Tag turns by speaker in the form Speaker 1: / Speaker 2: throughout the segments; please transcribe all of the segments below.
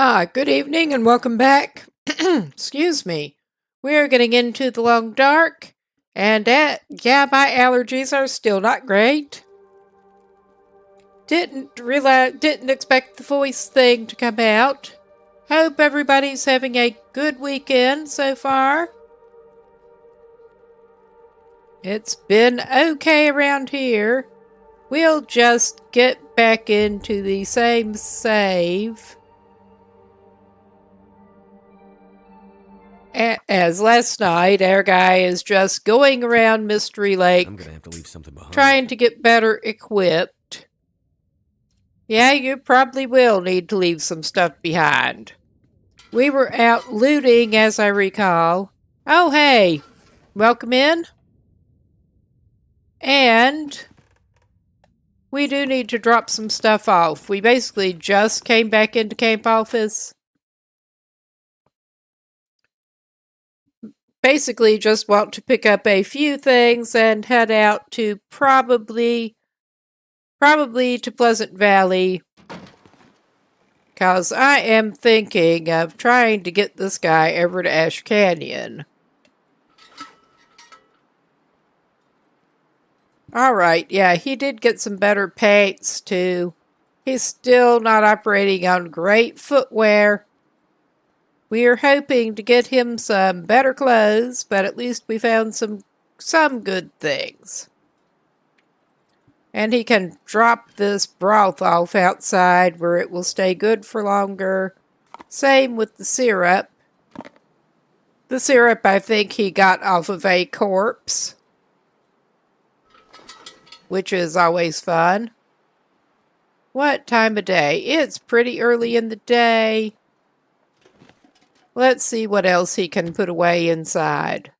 Speaker 1: Good evening and welcome back. Excuse me. We're getting into the long dark, and yeah, my allergies are still not great. Didn't expect the voice thing to come out. Hope everybody's having a good weekend so far. It's been okay around here. We'll just get back into the same save as last night. Our guy is just going around Mystery Lake.
Speaker 2: I'm gonna have to leave something behind.
Speaker 1: Trying to get better equipped. Yeah, you probably will need to leave some stuff behind. We were out looting, as I recall. Oh, hey. Welcome in. And we do need to drop some stuff off. We basically just came back into camp office. Basically just want to pick up a few things and head out to probably to Pleasant Valley, because I am thinking of trying to get this guy over to Ash Canyon. Alright, yeah, he did get some better paints too. He's still not operating on great footwear. We are hoping to get him some better clothes, but at least we found some good things. And he can drop this broth off outside where it will stay good for longer. Same with the syrup. The syrup I think he got off of a corpse, which is always fun. What time of day? It's pretty early in the day. Let's see what else he can put away inside.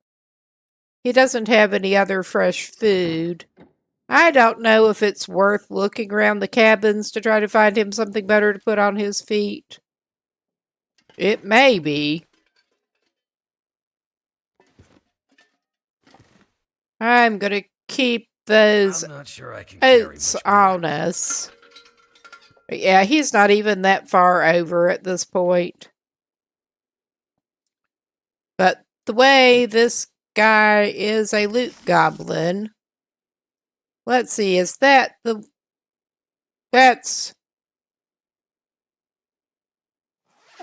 Speaker 1: He doesn't have any other fresh food. I don't know if it's worth looking around the cabins to try to find him something better to put on his feet. It may be. I'm going to keep those oats on us. But yeah, he's not even that far over at this point. But the way this guy is a loot goblin... Let's see, is that that's...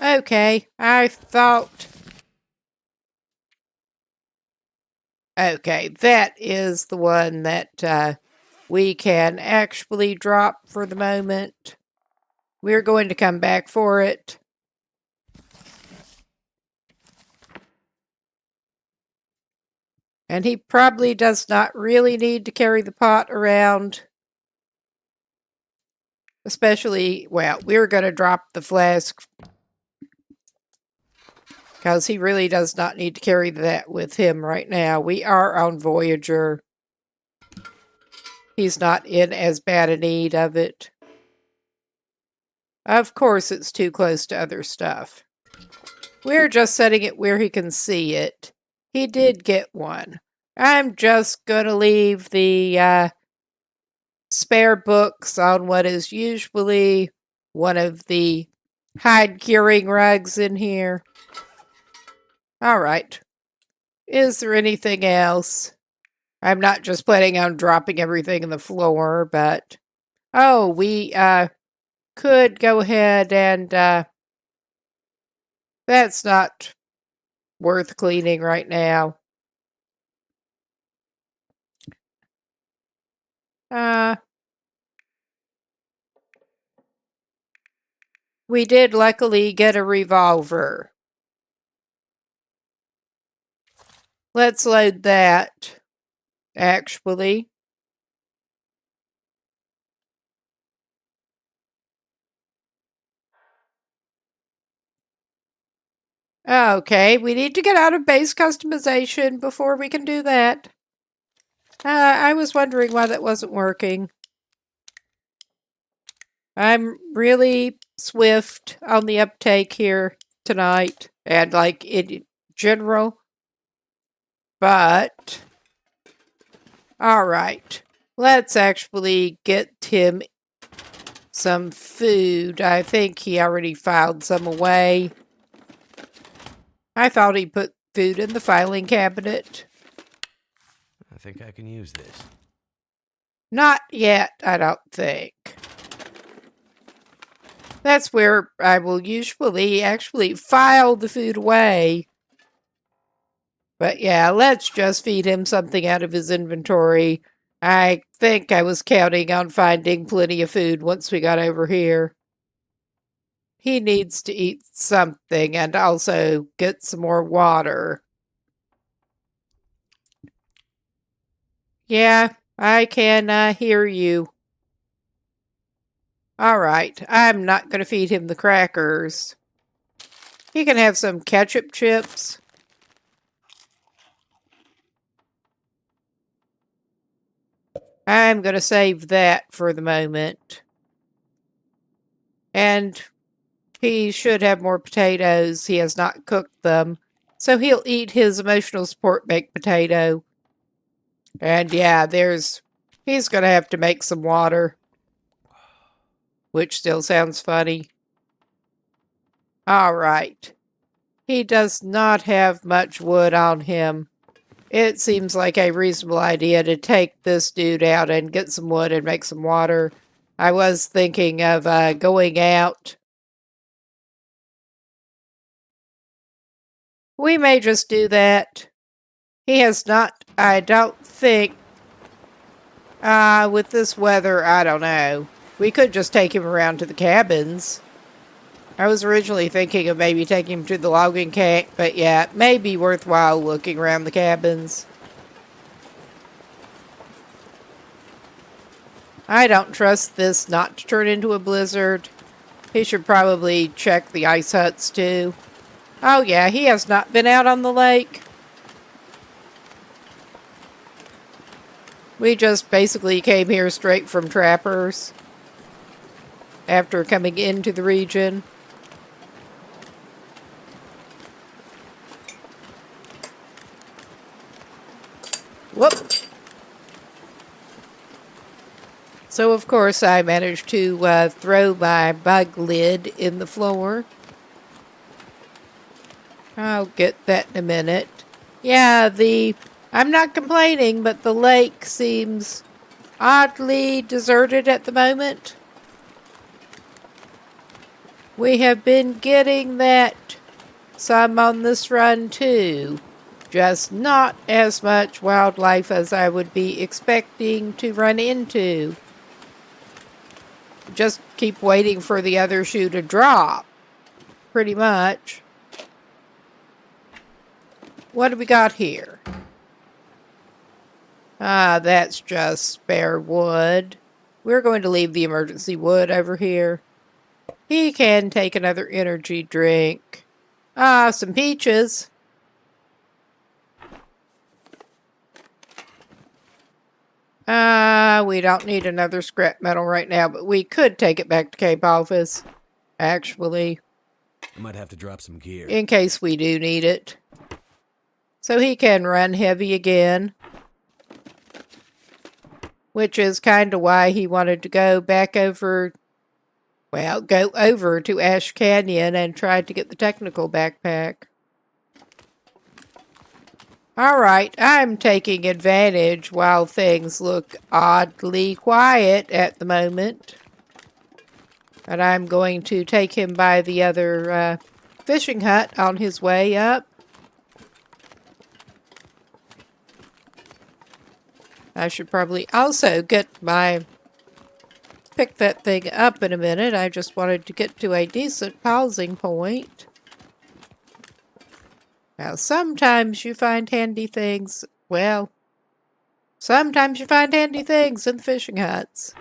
Speaker 1: Okay, I thought... Okay, that is the one that we can actually drop for the moment. We're going to come back for it. And he probably does not really need to carry the pot around. Especially, well, we're going to drop the flask, because he really does not need to carry that with him right now. We are on Voyageur. He's not in as bad a need of it. Of course, it's too close to other stuff. We're just setting it where he can see it. He did get one. I'm just going to leave the spare books on what is usually one of the hide curing rugs in here. Alright. Is there anything else? I'm not just planning on dropping everything on the floor, but... Oh, we could go ahead and... that's not worth cleaning right now. We did luckily get a revolver. Let's load that, actually. Okay, we need to get out of base customization before we can do that. I was wondering why that wasn't working. I'm really swift on the uptake here tonight, and like in general. But, alright, let's actually get him some food. I think he already filed some away. I thought he put food in the filing cabinet.
Speaker 2: I think I can use this.
Speaker 1: Not yet, I don't think. That's where I will usually actually file the food away. But yeah, let's just feed him something out of his inventory. I think I was counting on finding plenty of food once we got over here. He needs to eat something and also get some more water. Yeah, I can hear you. All right, I'm not going to feed him the crackers. He can have some ketchup chips. I'm going to save that for the moment. And he should have more potatoes. He has not cooked them. So he'll eat his emotional support baked potato. And yeah, he's going to have to make some water. Which still sounds funny. All right. He does not have much wood on him. It seems like a reasonable idea to take this dude out and get some wood and make some water. I was thinking of going out. We may just do that. He has not, I don't think, with this weather, I don't know. We could just take him around to the cabins. I was originally thinking of maybe taking him to the logging camp, but yeah, it may be worthwhile looking around the cabins. I don't trust this not to turn into a blizzard. He should probably check the ice huts too. Oh yeah, he has not been out on the lake. We just basically came here straight from trappers after coming into the region. Whoop! So of course I managed to throw my bug lid in the floor. I'll get that in a minute. Yeah, I'm not complaining, but the lake seems oddly deserted at the moment. We have been getting that some on this run too. Just not as much wildlife as I would be expecting to run into. Just keep waiting for the other shoe to drop. Pretty much. What do we got here? Ah, that's just spare wood. We're going to leave the emergency wood over here. He can take another energy drink. Ah, some peaches. We don't need another scrap metal right now, but we could take it back to Cape Office, actually.
Speaker 2: I might have to drop some gear.
Speaker 1: In case we do need it. So he can run heavy again. Which is kind of why he wanted to go back over, well, go over to Ash Canyon and try to get the technical backpack. Alright, I'm taking advantage while things look oddly quiet at the moment. And I'm going to take him by the other fishing hut on his way up. I should probably also pick that thing up in a minute. I just wanted to get to a decent pausing point. Now, sometimes you find handy things, well, sometimes you find handy things in the fishing huts.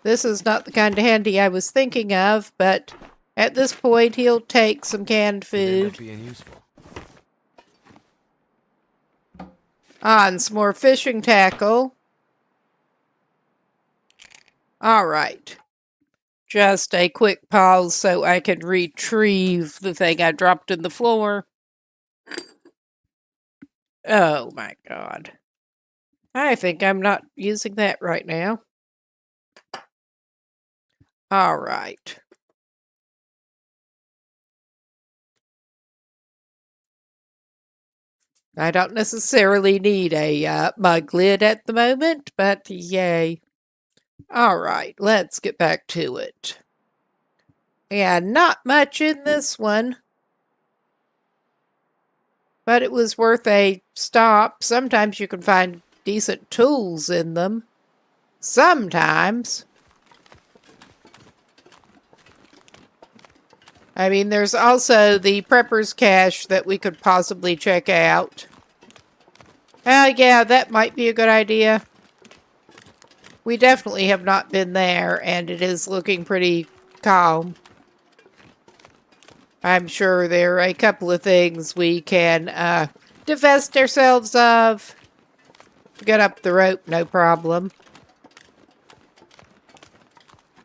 Speaker 1: This is not the kind of handy I was thinking of, but at this point he'll take some canned food.
Speaker 2: Being useful.
Speaker 1: And some more fishing tackle. Alright. Just a quick pause so I can retrieve the thing I dropped in the floor. Oh my god. I think I'm not using that right now. All right. I don't necessarily need a mug lid at the moment, but yay. All right, let's get back to it. Yeah, not much in this one, but it was worth a stop. Sometimes you can find decent tools in them. Sometimes. I mean, there's also the Prepper's Cache that we could possibly check out. Yeah, that might be a good idea. We definitely have not been there, and it is looking pretty calm. I'm sure there are a couple of things we can divest ourselves of. Get up the rope, no problem.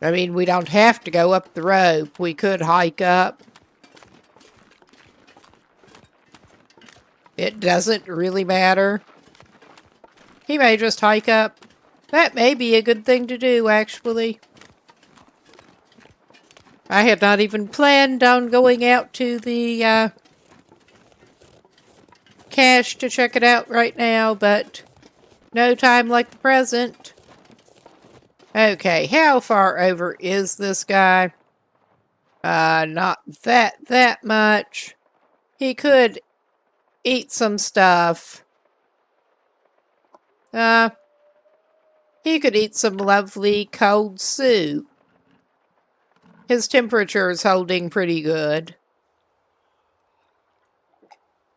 Speaker 1: I mean, we don't have to go up the rope. We could hike up. It doesn't really matter. He may just hike up. That may be a good thing to do, actually. I had not even planned on going out to the cache to check it out right now, but no time like the present. Okay, how far over is this guy? Not that much. He could eat some stuff. He could eat some lovely cold soup. His temperature is holding pretty good.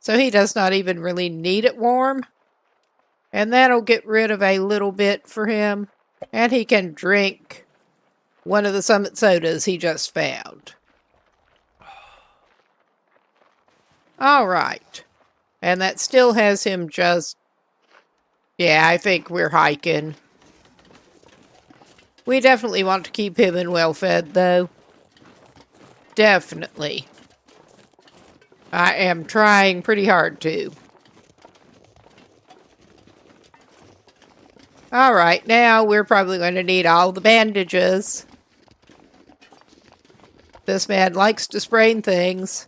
Speaker 1: So he does not even really need it warm. And that'll get rid of a little bit for him. And he can drink one of the Summit sodas he just found. All right. And that still has him just... Yeah, I think we're hiking. We definitely want to keep him in well-fed, though. Definitely. I am trying pretty hard to. All right, now we're probably going to need all the bandages. This man likes to sprain things.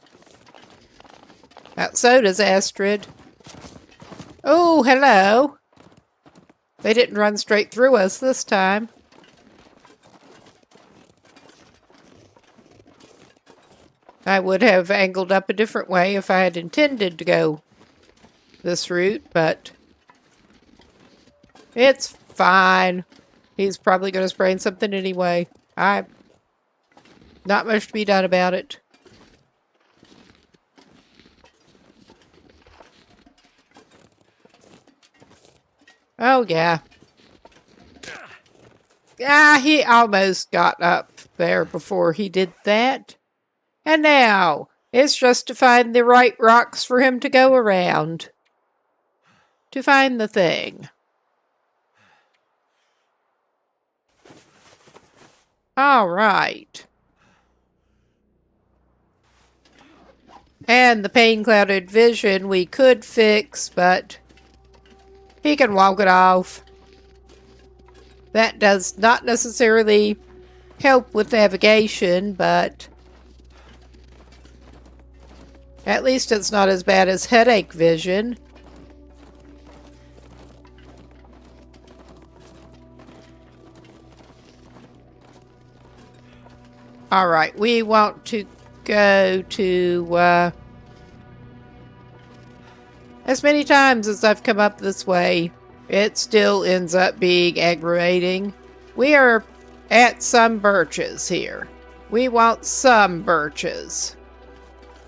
Speaker 1: So does Astrid. Oh, hello. They didn't run straight through us this time. I would have angled up a different way if I had intended to go this route, but it's fine. He's probably going to sprain something anyway. Not much to be done about it. Oh, yeah. Ah, he almost got up there before he did that. And now, it's just to find the right rocks for him to go around. To find the thing. All right. And the pain-clouded vision we could fix, but he can walk it off. That does not necessarily help with navigation, but at least it's not as bad as headache vision. All right, we want to go to... as many times as I've come up this way, it still ends up being aggravating. We are at some birches here. We want some birches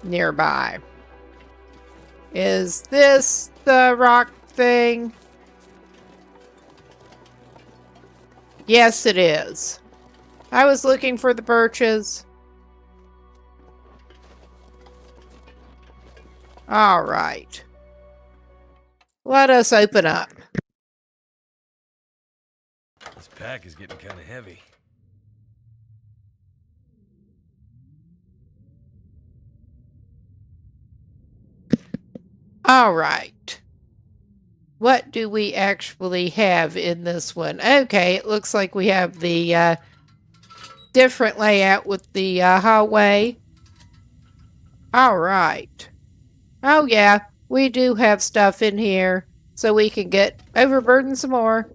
Speaker 1: nearby. Is this the rock thing? Yes, it is. I was looking for the birches. All right. Let us open up.
Speaker 2: This pack is getting kind of heavy.
Speaker 1: All right. What do we actually have in this one? Okay, it looks like we have the different layout with the hallway. All right. Oh, yeah. We do have stuff in here so we can get overburdened some more.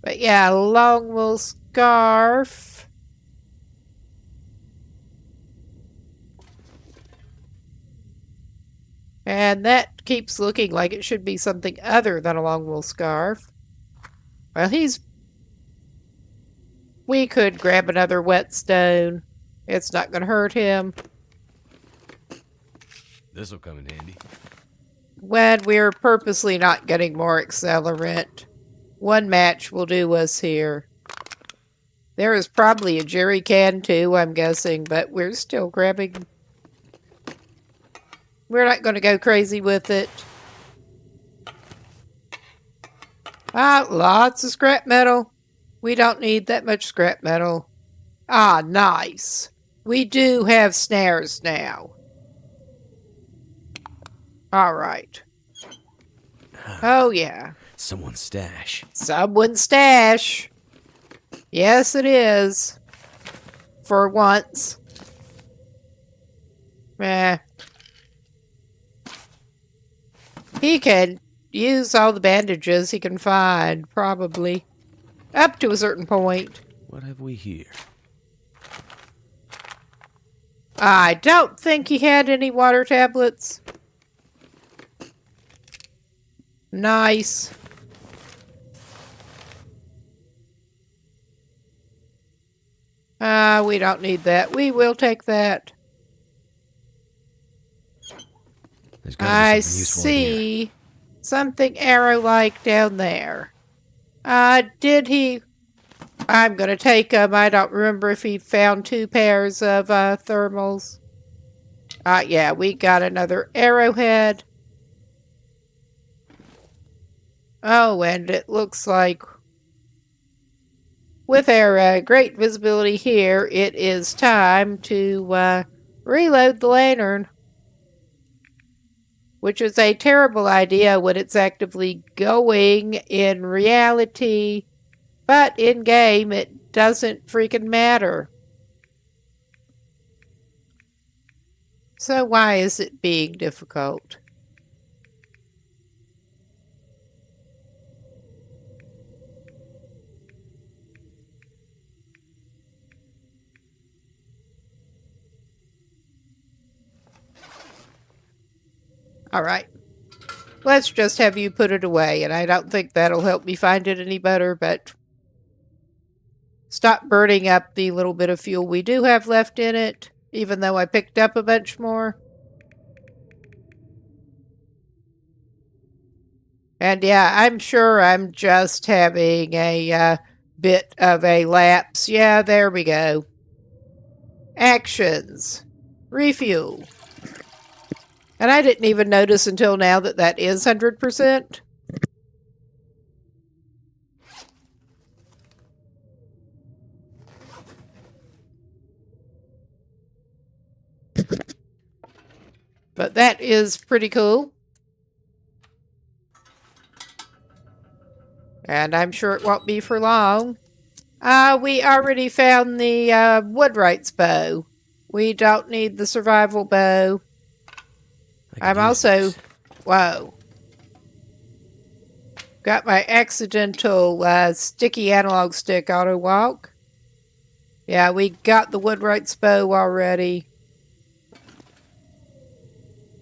Speaker 1: But yeah, long wool scarf. And that keeps looking like it should be something other than a long wool scarf. Well, we could grab another whetstone. It's not going to hurt him.
Speaker 2: This'll come in handy.
Speaker 1: When we're purposely not getting more accelerant, one match will do us here. There is probably a jerry can too, I'm guessing, but we're still grabbing. We're not going to go crazy with it. Ah, lots of scrap metal. We don't need that much scrap metal. Ah, nice. We do have snares now. All right. Oh, yeah.
Speaker 2: Someone's stash.
Speaker 1: Someone's stash. Yes, it is. For once. He can use all the bandages he can find, probably. Up to a certain point.
Speaker 2: What have we here?
Speaker 1: I don't think he had any water tablets. Nice. We don't need that. We will take that. I see something arrow-like down there. Did he... I'm going to take him. I don't remember if he found 2 pairs of thermals. Yeah, we got another arrowhead. Oh, and it looks like with our great visibility here, it is time to reload the lantern. Which is a terrible idea when it's actively going in reality. But in game, it doesn't freaking matter. So why is it being difficult? All right. Let's just have you put it away, and I don't think that'll help me find it any better, but stop burning up the little bit of fuel we do have left in it, even though I picked up a bunch more. And yeah, I'm sure I'm just having a bit of a lapse. Yeah, there we go. Actions. Refuel. And I didn't even notice until now that that is 100%. But that is pretty cool. And I'm sure it won't be for long. We already found the Woodwright's bow. We don't need the survival bow. I'm also... Whoa. Got my accidental sticky analog stick auto walk. Yeah, we got the Woodwright's bow already.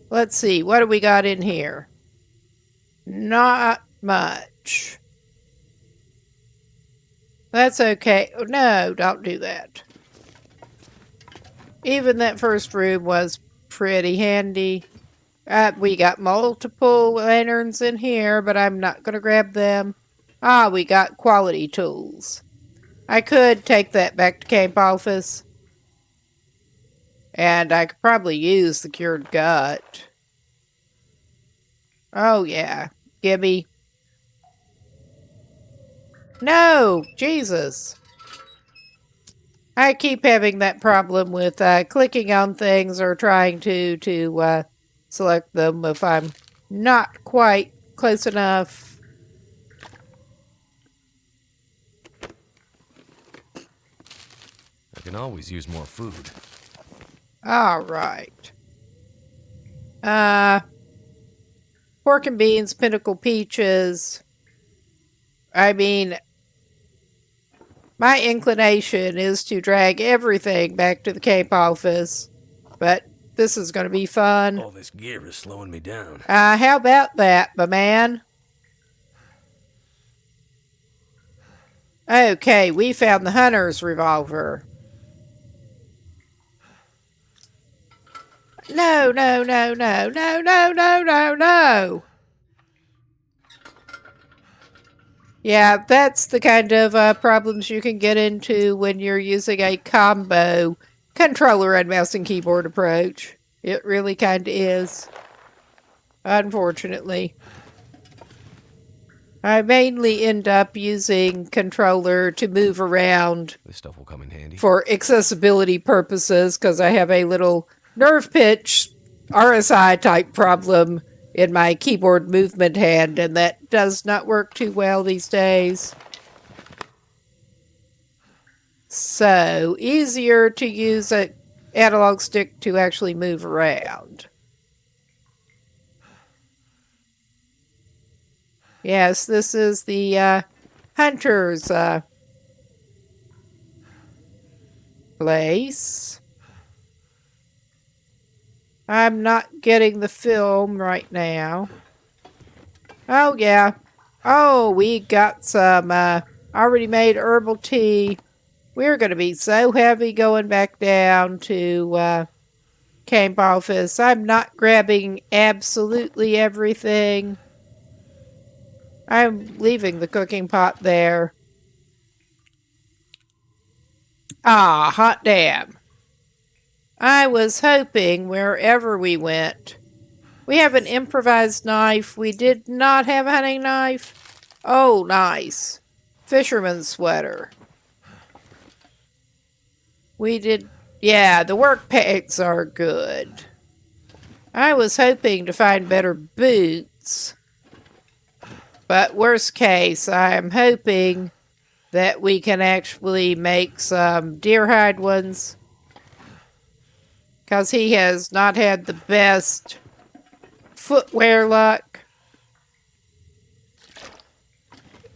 Speaker 1: Let's see, what do we got in here? Not much. That's okay. Oh, no, don't do that. Even that first room was pretty handy. We got multiple lanterns in here, but I'm not going to grab them. We got quality tools. I could take that back to camp office. And I could probably use the cured gut. Oh, yeah. Gimme. No! Jesus! I keep having that problem with clicking on things or trying to select them if I'm not quite close enough.
Speaker 2: can always use more food.
Speaker 1: All right. Pork and beans, pinnacle peaches. I mean, my inclination is to drag everything back to the Cape office, but this is going to be fun.
Speaker 2: All this gear is slowing me down.
Speaker 1: How about that, my man? Okay, we found the hunter's revolver. No, no, no, no, no, no, no, no, no. Yeah, that's the kind of problems you can get into when you're using a combo controller and mouse and keyboard approach. It really kind of is. Unfortunately. I mainly end up using controller to move around
Speaker 2: This stuff will come in handy.
Speaker 1: for accessibility purposes because I have a little nerve pitch RSI type problem in my keyboard movement hand, and that does not work too well these days. So, easier to use an analog stick to actually move around. Yes, this is the hunter's place. I'm not getting the film right now. Oh, yeah. Oh, we got some already made herbal tea. We're going to be so heavy going back down to camp office. I'm not grabbing absolutely everything. I'm leaving the cooking pot there. Ah, hot damn. I was hoping wherever we went. We have an improvised knife. We did not have a hunting knife. Oh, nice. Fisherman's sweater. We did... Yeah, the work pants are good. I was hoping to find better boots. But worst case, I am hoping that we can actually make some deer hide ones. Because he has not had the best footwear luck.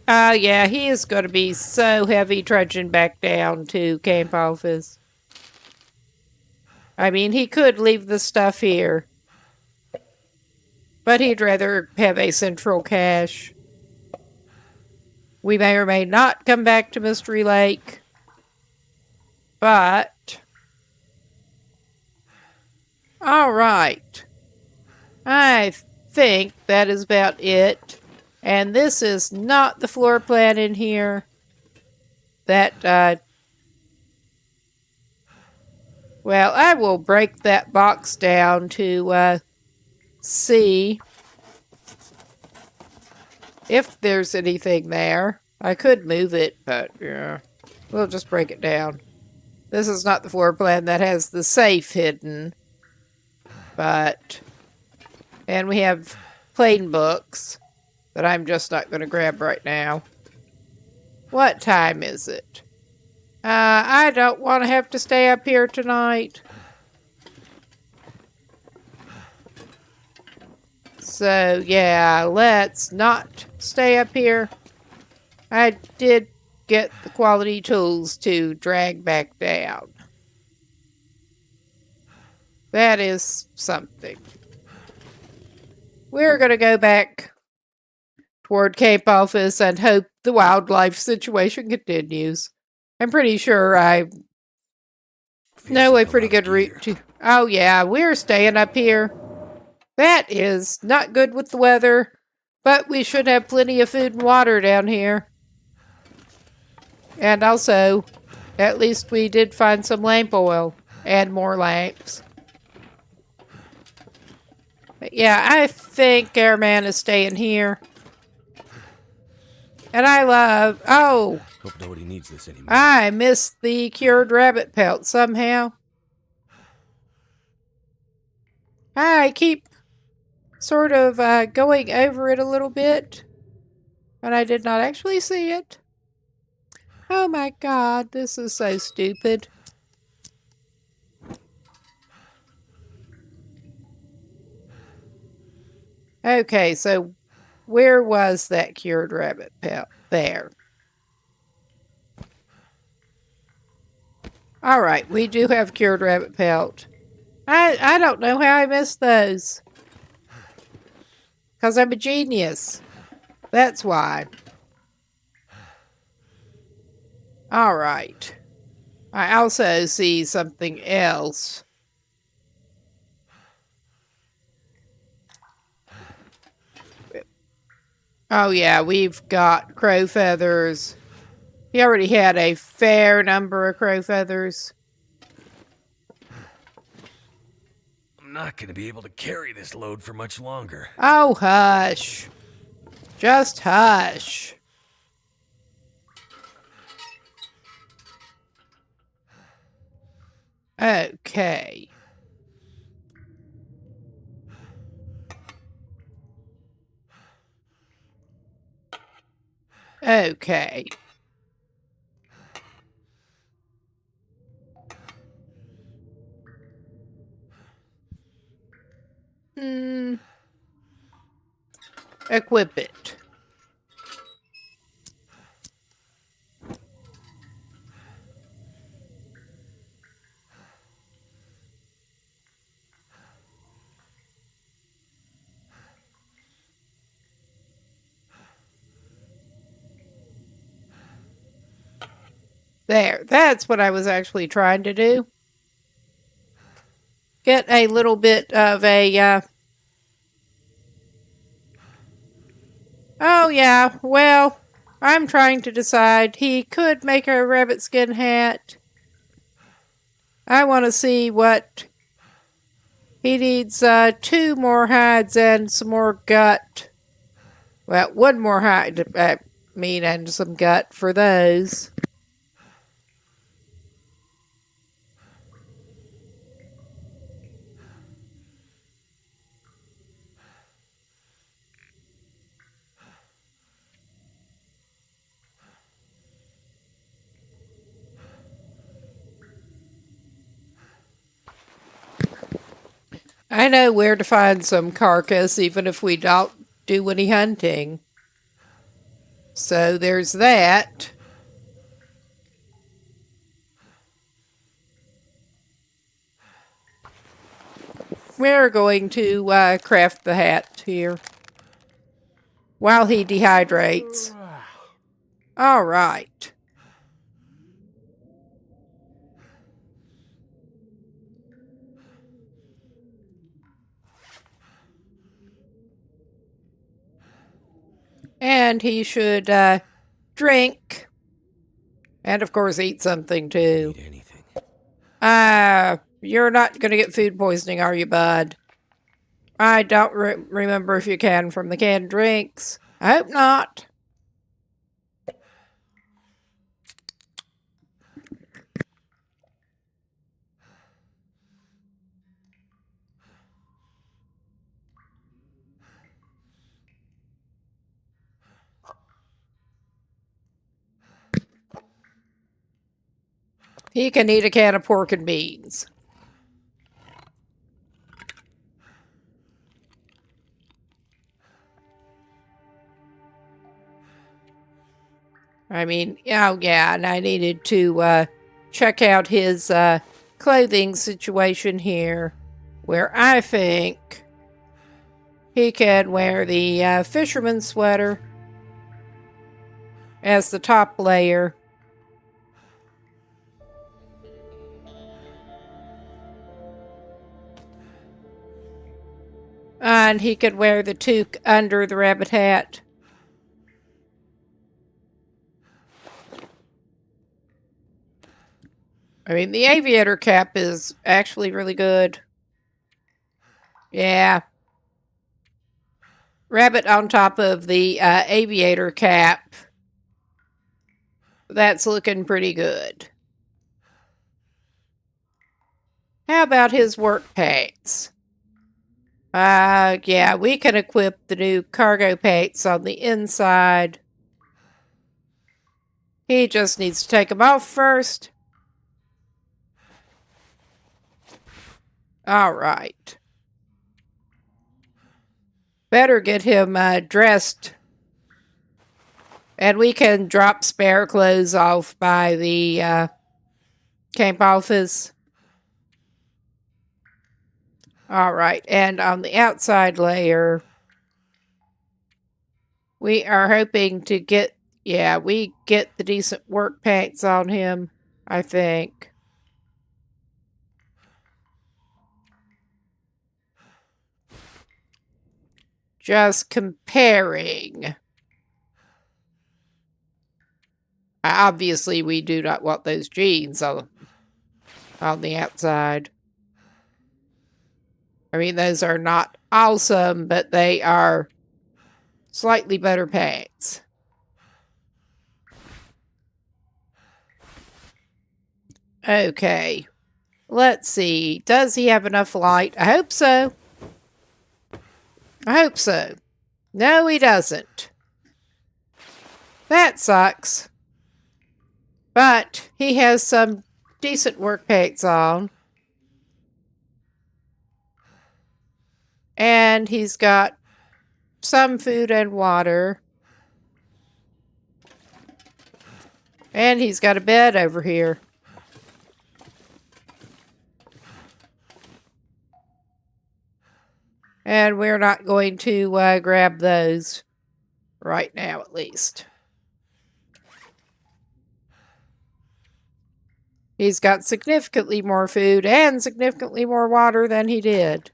Speaker 1: Yeah, he is going to be so heavy trudging back down to camp office. I mean, he could leave the stuff here. But he'd rather have a central cache. We may or may not come back to Mystery Lake. But... Alright. I think that is about it. And this is not the floor plan in here. That, well, I will break that box down to, see if there's anything there. I could move it, but, yeah. We'll just break it down. This is not the floor plan that has the safe hidden. But, and we have plain books that I'm just not going to grab right now. What time is it? I don't want to have to stay up here tonight. So, yeah, let's not stay up here. I did get the quality tools to drag back down. That is something. We're going to go back toward Cape Office and hope the wildlife situation continues. I'm pretty sure I know a pretty good route to... Oh, yeah, we're staying up here. That is not good with the weather, but we should have plenty of food and water down here. And also, at least we did find some lamp oil and more lamps. But yeah, I think Airman is staying here. And I love... Oh!
Speaker 2: Hope nobody needs this anymore.
Speaker 1: I missed the cured rabbit pelt somehow. I keep sort of going over it a little bit. But I did not actually see it. Oh my god, this is so stupid. Okay, so where was that cured rabbit pelt? There. All right, we do have cured rabbit pelt. I don't know how I missed those. Because I'm a genius. That's why. All right. I also see something else. Oh, yeah, we've got crow feathers. He already had a fair number of crow feathers.
Speaker 2: I'm not gonna be able to carry this load for much longer.
Speaker 1: Oh, hush. Just hush. Okay. Okay. Equip it. There. That's what I was actually trying to do. Get a little bit of a, Oh, yeah, well, I'm trying to decide. He could make a rabbit skin hat. I want to see what... He needs 2 more hides and some more gut. Well, 1 more hide, and some gut for those. I know where to find some carcass, even if we don't do any hunting. So there's that. We're going to craft the hat here while he dehydrates. All right. And he should drink. And of course eat something too.
Speaker 2: Eat anything.
Speaker 1: You're not going to get food poisoning, are you, bud? I don't remember if you can from the canned drinks. I hope not. He can eat a can of pork and beans. I mean, oh yeah, and I needed to check out his clothing situation here, where I think he can wear the fisherman sweater as the top layer. And he could wear the toque under the rabbit hat. I mean, the aviator cap is actually really good. Yeah. Rabbit on top of the aviator cap. That's looking pretty good. How about his work pants? Yeah, we can equip the new cargo pants on the inside. He just needs to take them off first. All right. Better get him dressed. And we can drop spare clothes off by the camp office. All right, and on the outside layer, we are hoping to get, we get the decent work pants on him, I think. Just comparing. Obviously, we do not want those jeans on the outside. I mean, those are not awesome, but they are slightly better pants. Okay. Let's see. Does he have enough light? I hope so. I hope so. No, he doesn't. That sucks. But he has some decent work pants on. And he's got some food and water. And he's got a bed over here. And we're not going to grab those right now, at least. He's got significantly more food and significantly more water than he did.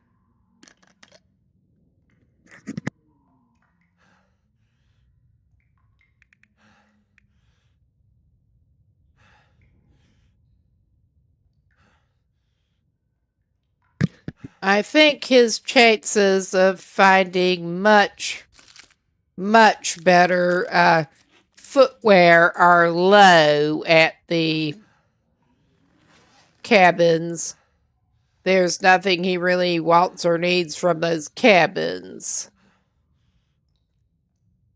Speaker 1: I think his chances of finding much better footwear are low at the cabins. There's nothing he really wants or needs from those cabins.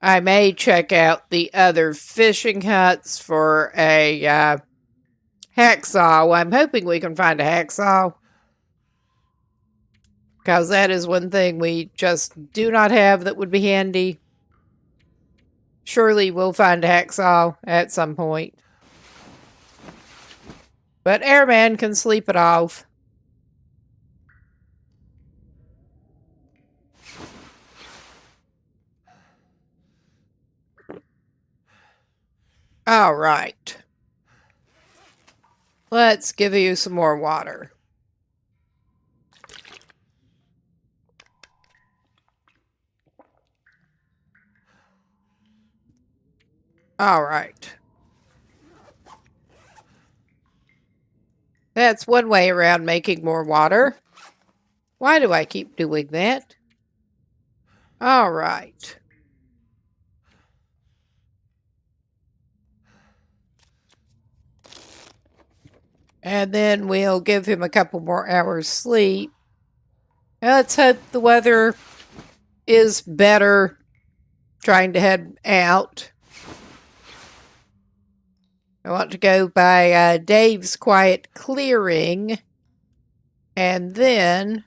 Speaker 1: I may check out the other fishing huts for a hacksaw. I'm hoping we can find a hacksaw, because that is one thing we just do not have that would be handy. Surely we'll find a hacksaw at some point. But Airman can sleep it off. All right. Let's give you some more water. All right. That's one way around making more water. Why do I keep doing that? All right. And then we'll give him a couple more hours sleep. Now let's hope the weather is better trying to head out. I want to go by Dave's Quiet Clearing. And then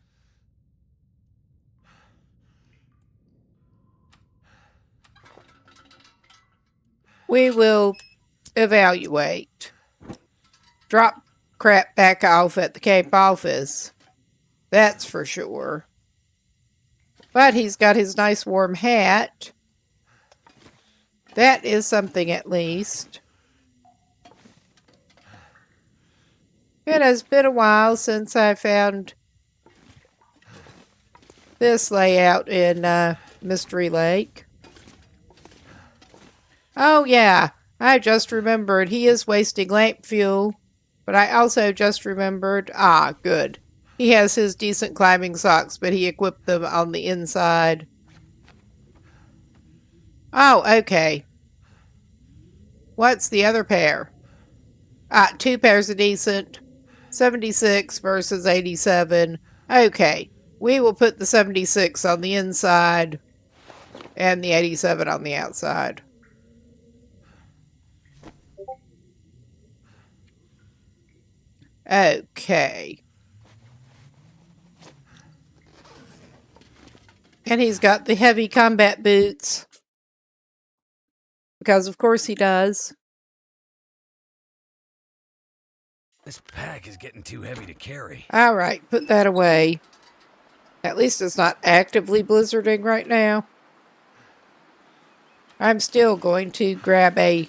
Speaker 1: we will evaluate. Drop crap back off at the camp office. That's for sure. But he's got his nice warm hat. That is something at least. It has been a while since I found this layout in Mystery Lake. Oh yeah, I just remembered he is wasting lamp fuel. But I also just remembered, good. He has his decent climbing socks, but he equipped them on the inside. Oh, okay. What's the other pair? 2 pairs of decent. 76 versus 87. Okay, we will put the 76 on the inside and the 87 on the outside. Okay. And he's got the heavy combat boots. Because of course he does.
Speaker 2: This pack is getting too heavy to carry.
Speaker 1: All right, put that away. At least it's not actively blizzarding right now. I'm still going to grab a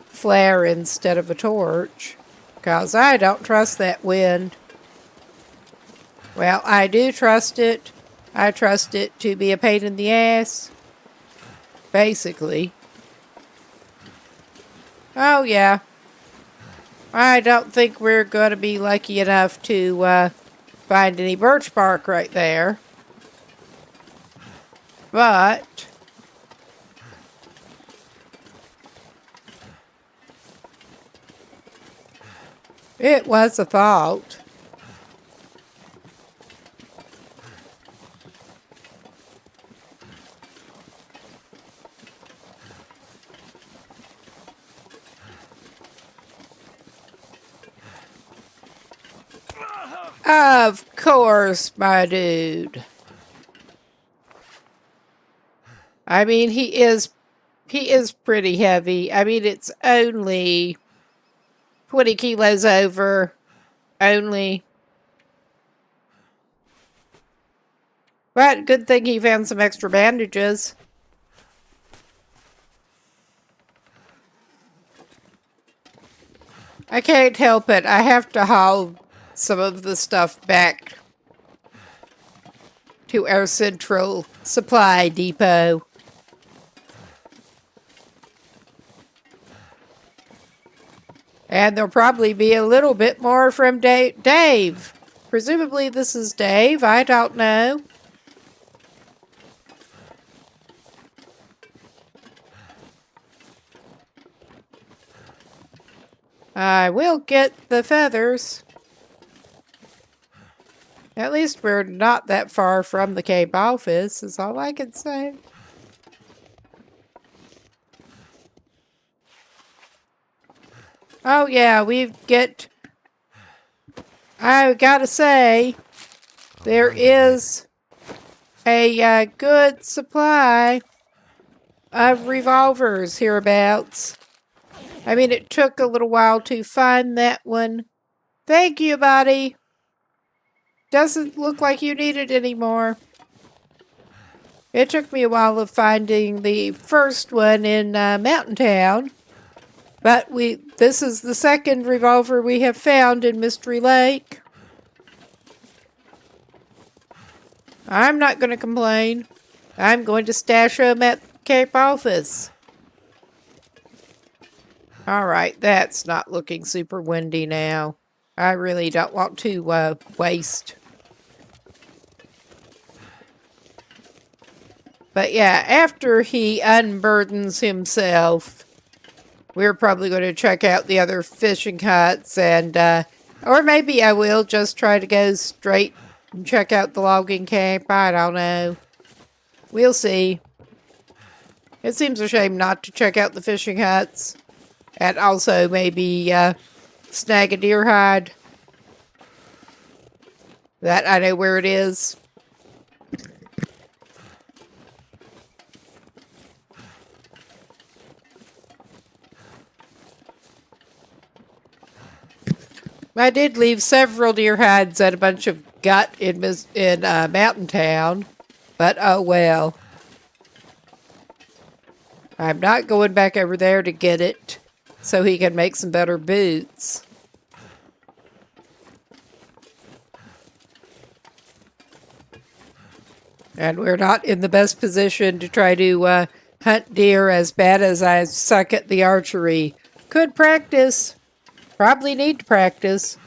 Speaker 1: flare instead of a torch. Because I don't trust that wind. Well, I do trust it. I trust it to be a pain in the ass. Basically. Oh, yeah. I don't think we're going to be lucky enough to find any birch bark right there. But it was a thought. Of course, my dude. I mean, he is pretty heavy. I mean, it's only 20 kilos over. Only. But good thing he found some extra bandages. I can't help it. I have to haul some of the stuff back to our central supply depot. And there'll probably be a little bit more from Dave. Presumably this is Dave. I don't know. I will get the feathers. At least we're not that far from the Cape office, is all I can say. Oh yeah, I gotta say, there is a good supply of revolvers hereabouts. I mean, it took a little while to find that one. Thank you, buddy. Doesn't look like you need it anymore. It took me a while of finding the first one in Mountain Town. But this is the second revolver we have found in Mystery Lake. I'm not going to complain. I'm going to stash them at Cape office. Alright, that's not looking super windy now. I really don't want to waste. But yeah, after he unburdens himself, we're probably going to check out the other fishing huts and, or maybe I will just try to go straight and check out the logging camp. I don't know. We'll see. It seems a shame not to check out the fishing huts. And also maybe snag a deer hide. That I know where it is. I did leave several deer hides and a bunch of gut in Mountain Town. But oh well. I'm not going back over there to get it so he can make some better boots. And we're not in the best position to try to hunt deer as bad as I suck at the archery. Could practice. Probably need to practice.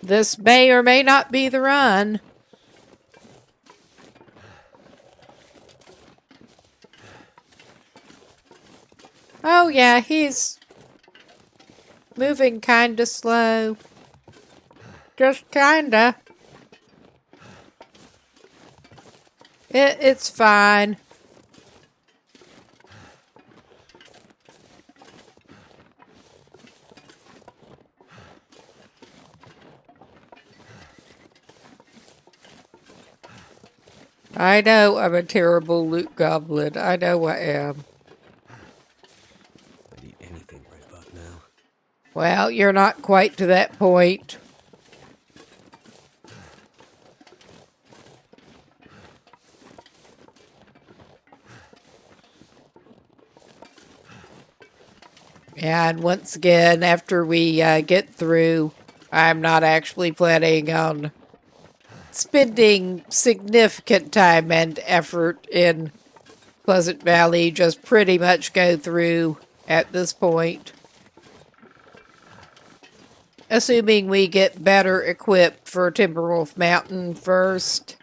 Speaker 1: This may or may not be the run. Oh yeah, he's moving kinda slow. Just kinda. It's fine. I know I'm a terrible loot goblin. I know I am.
Speaker 2: I'd eat anything right about now.
Speaker 1: Well, you're not quite to that point. And once again, after we get through, I'm not actually planning on spending significant time and effort in Pleasant Valley. Just pretty much go through at this point. Assuming we get better equipped for Timberwolf Mountain first.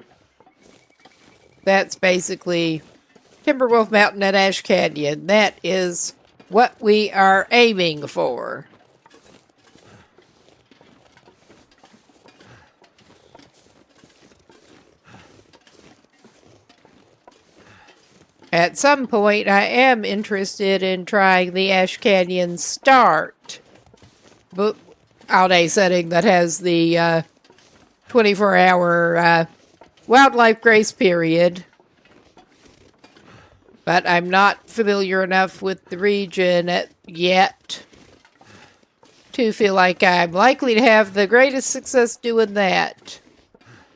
Speaker 1: That's basically Timberwolf Mountain and Ash Canyon. That is what we are aiming for. At some point, I am interested in trying the Ash Canyon Start all-day setting that has the 24-hour wildlife grace period. But I'm not familiar enough with the region yet to feel like I'm likely to have the greatest success doing that.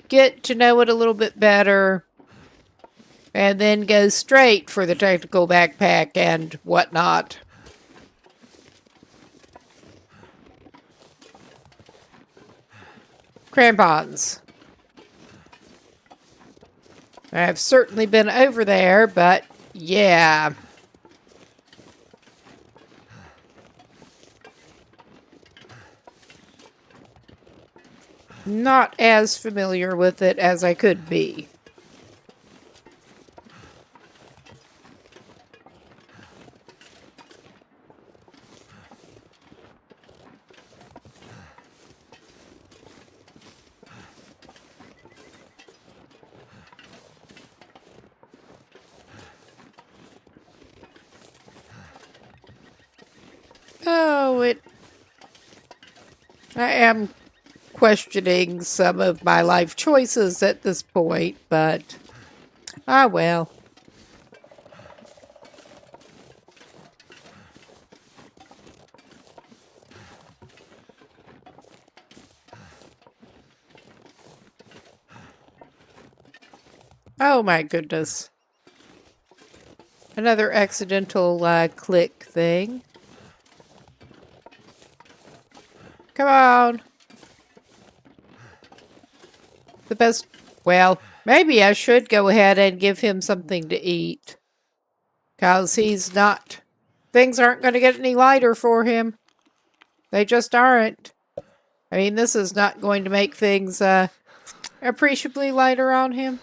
Speaker 1: Get to know it a little bit better, and then go straight for the technical backpack and whatnot. Crampons. I've certainly been over there, but yeah. Not as familiar with it as I could be. Oh, I am questioning some of my life choices at this point, but well. Oh my goodness. Another accidental click thing. Come on. The best... Well, maybe I should go ahead and give him something to eat. Because he's not... Things aren't going to get any lighter for him. They just aren't. I mean, this is not going to make things appreciably lighter on him.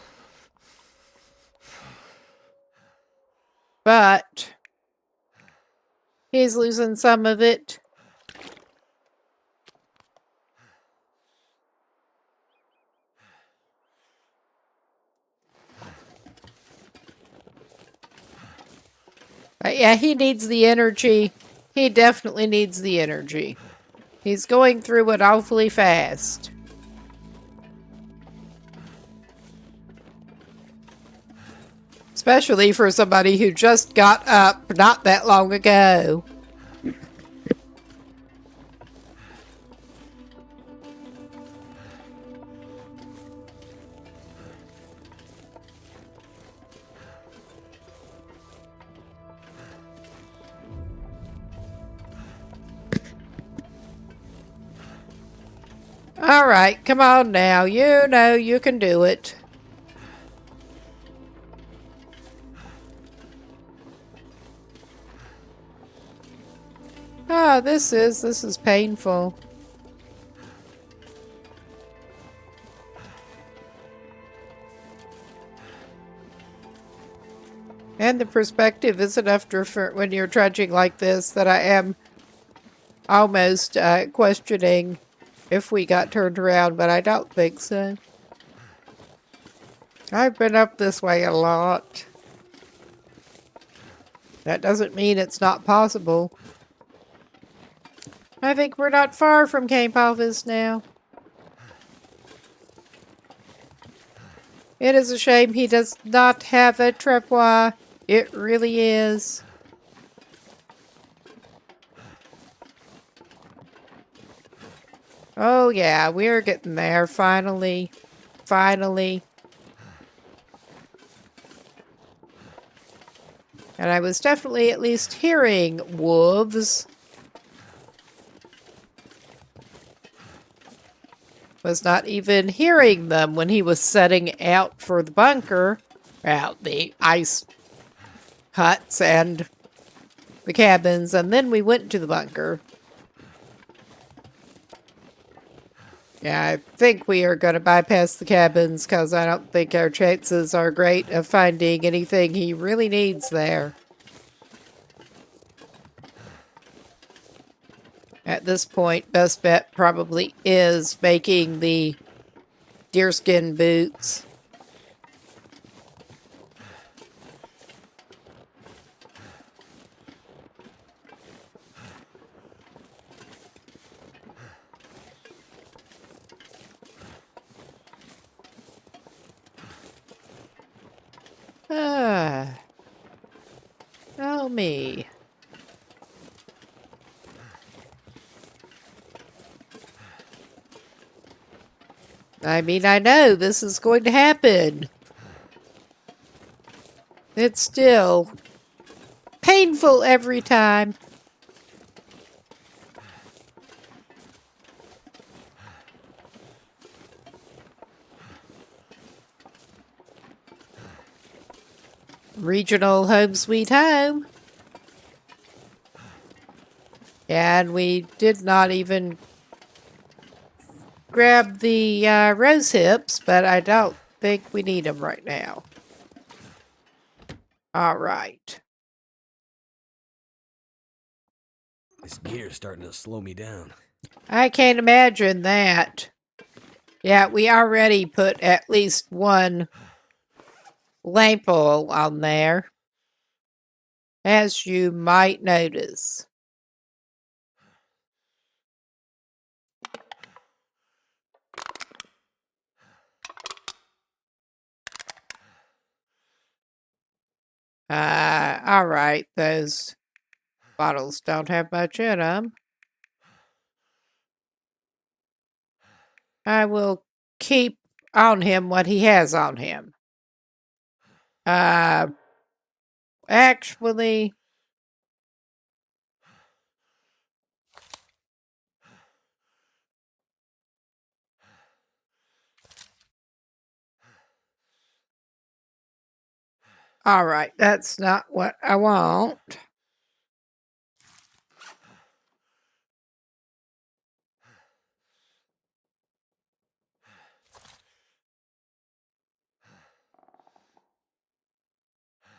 Speaker 1: But he's losing some of it. But yeah, he needs the energy. He definitely needs the energy. He's going through it awfully fast. Especially for somebody who just got up not that long ago. All right, come on now. You know you can do it. Ah, this is painful. And the perspective is enough for when you're trudging like this that I am almost questioning if we got turned around, but I don't think so. I've been up this way a lot. That doesn't mean it's not possible. I think we're not far from Cape Alvis now. It is a shame he does not have a travois. It really is. Oh yeah, we're getting there finally. Finally. And I was definitely at least hearing wolves. Was not even hearing them when he was setting out for the bunker, out the ice huts and the cabins, and then we went to the bunker. Yeah, I think we are going to bypass the cabins because I don't think our chances are great of finding anything he really needs there. At this point, best bet probably is making the deerskin boots. Ah, oh me. I mean, I know this is going to happen. It's still painful every time. Regional home sweet home. And we did not even grab the rose hips, but I don't think we need them right now. All right.
Speaker 2: This gear's starting to slow me down.
Speaker 1: I can't imagine that. Yeah, we already put at least one lamp oil on there, as you might notice. All right, those bottles don't have much in them. I will keep on him what he has on him. Actually, all right, that's not what I want.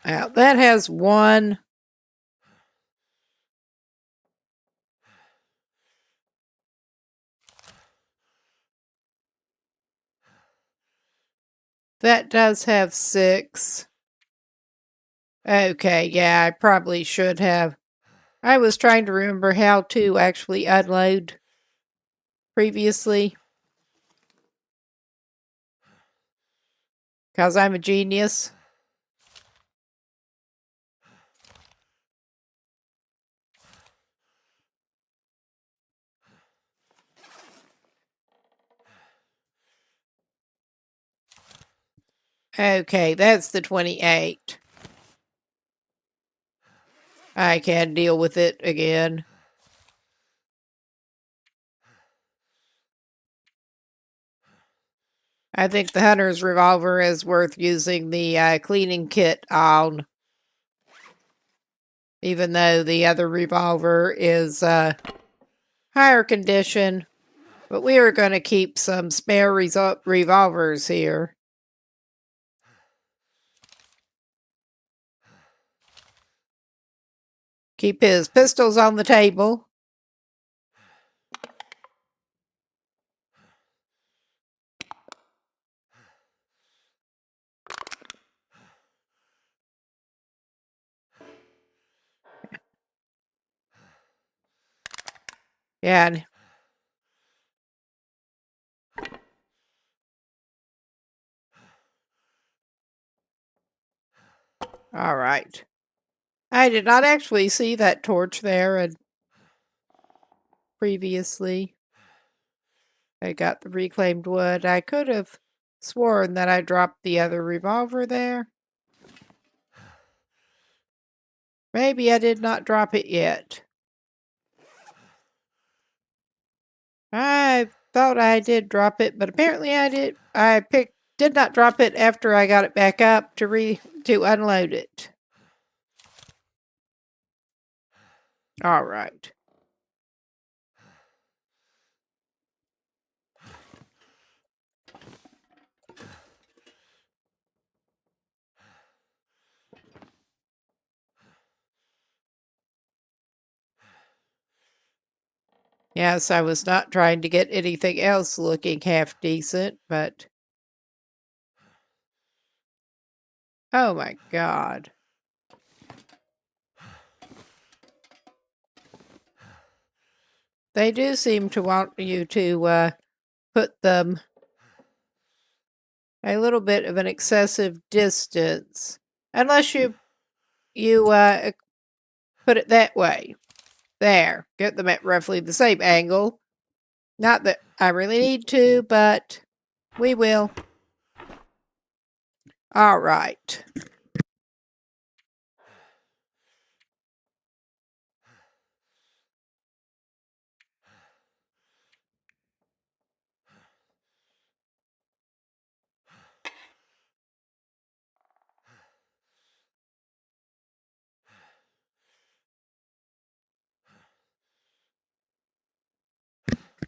Speaker 1: Now, that has one. That does have 6. Okay, yeah, I probably should have. I was trying to remember how to actually unload previously. Because I'm a genius. Okay, that's the 28. I can deal with it again. I think the hunter's revolver is worth using the cleaning kit on. Even though the other revolver is higher condition. But we are going to keep some spare revolvers here. Keep his pistols on the table. Yeah, and All right. I did not actually see that torch there and previously. I got the reclaimed wood. I could have sworn that I dropped the other revolver there. Maybe I did not drop it yet. I thought I did drop it, but apparently I did. Did not drop it after I got it back up to unload it. All right. Yes, I was not trying to get anything else looking half decent, but oh my God. They do seem to want you to put them a little bit of an excessive distance, unless you put it that way. There, get them at roughly the same angle. Not that I really need to, but we will. All right.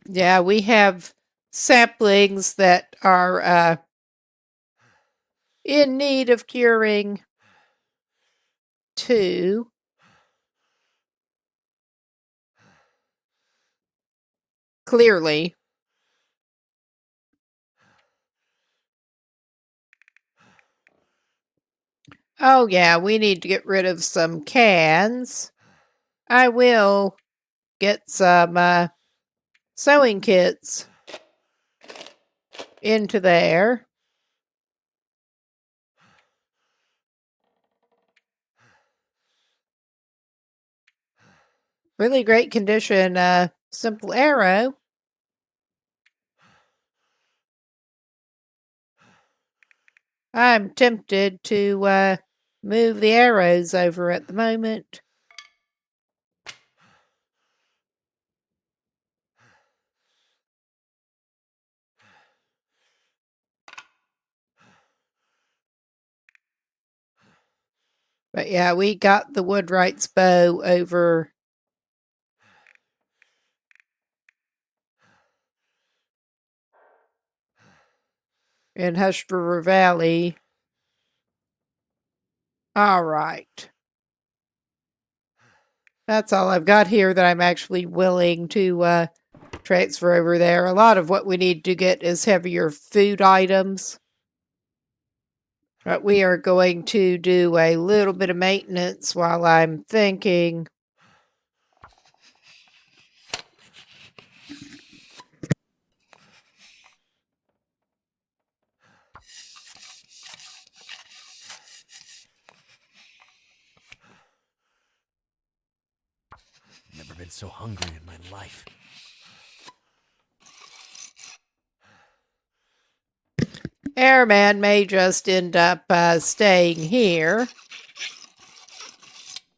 Speaker 1: Yeah, we have saplings that are in need of curing too. Clearly. Oh, yeah, we need to get rid of some cans. I will get some sewing kits into there. Really great condition, simple arrow. I'm tempted to move the arrows over at the moment. But yeah, we got the Woodwright's bow over in Hush River Valley. All right. That's all I've got here that I'm actually willing to transfer over there. A lot of what we need to get is heavier food items. But we are going to do a little bit of maintenance while I'm thinking.
Speaker 2: Never been so hungry in my life.
Speaker 1: Airman may just end up staying here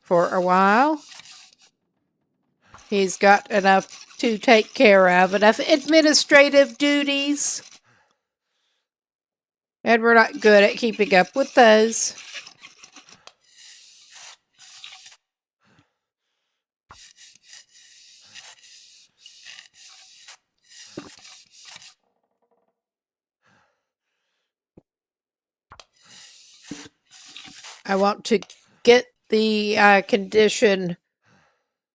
Speaker 1: for a while. He's got enough to take care of, enough administrative duties. And we're not good at keeping up with those. I want to get the condition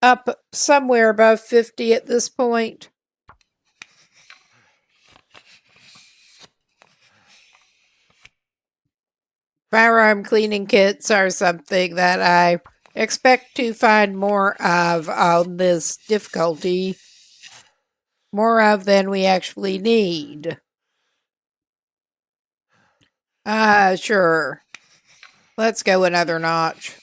Speaker 1: up somewhere above 50 at this point. Firearm cleaning kits are something that I expect to find more of on this difficulty. More of than we actually need. Sure. Let's go another notch.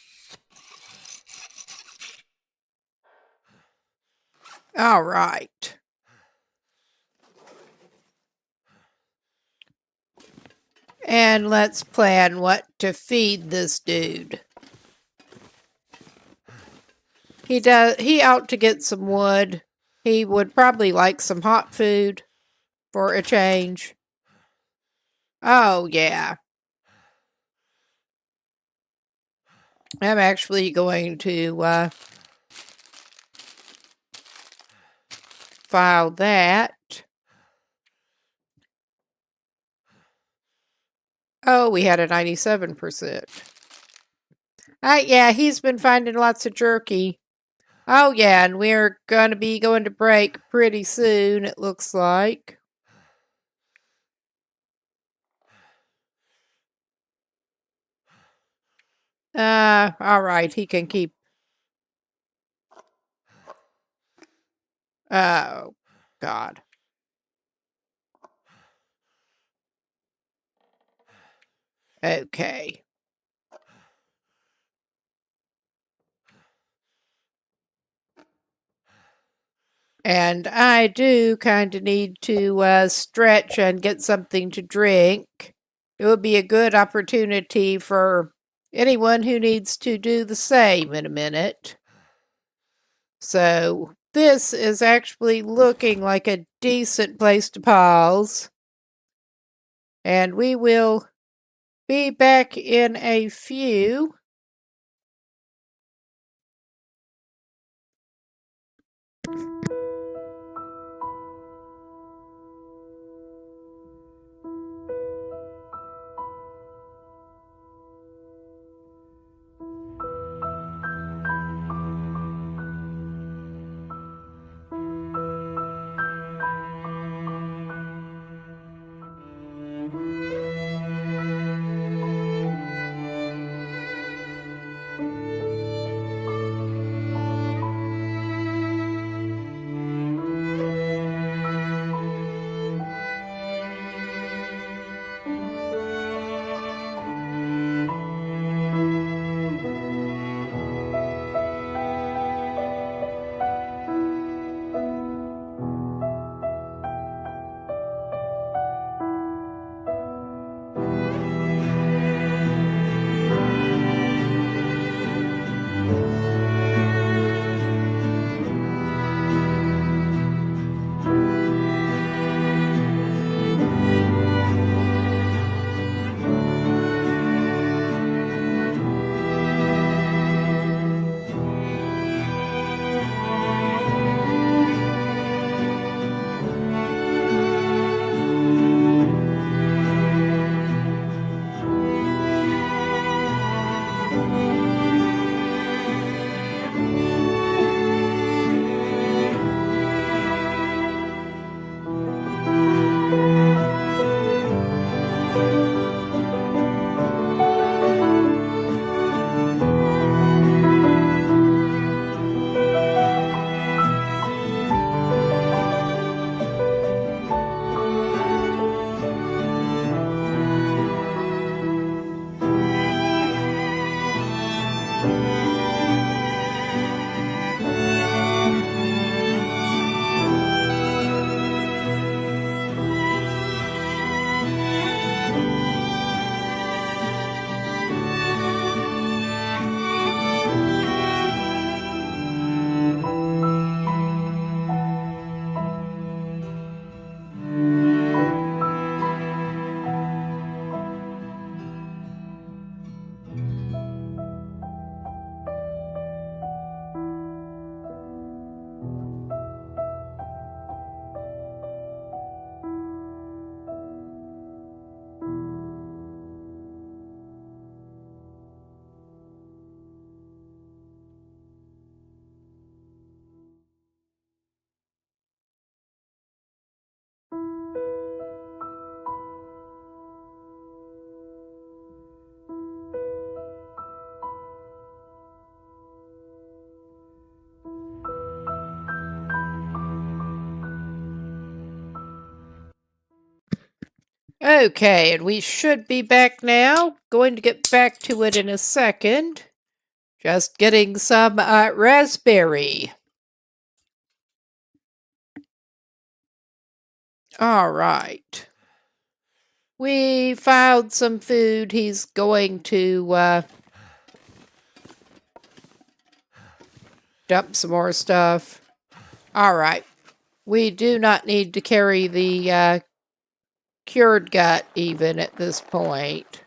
Speaker 1: All right. And let's plan what to feed this dude. He ought to get some wood. He would probably like some hot food for a change. Oh, yeah. I'm actually going to file that. Oh, we had a 97%. Yeah, he's been finding lots of jerky. Oh, yeah, and we're going to be going to break pretty soon, it looks like. All right, he can keep. Oh, God. Okay. And I do kind of need to stretch and get something to drink. It would be a good opportunity for anyone who needs to do the same in a minute. So this is actually looking like a decent place to pause. And we will be back in a few. Okay, and we should be back now. Going to get back to it in a second. Just getting some raspberry. All right. We found some food. He's going to dump some more stuff. All right. We do not need to carry the cured gut even at this point.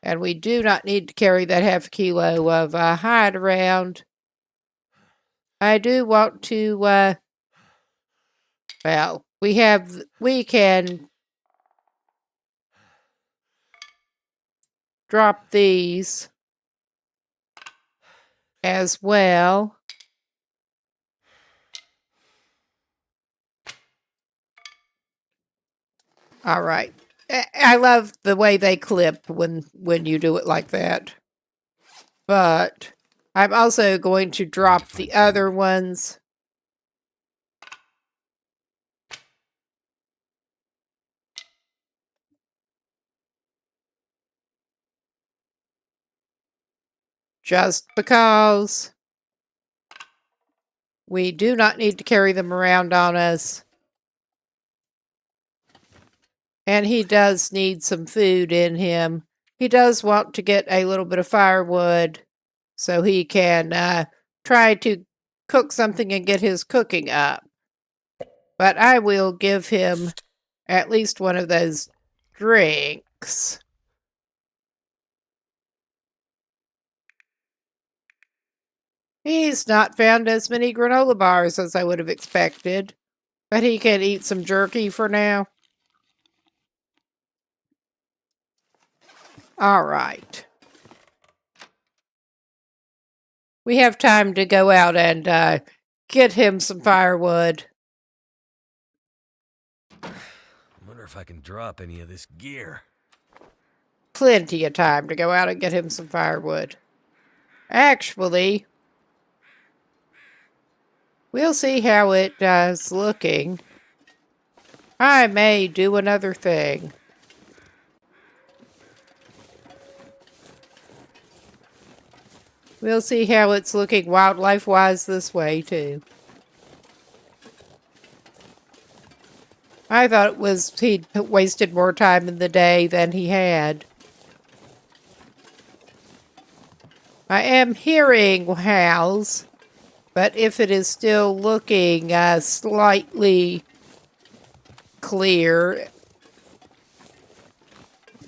Speaker 1: And we do not need to carry that half a kilo of hide around. I do want to, well, we can drop these as well. All right. I love the way they clip when you do it like that. But I'm also going to drop the other ones. Just because we do not need to carry them around on us. And he does need some food in him. He does want to get a little bit of firewood so he can try to cook something and get his cooking up. But I will give him at least one of those drinks. He's not found as many granola bars as I would have expected, but he can eat some jerky for now. All right. We have time to go out and get him some firewood.
Speaker 2: I wonder if I can drop any of this gear.
Speaker 1: Plenty of time to go out and get him some firewood. Actually, we'll see how it's looking. I may do another thing. We'll see how it's looking wildlife-wise this way, too. I thought he'd wasted more time in the day than he had. I am hearing howls, but if it is still looking slightly clear,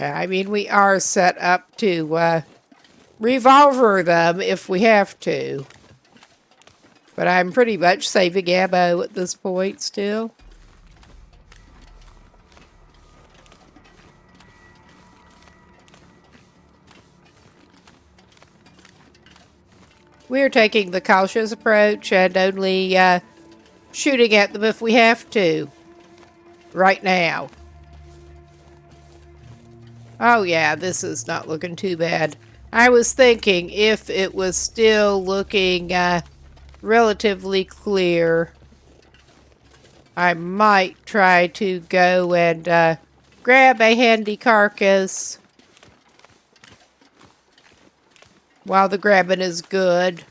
Speaker 1: I mean, we are set up to revolver them if we have to. But I'm pretty much saving ammo at this point still. We're taking the cautious approach and only shooting at them if we have to. Right now. Oh yeah, this is not looking too bad. I was thinking if it was still looking relatively clear, I might try to go and grab a handy carcass while the grabbing is good.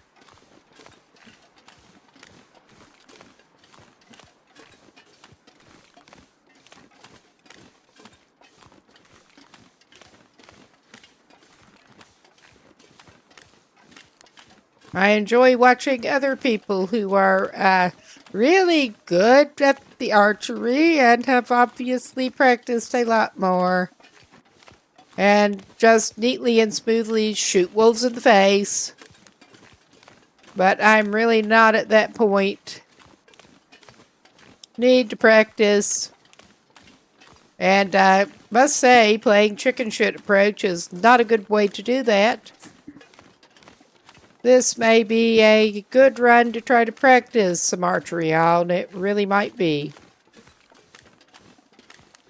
Speaker 1: I enjoy watching other people who are really good at the archery and have obviously practiced a lot more. And just neatly and smoothly shoot wolves in the face. But I'm really not at that point. Need to practice. And I must say, playing chicken shit approach is not a good way to do that. This may be a good run to try to practice some archery on. It really might be.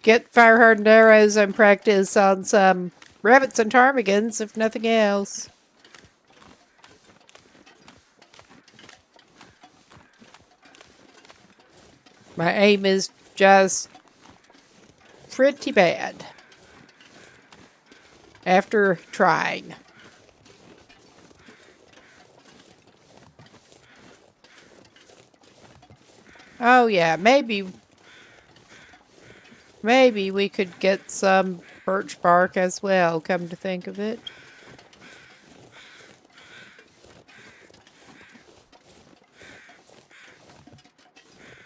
Speaker 1: Get fire-hardened arrows and practice on some rabbits and ptarmigans, if nothing else. My aim is just pretty bad. after trying. Oh yeah, maybe we could get some birch bark as well, come to think of it.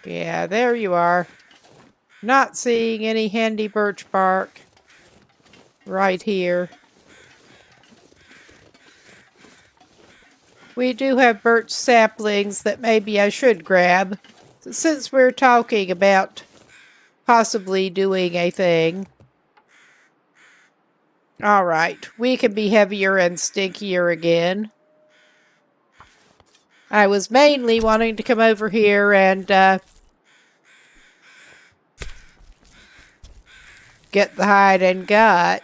Speaker 1: Yeah, there you are. Not seeing any handy birch bark right here. We do have birch saplings that maybe I should grab, since we're talking about possibly doing a thing. Alright, we can be heavier and stinkier again. I was mainly wanting to come over here and get the hide and gut.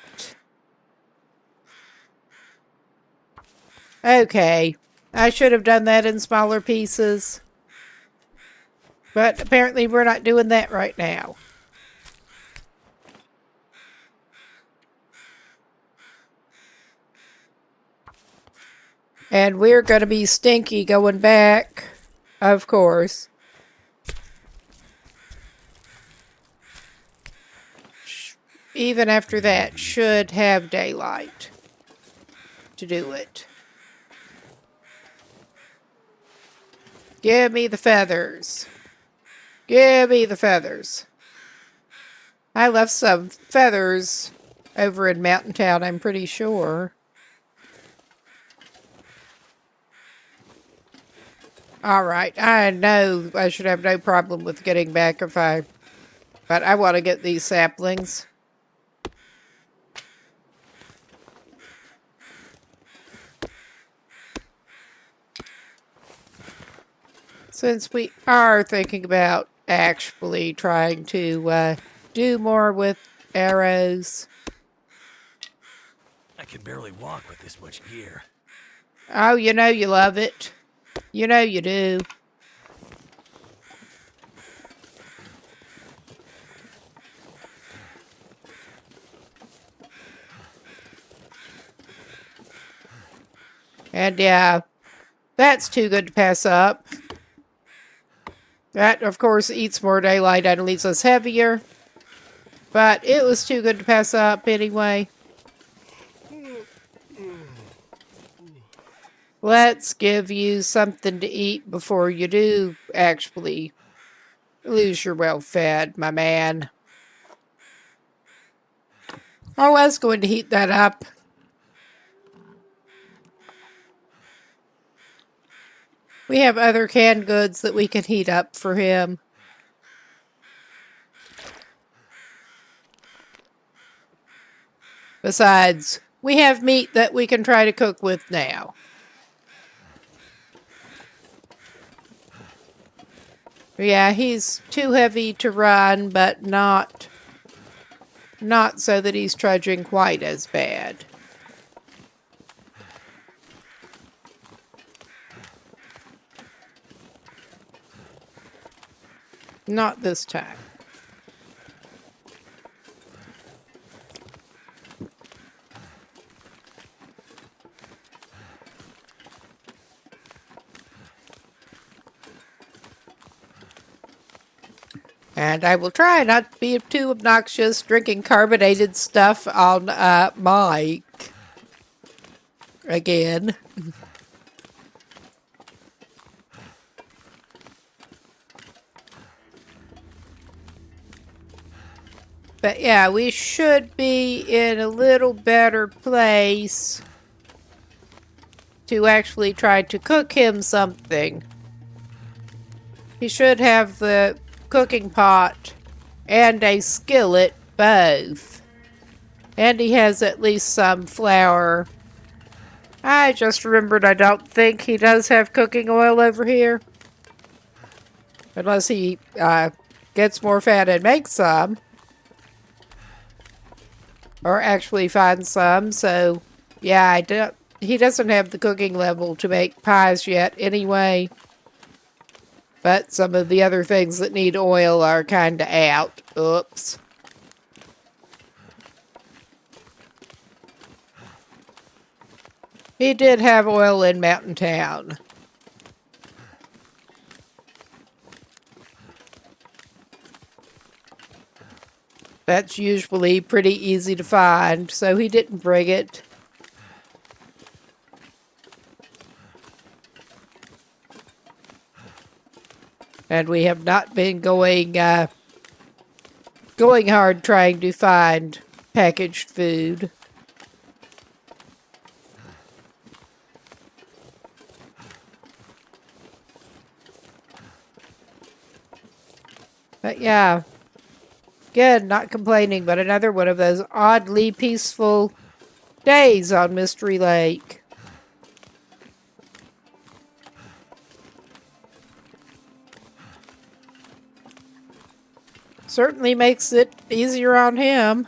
Speaker 1: Okay, I should have done that in smaller pieces. But apparently we're not doing that right now. And we're going to be stinky going back, of course. Even after that, should have daylight to do it. Give me the feathers. Give me the feathers. I left some feathers over in Mountain Town, I'm pretty sure. Alright, I know I should have no problem with getting back but I want to get these saplings. Since we are thinking about actually trying to do more with arrows.
Speaker 2: I can barely walk with this much gear.
Speaker 1: Oh, you know you love it. You know you do. And yeah, that's too good to pass up. That, of course, eats more daylight and leaves us heavier. But it was too good to pass up anyway. Let's give you something to eat before you do actually lose your well-fed, my man. I was going to heat that up. We have other canned goods that we can heat up for him. Besides, we have meat that we can try to cook with now. Yeah, he's too heavy to run, but not so that he's trudging quite as bad. Not this time. And I will try not to be too obnoxious drinking carbonated stuff on mic again. But yeah, we should be in a little better place to actually try to cook him something. He should have the cooking pot and a skillet, both. And he has at least some flour. I just remembered I don't think he does have cooking oil over here. Unless he gets more fat and makes some. Or actually finds some, so yeah, he doesn't have the cooking level to make pies yet anyway. But some of the other things that need oil are kind of out. Oops. He did have oil in Mountain Town. That's usually pretty easy to find, so he didn't bring it. And we have not been going hard trying to find packaged food. But yeah, again, not complaining, but another one of those oddly peaceful days on Mystery Lake. Certainly makes it easier on him.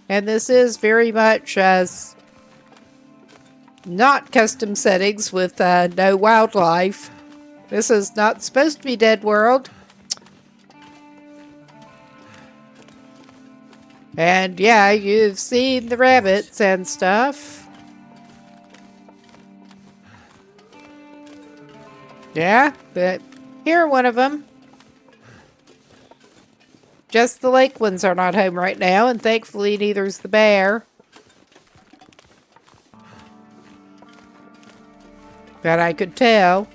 Speaker 1: And this is very much as not custom settings with no wildlife. This is not supposed to be Dead World. And yeah, you've seen the rabbits and stuff. Yeah, but here one of them. Just the lake ones are not home right now, and thankfully neither's the bear. That I could tell.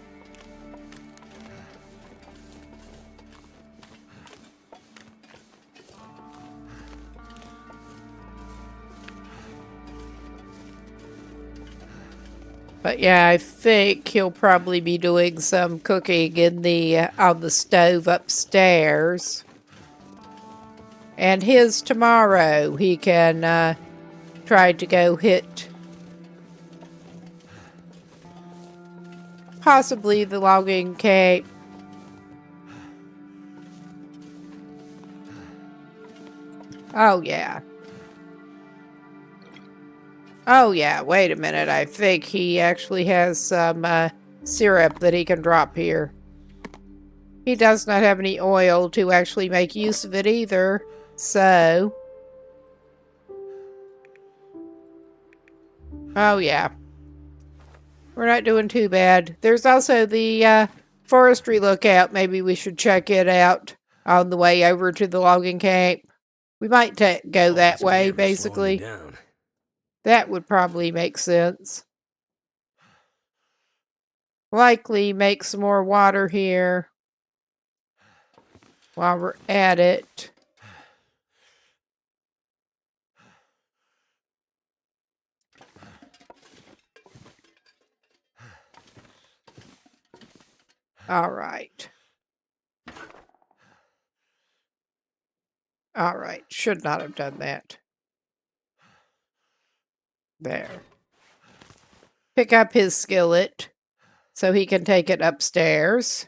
Speaker 1: But yeah, I think he'll probably be doing some cooking in the on the stove upstairs. And his tomorrow, he can try to go hit possibly the logging cape. Oh yeah. Oh yeah, wait a minute. I think he actually has some syrup that he can drop here. He does not have any oil to actually make use of it either, so... Oh yeah. We're not doing too bad. There's also the forestry lookout. Maybe we should check it out on the way over to the logging camp. We might go that way, basically. That would probably make sense. Likely make some more water here while we're at it. All right. All right. Should not have done that. There. Pick up his skillet so he can take it upstairs.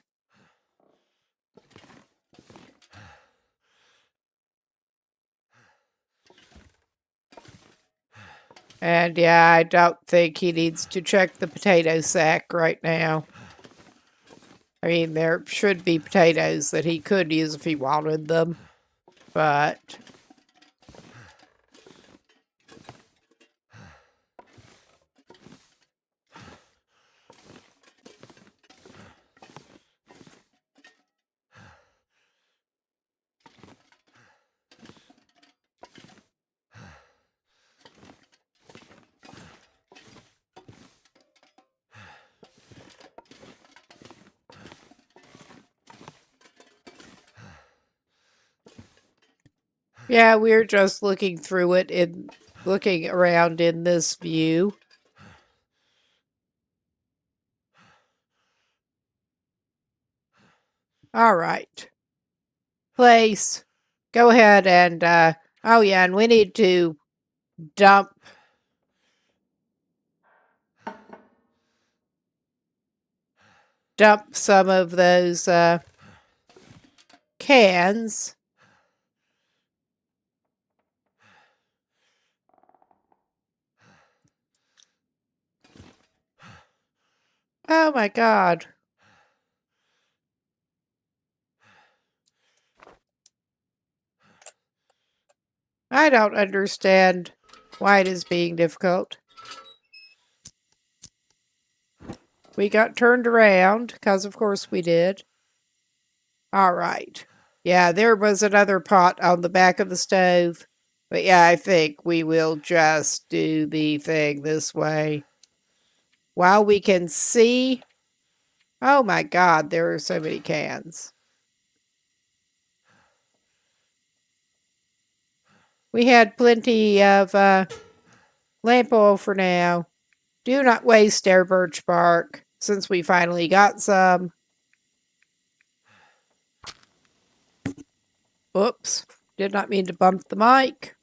Speaker 1: And yeah, I don't think he needs to check the potato sack right now. I mean, there should be potatoes that he could use if he wanted them, but... Yeah, we're just looking through it and looking around in this view. All right. Place. Go ahead and, oh yeah, and we need to dump some of those, cans. Oh my God. I don't understand why it is being difficult. We got turned around, because of course we did. All right. Yeah, there was another pot on the back of the stove. But yeah, I think we will just do the thing this way. While we can see... Oh my god, there are so many cans. We had plenty of lamp oil for now. Do not waste our birch bark, since we finally got some. Oops, did not mean to bump the mic.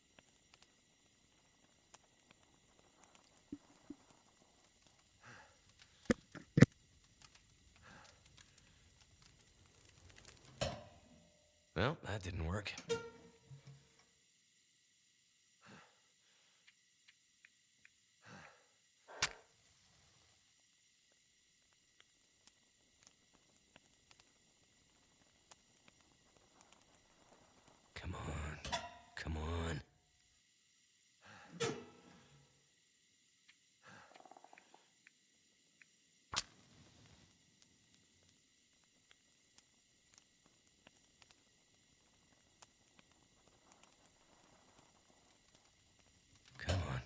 Speaker 2: Well, that didn't work. Come on. Come on. Come on.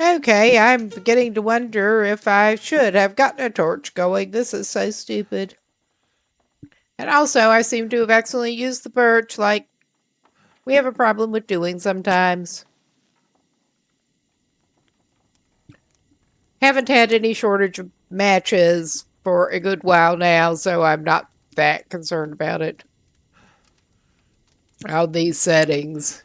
Speaker 1: Okay, I'm beginning to wonder if I should have gotten a torch going. This is so stupid. And also, I seem to have accidentally used the birch like we have a problem with doing sometimes. Haven't had any shortage of matches for a good while now, so I'm not that concerned about it. Oh, these settings.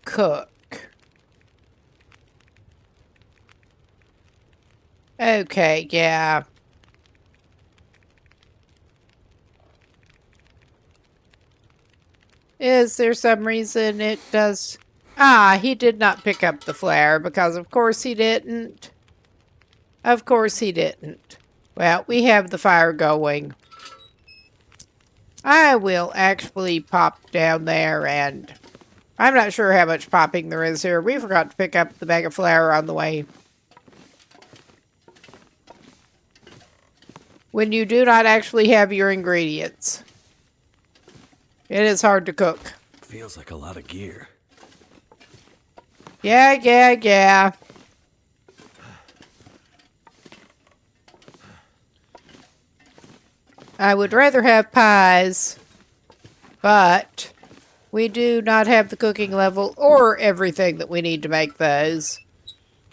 Speaker 1: Cook. Okay, yeah. Is there some reason it does... Ah, he did not pick up the flare because of course he didn't. Of course he didn't. Well, we have the fire going. I will actually pop down there and... I'm not sure how much popping there is here. We forgot to pick up the bag of flour on the way. When you do not actually have your ingredients, it is hard to cook.
Speaker 2: Feels like a lot of gear.
Speaker 1: Yeah. I would rather have pies, but we do not have the cooking level or everything that we need to make those.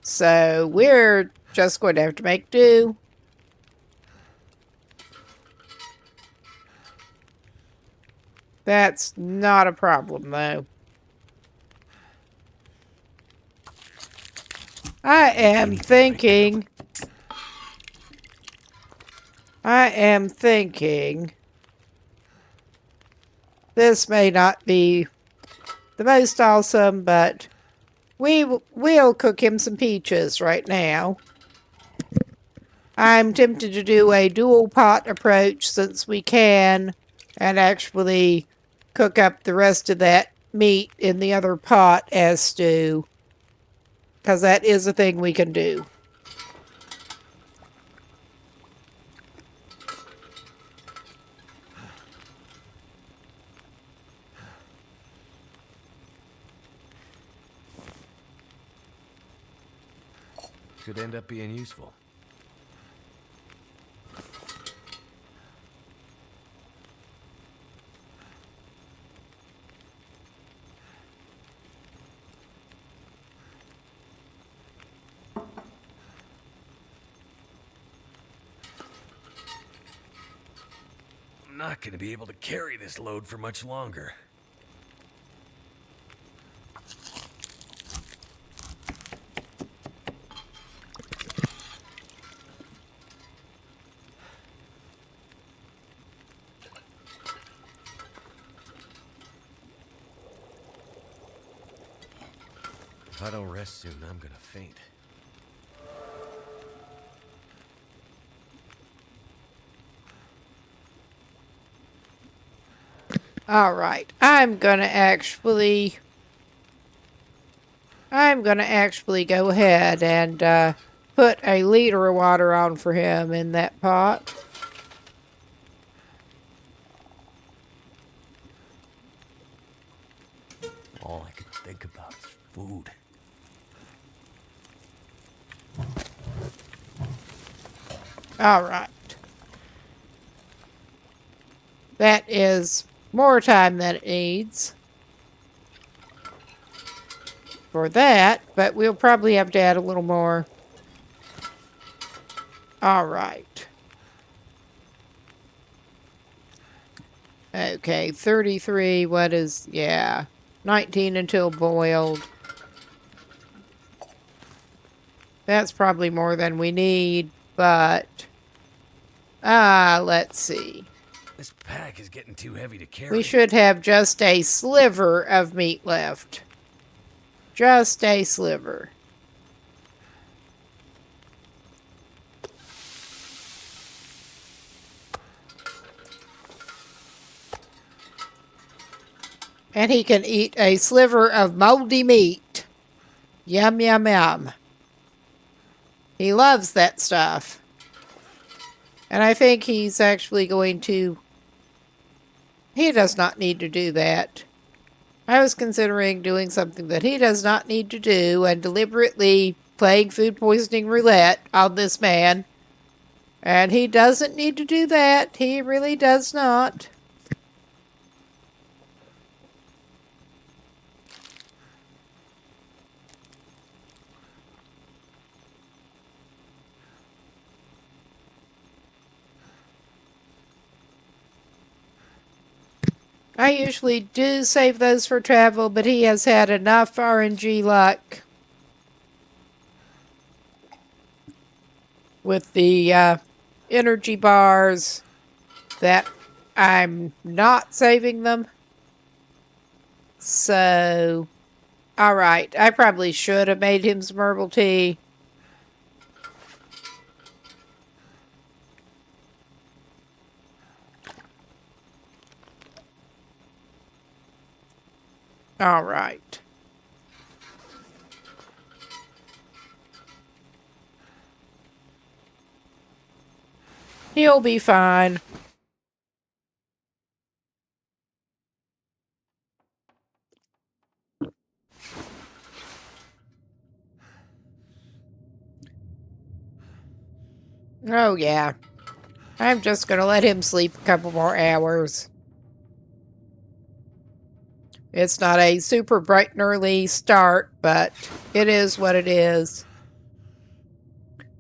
Speaker 1: So we're just going to have to make do. That's not a problem, though. I am thinking this may not be the most awesome, but we'll cook him some peaches right now. I'm tempted to do a dual pot approach since we can, and actually cook up the rest of that meat in the other pot as stew, because that is a thing we can do.
Speaker 2: Could end up being useful. I'm not going to be able to carry this load for much longer. I don't rest soon, I'm gonna faint.
Speaker 1: All right. I'm going to actually go ahead and put a liter of water on for him in that pot.
Speaker 2: All I can think about is food.
Speaker 1: All right. That is more time than it needs for that, but we'll probably have to add a little more. All right. Okay, 33, yeah, 19 until boiled. That's probably more than we need, but, let's see.
Speaker 2: This pack is getting too heavy to carry.
Speaker 1: We should have just a sliver of meat left. Just a sliver. And he can eat a sliver of moldy meat. Yum, yum, yum. He loves that stuff. And I think he's actually going to... He does not need to do that. I was considering doing something that he does not need to do and deliberately playing food poisoning roulette on this man. And he doesn't need to do that. He really does not. I usually do save those for travel, but he has had enough RNG luck with the energy bars that I'm not saving them. So, alright, I probably should have made him some herbal tea. All right. He'll be fine. Oh, yeah. I'm just going to let him sleep a couple more hours. It's not a super bright and early start, but it is what it is.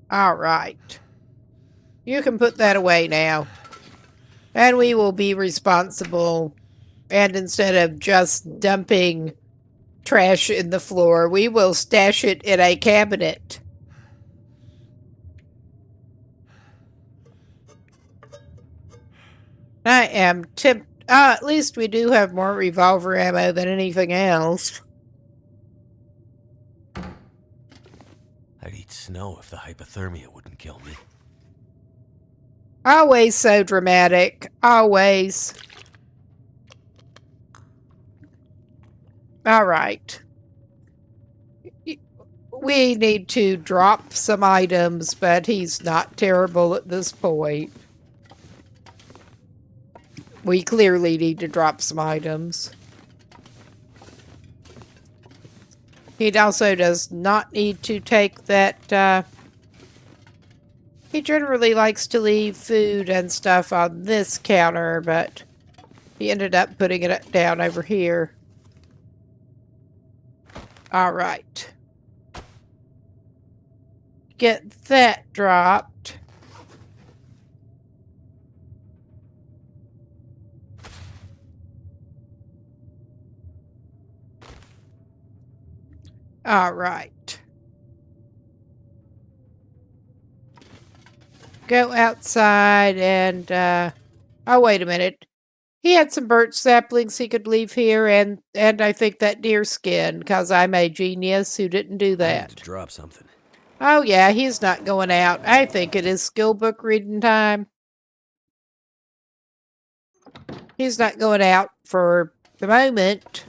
Speaker 1: All right. You can put that away now. And we will be responsible. And instead of just dumping trash in the floor, we will stash it in a cabinet. I am tempted. At least we do have more revolver ammo than anything else.
Speaker 2: I'd eat snow if the hypothermia wouldn't kill me.
Speaker 1: Always so dramatic. Always. All right. We need to drop some items, but he's not terrible at this point. We clearly need to drop some items. He also does not need to take that, he generally likes to leave food and stuff on this counter, but he ended up putting it down over here. Alright. Get that dropped. All right. Go outside and, oh, wait a minute. He had some birch saplings he could leave here, and I think that deer skin, because I'm a genius who didn't do
Speaker 2: I need to
Speaker 1: that.
Speaker 2: drop something.
Speaker 1: Oh, yeah, he's not going out. I think it is skill book reading time. He's not going out for the moment.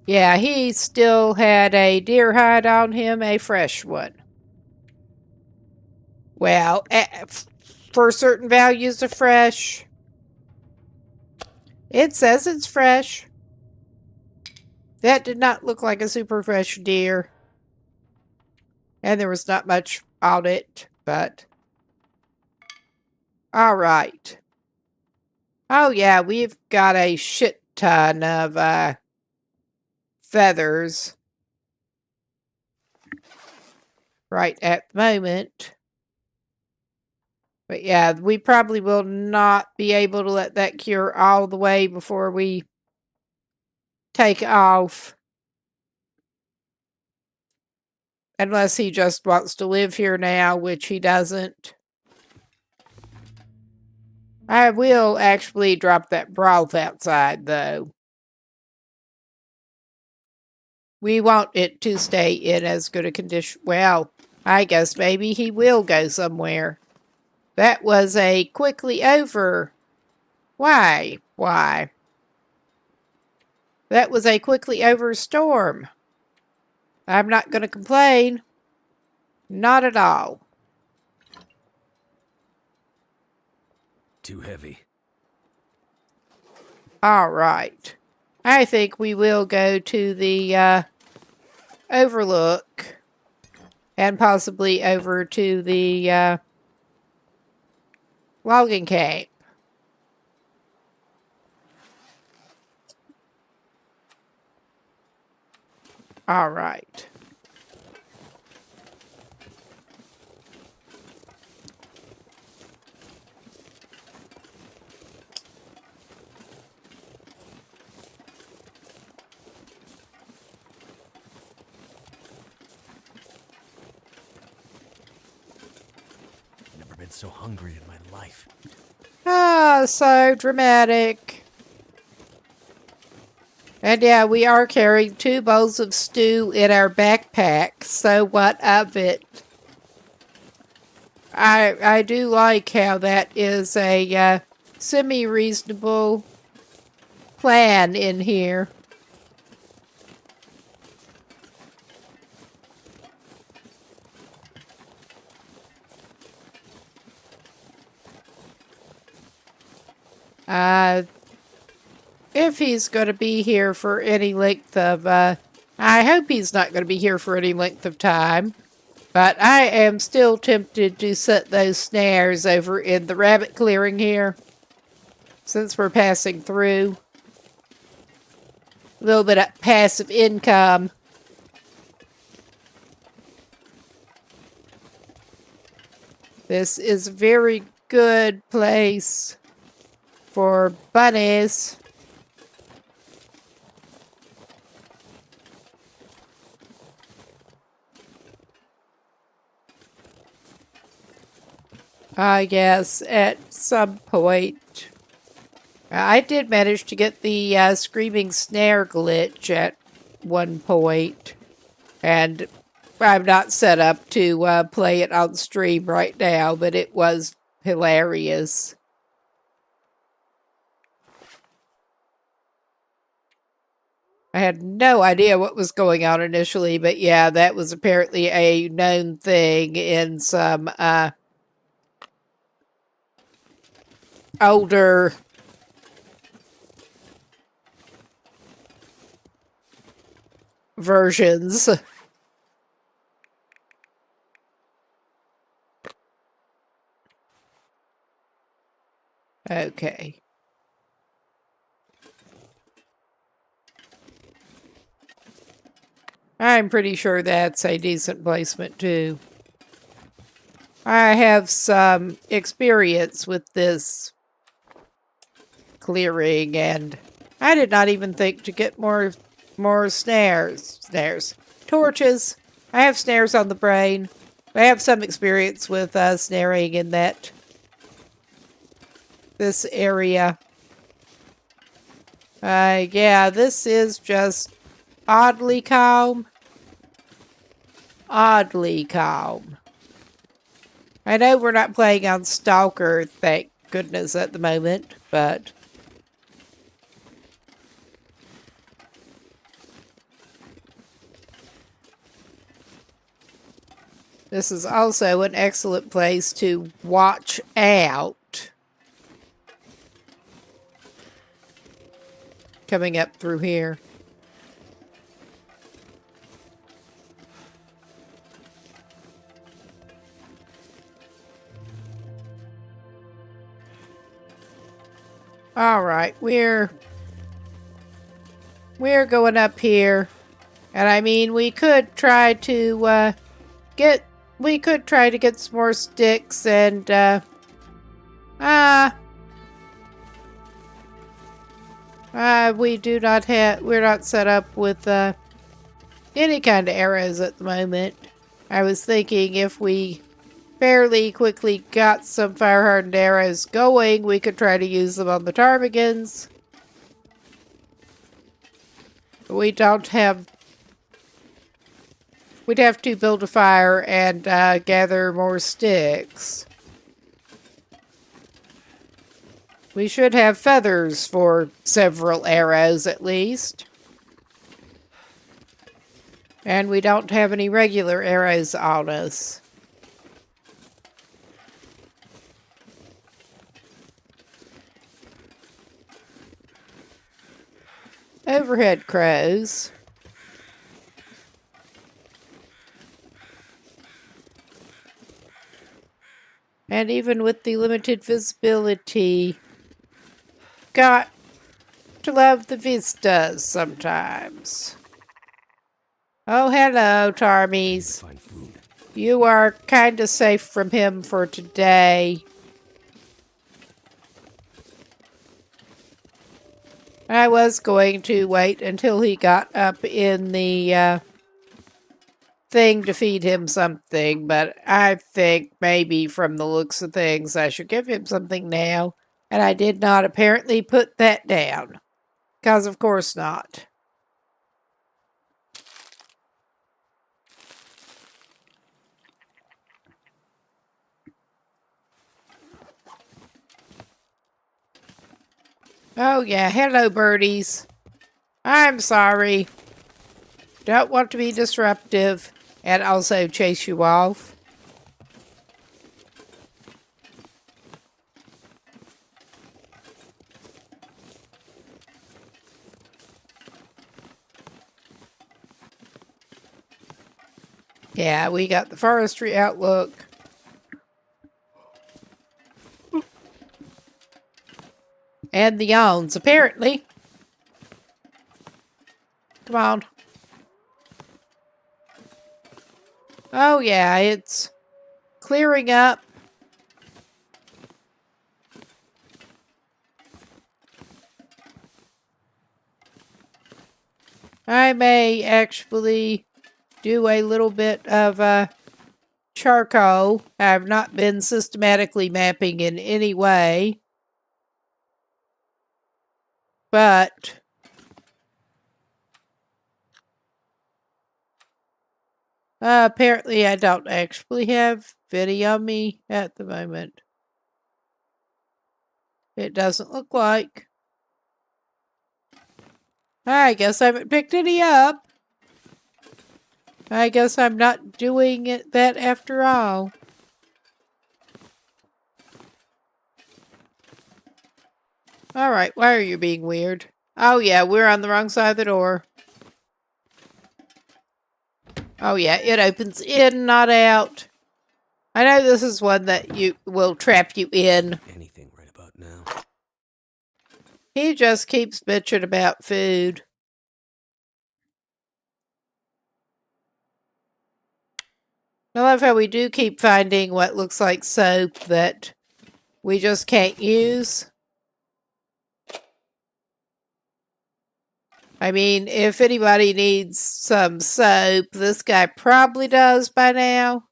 Speaker 1: Yeah, he still had a deer hide on him, a fresh one. Well, for certain values of fresh, it says it's fresh. That did not look like a super fresh deer. And there was not much on it, but... Alright. Oh yeah, we've got a shit ton of feathers right at the moment. But yeah, we probably will not be able to let that cure all the way before we take off. Unless he just wants to live here now, which he doesn't. I will actually drop that broth outside, though. We want it to stay in as good a condition. Well, I guess maybe he will go somewhere. That was a quickly over. Why? Why? That was a quickly over storm. I'm not going to complain. Not at all.
Speaker 2: Too heavy.
Speaker 1: All right. I think we will go to the overlook and possibly over to the logging camp. All right.
Speaker 2: Never been so hungry in my life.
Speaker 1: Ah, so dramatic. And yeah, we are carrying 2 bowls of stew in our backpack, so what of it? I do like how that is a semi-reasonable plan in here. If he's going to be here for any length of, I hope he's not going to be here for any length of time. But I am still tempted to set those snares over in the rabbit clearing here, since we're passing through. A little bit of passive income. This is a very good place for bunnies. I guess at some point. I did manage to get the screaming snare glitch at one point, and I'm not set up to play it on stream right now, but it was hilarious. I had no idea what was going on initially, but yeah, that was apparently a known thing in some older versions. Okay. I'm pretty sure that's a decent placement too. I have some experience with this clearing, and I did not even think to get more snares. Torches. I have snares on the brain. I have some experience with snaring in that this area. Yeah, this is just oddly calm. Oddly calm. I know we're not playing on Stalker, thank goodness, at the moment, but... this is also an excellent place to watch out. Coming up through here. All right, we're going up here. And I mean, we could try to get some more sticks and we're not set up with any kind of arrows at the moment. I was thinking if we fairly quickly got some fire-hardened arrows going, we could try to use them on the ptarmigans. We don't have... we'd have to build a fire and gather more sticks. We should have feathers for several arrows at least. And we don't have any regular arrows on us. Overhead crows. And even with the limited visibility, got to love the vistas sometimes. Oh, hello, Tarmies. You are kind of safe from him for today. I was going to wait until he got up in the thing to feed him something, but I think maybe from the looks of things I should give him something now, and I did not apparently put that down, because of course not. Oh yeah, hello birdies. I'm sorry. Don't want to be disruptive and also chase you off. Yeah, we got the forestry outlook. And the yawns, apparently. Come on. Oh yeah, it's clearing up. I may actually do a little bit of charcoal. I've not been systematically mapping in any way. But apparently I don't actually have any on me at the moment. It doesn't look like. I guess I haven't picked any up. I guess I'm not doing that after all. Alright, why are you being weird? Oh yeah, we're on the wrong side of the door. Oh yeah, it opens in, not out. I know this is one that will trap you in.
Speaker 2: Anything right about now.
Speaker 1: He just keeps bitching about food. I love how we do keep finding what looks like soap that we just can't use. I mean, if anybody needs some soap, this guy probably does by now.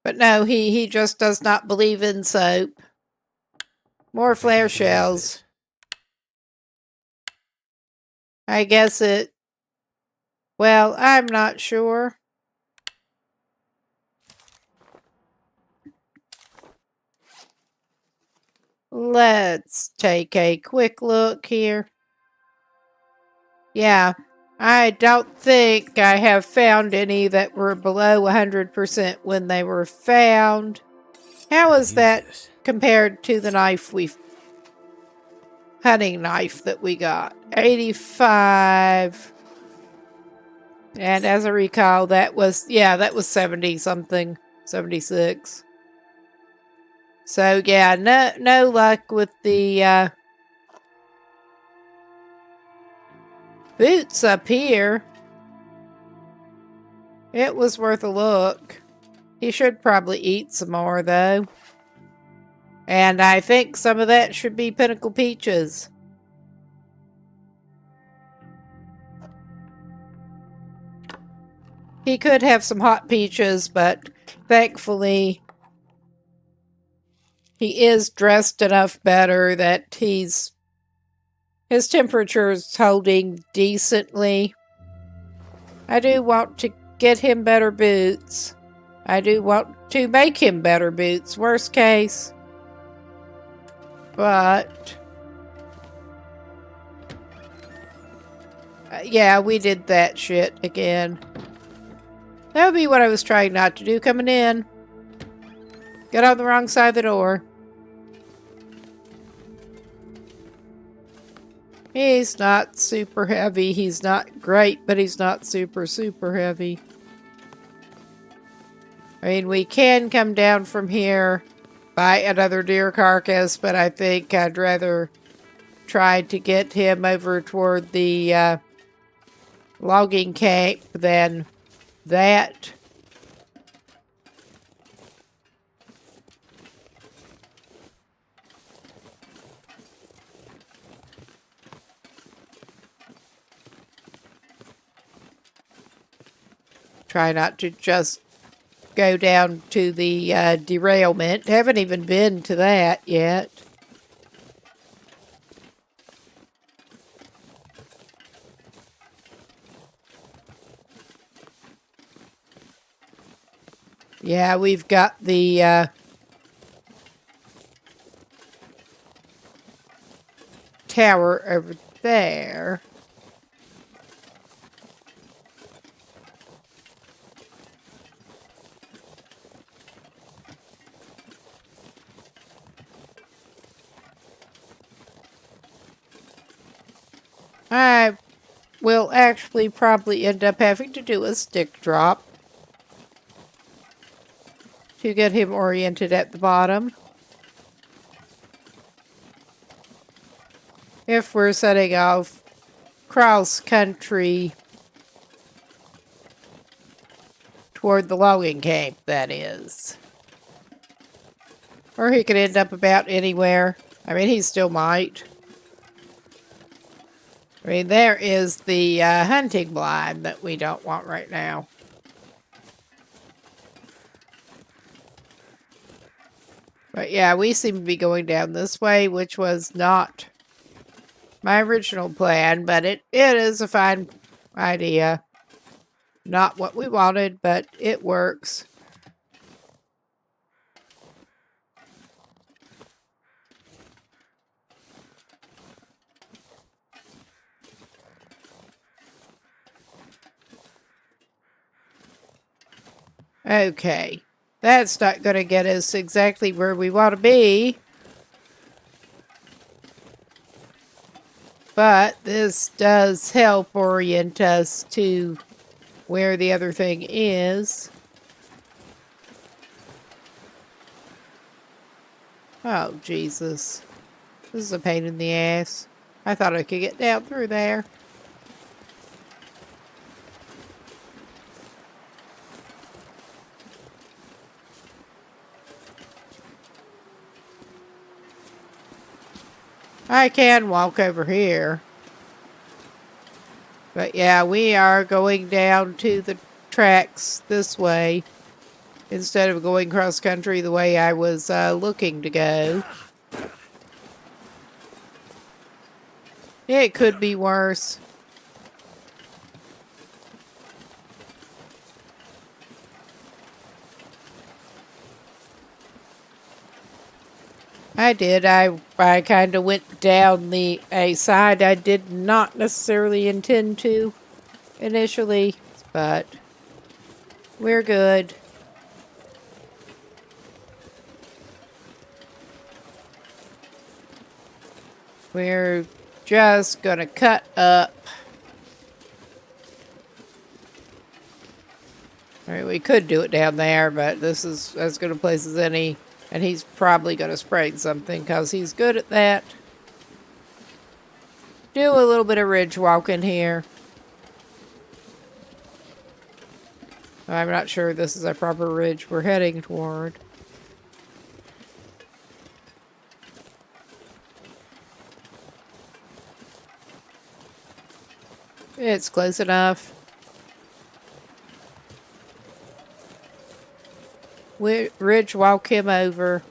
Speaker 1: But no, he just does not believe in soap. More flare shells. I guess it... Well, I'm not sure. Let's take a quick look here. Yeah, I don't think I have found any that were below 100% when they were found. How is that compared to the hunting knife that we got? 85. And as I recall, that was 70 something, 76. So yeah, no luck with the boots up here. It was worth a look. He should probably eat some more though. And I think some of that should be pinnacle peaches. He could have some hot peaches, but thankfully he is dressed enough better that his temperature is holding decently. I do want to get him better boots. I do want to make him better boots, worst case. But yeah, we did that shit again. That would be what I was trying not to do coming in. Get on the wrong side of the door. He's not super heavy. He's not great, but he's not super heavy. I mean, we can come down from here, buy another deer carcass, but I think I'd rather try to get him over toward the logging camp than that. Try not to just go down to the derailment. Haven't even been to that yet. Yeah, we've got the tower over there. I will actually probably end up having to do a stick drop to get him oriented at the bottom. If we're setting off cross country toward the logging camp, that is. Or he could end up about anywhere. I mean, he still might. I mean, there is the hunting blind that we don't want right now. But yeah, we seem to be going down this way, which was not my original plan, but it is a fine idea. Not what we wanted, but it works. Okay, that's not going to get us exactly where we want to be. But this does help orient us to where the other thing is. Oh, Jesus. This is a pain in the ass. I thought I could get down through there. I can walk over here. But yeah, we are going down to the tracks this way. instead of going cross country the way I was looking to go. It could be worse. I did. I kind of went down a side I did not necessarily intend to initially, but we're good. We're just gonna cut up. All right, we could do it down there, but this is as good a place as any. And he's probably going to spray something because he's good at that. Do a little bit of ridge walking here. I'm not sure this is a proper ridge we're heading toward. It's close enough. Ridge walk him over.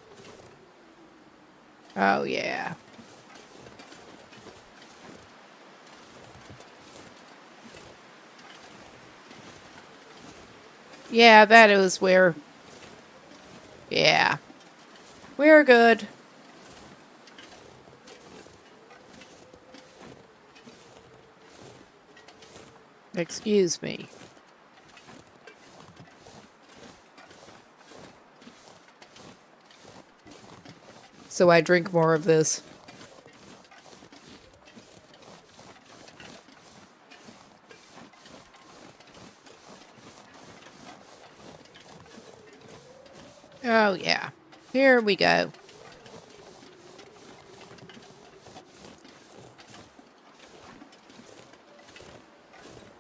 Speaker 1: Oh, yeah. Yeah, that was where... Yeah. We're good. Excuse me. So I drink more of this. Oh, yeah. Here we go.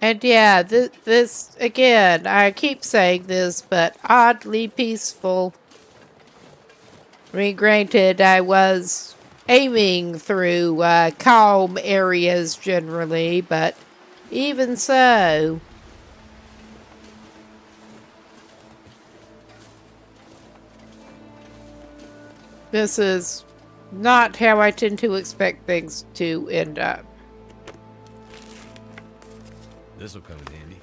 Speaker 1: And yeah, this, again, I keep saying this, but oddly peaceful. I mean, granted, I was aiming through calm areas generally, but even so... This is not how I tend to expect things to end up.
Speaker 2: This'll come in handy.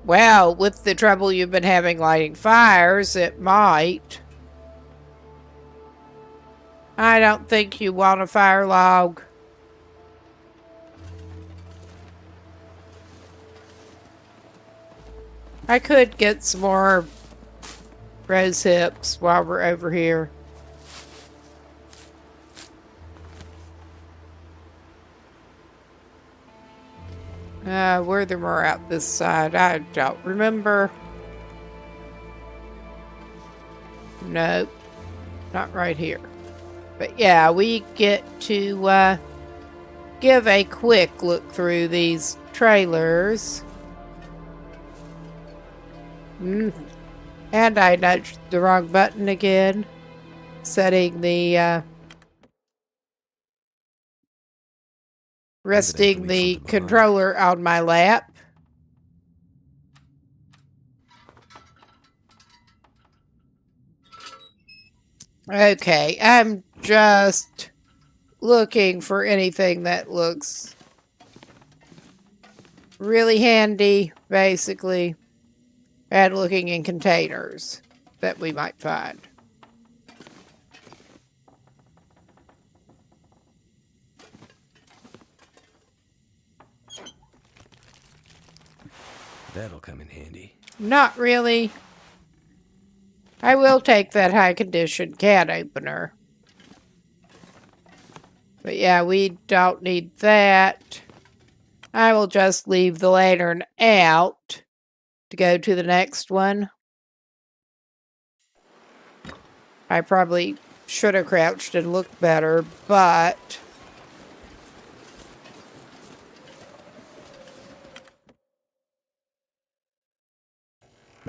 Speaker 1: Well, with the trouble you've been having lighting fires, it might. I don't think you want a fire log. I could get some more rose hips while we're over here. Were there more out this side? I don't remember. Nope. Not right here. But yeah, we get to give a quick look through these trailers. And I nudged the wrong button again. Setting the... resting the controller on my lap. Okay, I'm just looking for anything that looks really handy, basically, and looking in containers that we might find.
Speaker 2: That'll come in handy.
Speaker 1: Not really. I will take that high condition can opener. But yeah, we don't need that. I will just leave the lantern out to go to the next one. I probably should have crouched and looked better, but...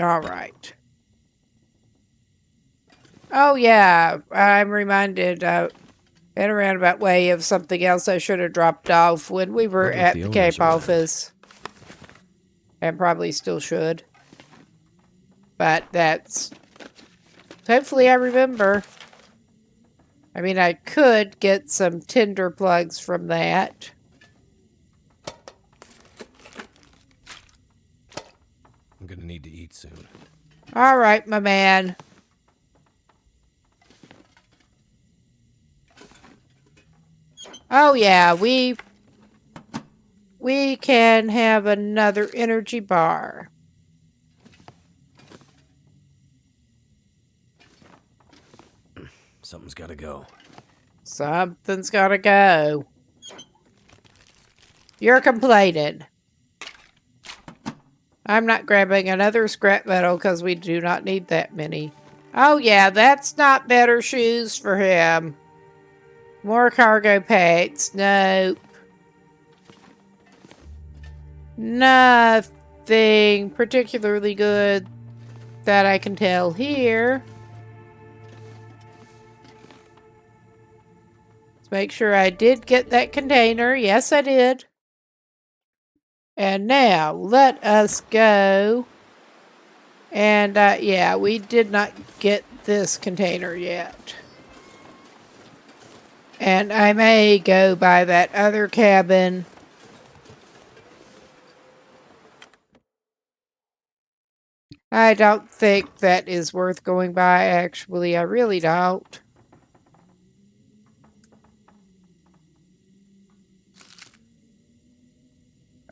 Speaker 1: All right. Oh, yeah. I'm reminded in a roundabout way of something else I should have dropped off when we were at the Cape office. And probably still should. But that's... Hopefully I remember. I mean, I could get some tinder plugs from that.
Speaker 2: I'm gonna need to eat soon.
Speaker 1: All right, my man. Oh, yeah, we can have another energy bar.
Speaker 2: Something's gotta go.
Speaker 1: Something's gotta go. You're complaining. I'm not grabbing another scrap metal because we do not need that many. Oh yeah, that's not better shoes for him. More cargo packs. Nope. Nothing particularly good that I can tell here. Let's make sure I did get that container. Yes, I did. And now, let us go. And, yeah, we did not get this container yet. And I may go by that other cabin. I don't think that is worth going by, actually. I really don't.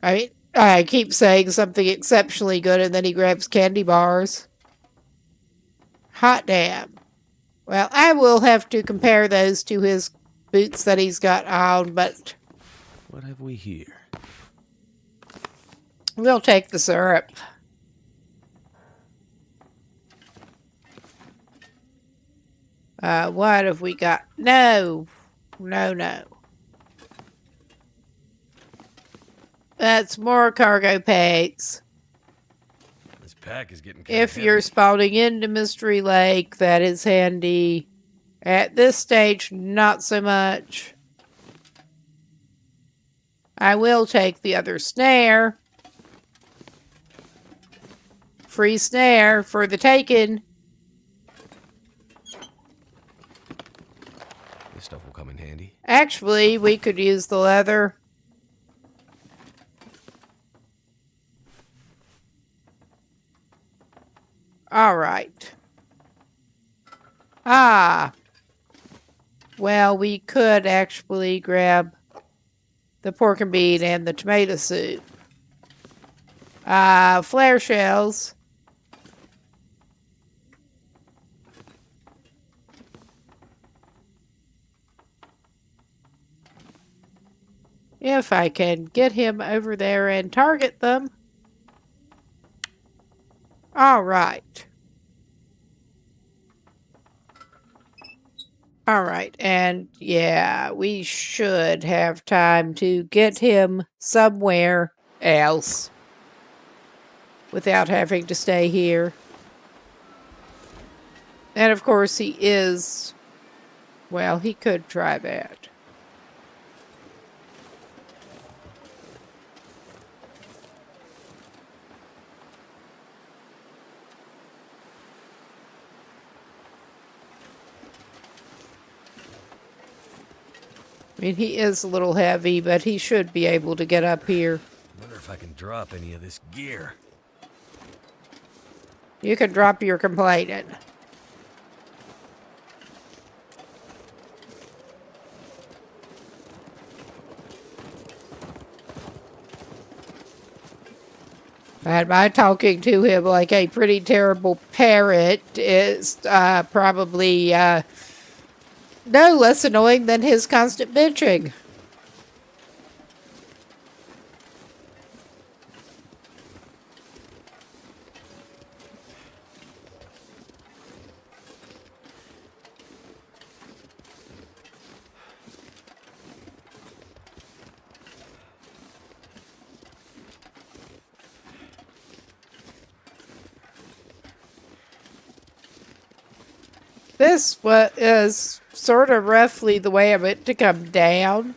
Speaker 1: I mean, I keep saying something exceptionally good, and then he grabs candy bars. Hot damn. Well, I will have to compare those to his boots that he's got on, but...
Speaker 2: What have we here?
Speaker 1: We'll take the syrup. What have we got? No. No. That's more cargo packs.
Speaker 2: This pack is getting kind of
Speaker 1: If
Speaker 2: heavy.
Speaker 1: you're spawning into Mystery Lake, that is handy. At this stage, not so much. I will take the other snare. Free snare for the taking.
Speaker 2: This stuff will come in handy.
Speaker 1: Actually, we could use the leather. All right. Ah. Well, we could actually grab the pork and bean and the tomato soup. Flare shells. If I can get him over there and target them. All right. All right, and yeah, we should have time to get him somewhere else without having to stay here. And of course he is, well, he could try that. I mean, he is a little heavy, but he should be able to get up here.
Speaker 2: Wonder if I can drop any of this gear.
Speaker 1: You can drop your complaining. And my talking to him like a pretty terrible parrot is probably no less annoying than his constant bitching. This is sort of roughly the way I meant to come down.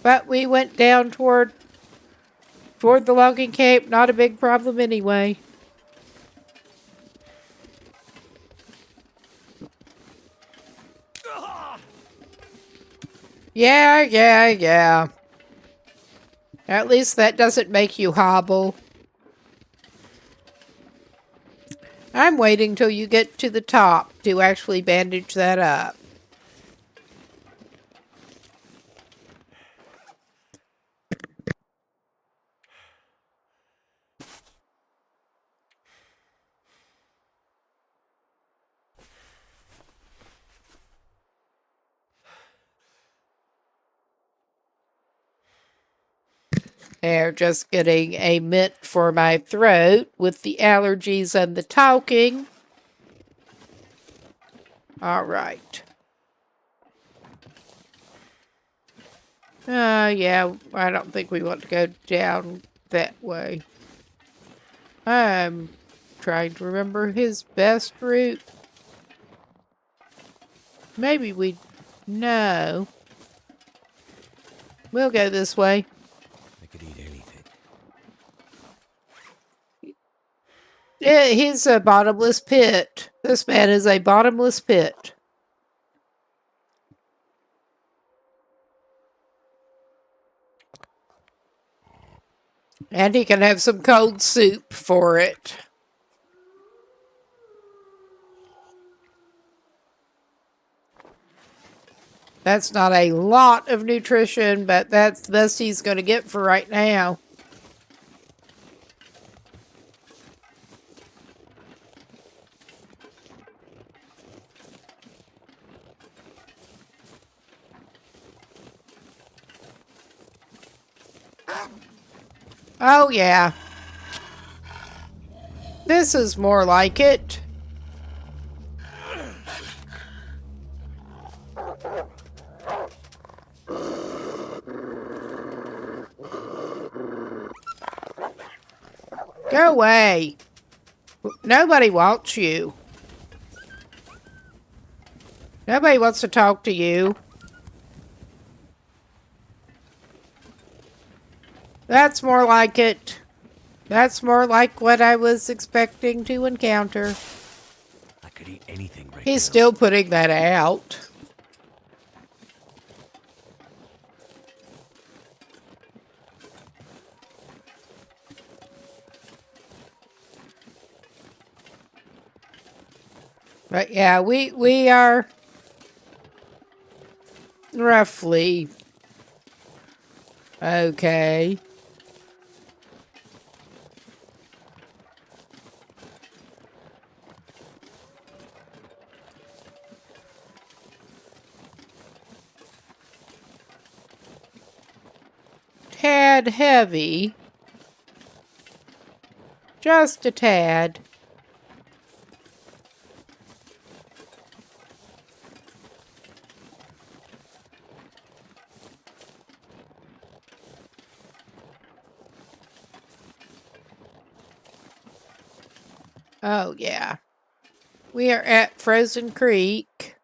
Speaker 1: But we went down toward the logging camp. Not a big problem anyway. Yeah. At least that doesn't make you hobble. I'm waiting till you get to the top to actually bandage that up. They're just getting a mint for my throat with the allergies and the talking. All right. Yeah, I don't think we want to go down that way. I'm trying to remember his best route. Maybe we... No. We'll go this way.
Speaker 2: I could eat anything.
Speaker 1: Yeah, he's a bottomless pit. This man is a bottomless pit. And he can have some cold soup for it. That's not a lot of nutrition, but that's the best he's going to get for right now. Oh, yeah. This is more like it. Go away. Nobody wants you. Nobody wants to talk to you. That's more like it. That's more like what I was expecting to encounter.
Speaker 2: I could eat anything right
Speaker 1: He's
Speaker 2: now.
Speaker 1: still putting that out. But yeah, we are roughly okay. Tad heavy. Just a tad. Oh, yeah. We are at Frozen Creek,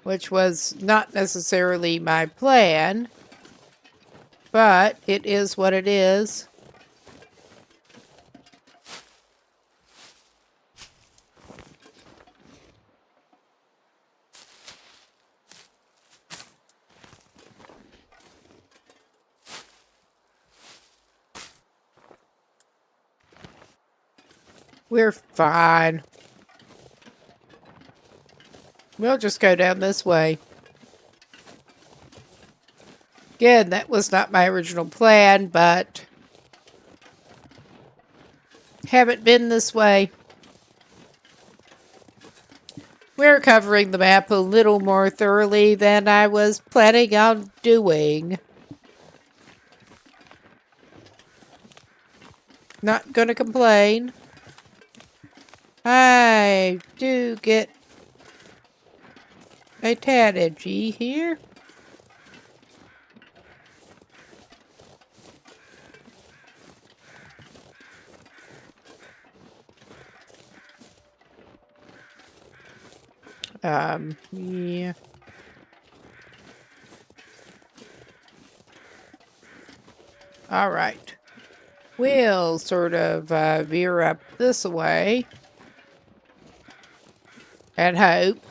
Speaker 1: which was not necessarily my plan, but it is what it is. We're fine. We'll just go down this way. Again, that was not my original plan, but haven't been this way. We're covering the map a little more thoroughly than I was planning on doing. Not gonna complain. I do get a tad edgy here. Yeah. All right. We'll sort of veer up this way and hope.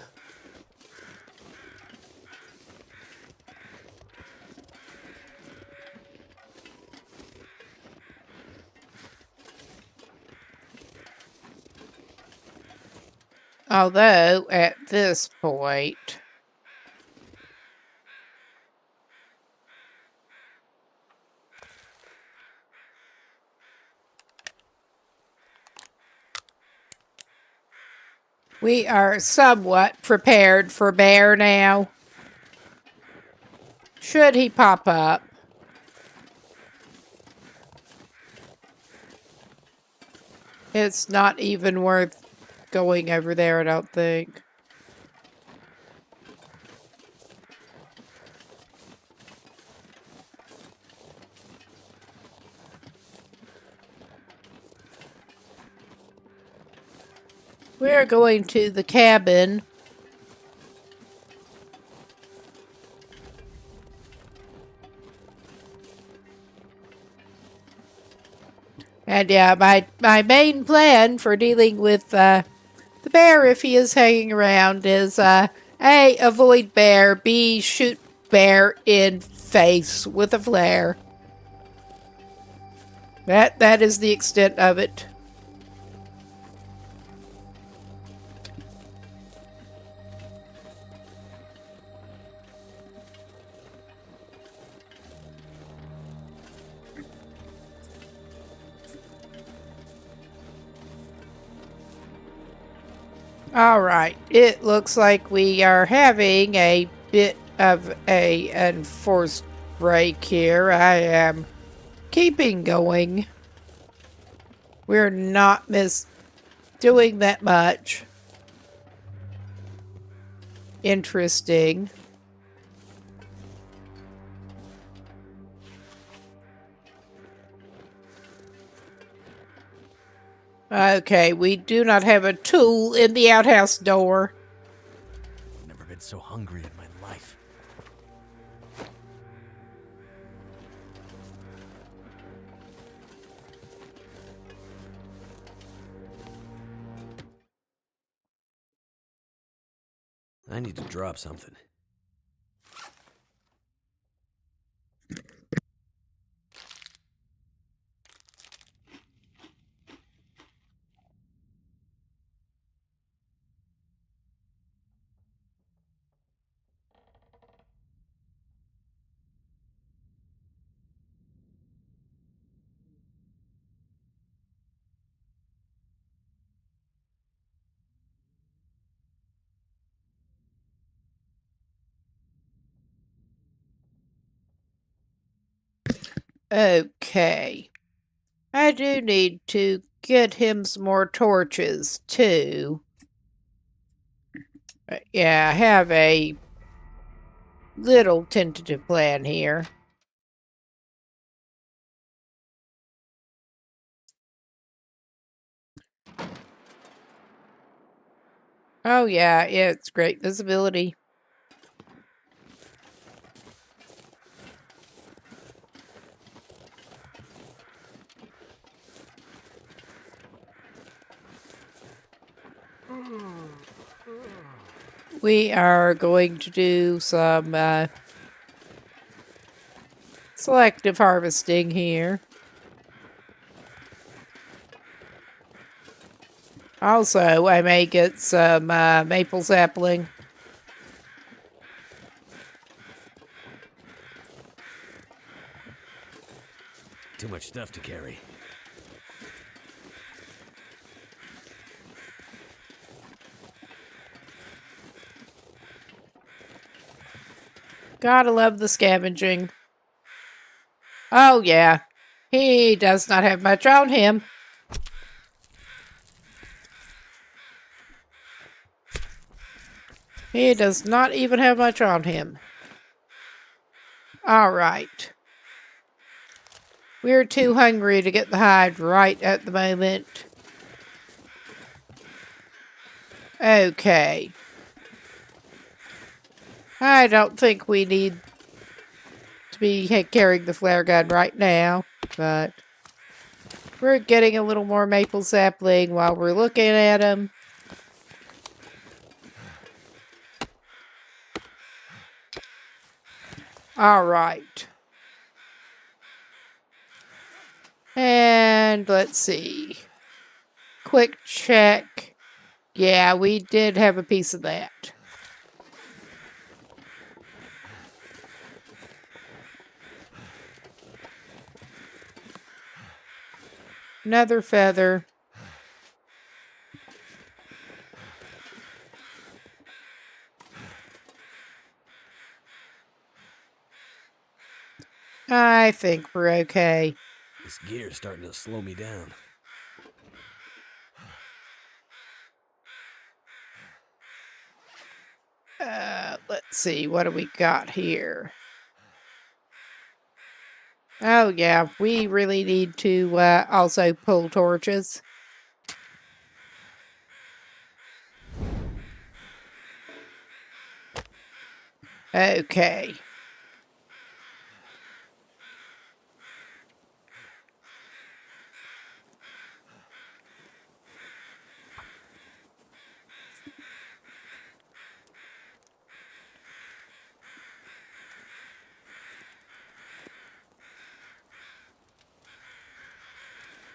Speaker 1: Although, at this point, we are somewhat prepared for bear now. Should he pop up. It's not even worth going over there, I don't think. We're going to the cabin. And yeah, my main plan for dealing with the bear, if he is hanging around, is A, avoid bear, B, shoot bear in face with a flare. That is the extent of it. All right, it looks like we are having a bit of a enforced break here. I am keeping going. We're not doing that much. Interesting. Okay, we do not have a tool in the outhouse door.
Speaker 2: Never been so hungry in my life. I need to drop something.
Speaker 1: Okay. I do need to get him some more torches, too. Yeah, I have a little tentative plan here. Oh, yeah, it's great visibility. We are going to do some selective harvesting here. Also, I may get some maple sapling.
Speaker 2: Too much stuff to carry.
Speaker 1: Gotta love the scavenging. Oh, yeah. He does not have much on him. He does not even have much on him. All right. We're too hungry to get the hide right at the moment. Okay. I don't think we need to be carrying the flare gun right now, but we're getting a little more maple sapling while we're looking at them. All right. And let's see. Quick check. Yeah, we did have a piece of that. Another feather. I think we're okay.
Speaker 2: This gear's starting to slow me down.
Speaker 1: Let's see, what do we got here? Oh, yeah, we really need to also pull torches. Okay.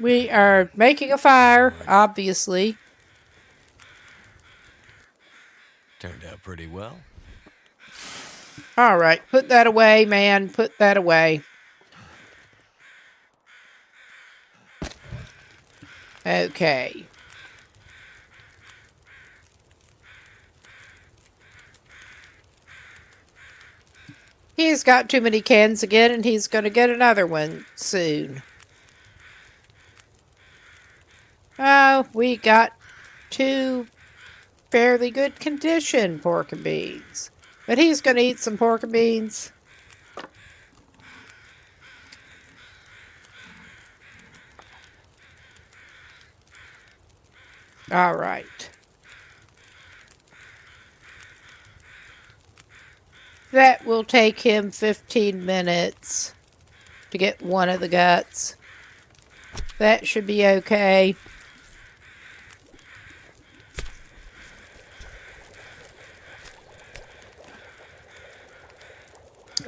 Speaker 1: We are making a fire, obviously.
Speaker 2: Turned out pretty well.
Speaker 1: All right, put that away, man. Put that away. Okay. He's got too many cans again, and he's going to get another one soon. Oh, we got 2 fairly good condition pork and beans. But he's going to eat some pork and beans. All right. That will take him 15 minutes to get one of the guts. That should be okay.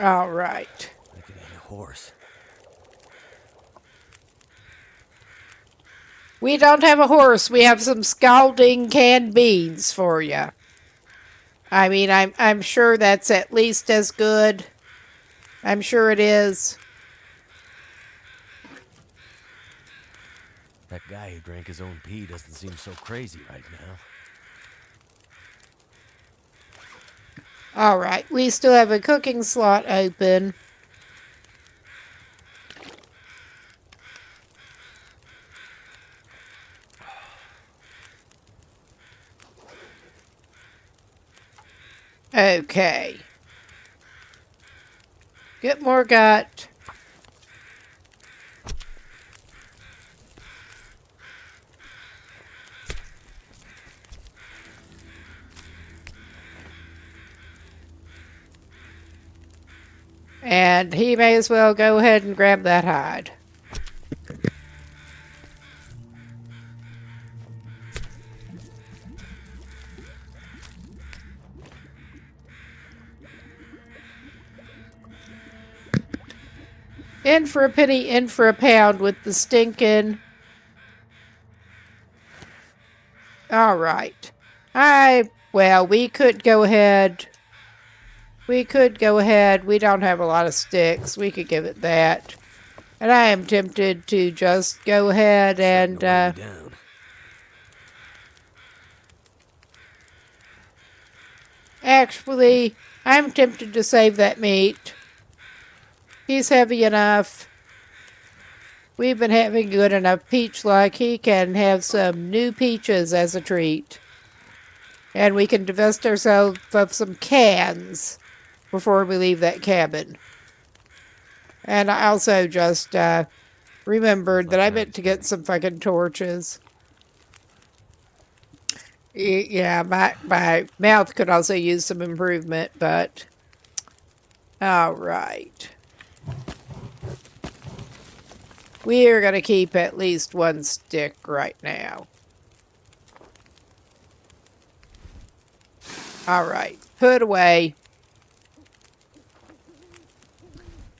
Speaker 1: All right.
Speaker 2: I could eat a horse.
Speaker 1: We don't have a horse. We have some scalding canned beans for you. I mean, I'm sure that's at least as good. I'm sure it is.
Speaker 2: That guy who drank his own pee doesn't seem so crazy right now.
Speaker 1: All right, we still have a cooking slot open. Okay. Get more gut. And he may as well go ahead and grab that hide. In for a penny, in for a pound with the stinking. All right. Well, we could go ahead. We could go ahead. We don't have a lot of sticks. We could give it that. And I am tempted to just go ahead and
Speaker 2: Starting to weigh me down.
Speaker 1: actually, I'm tempted to save that meat. He's heavy enough. We've been having good enough peach luck. He can have some new peaches as a treat. And we can divest ourselves of some cans before we leave that cabin. And I also just remembered that I meant to get some fucking torches. Yeah, my mouth could also use some improvement, but... All right. We are going to keep at least one stick right now. All right, put away.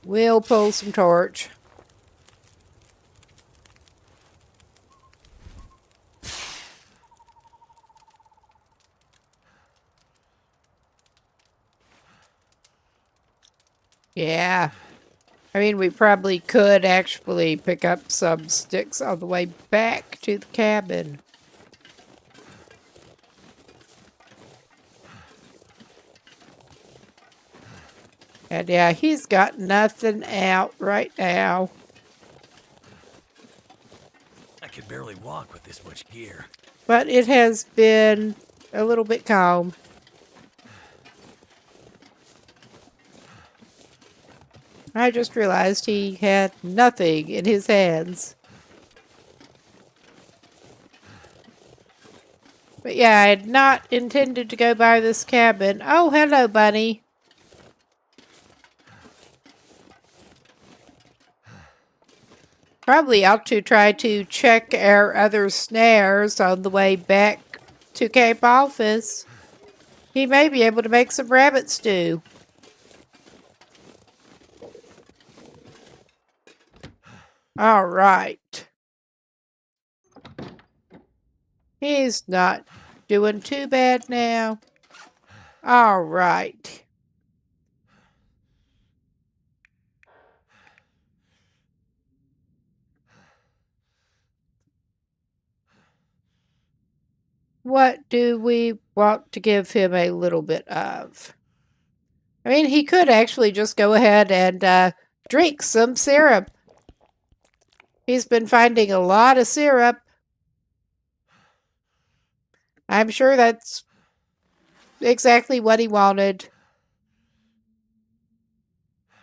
Speaker 1: We'll pull some torch. Yeah. I mean, we probably could actually pick up some sticks on the way back to the cabin. And yeah, he's got nothing out right now.
Speaker 2: I can barely walk with this much gear.
Speaker 1: But it has been a little bit calm. I just realized he had nothing in his hands. But yeah, I had not intended to go by this cabin. Oh, hello, bunny. Probably ought to try to check our other snares on the way back to Cape Office. He may be able to make some rabbit stew. All right. He's not doing too bad now. All right. What do we want to give him a little bit of? I mean, he could actually just go ahead and drink some syrup. He's been finding a lot of syrup. I'm sure that's exactly what he wanted.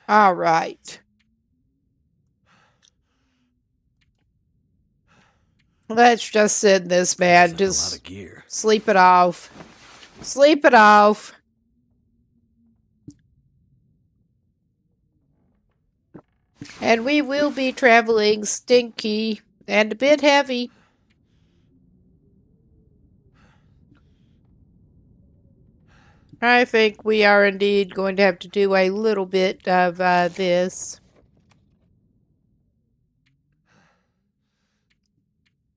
Speaker 1: All right. Let's just send this man. Just sleep it off. Sleep it off. And we will be traveling stinky and a bit heavy. I think we are indeed going to have to do a little bit of this.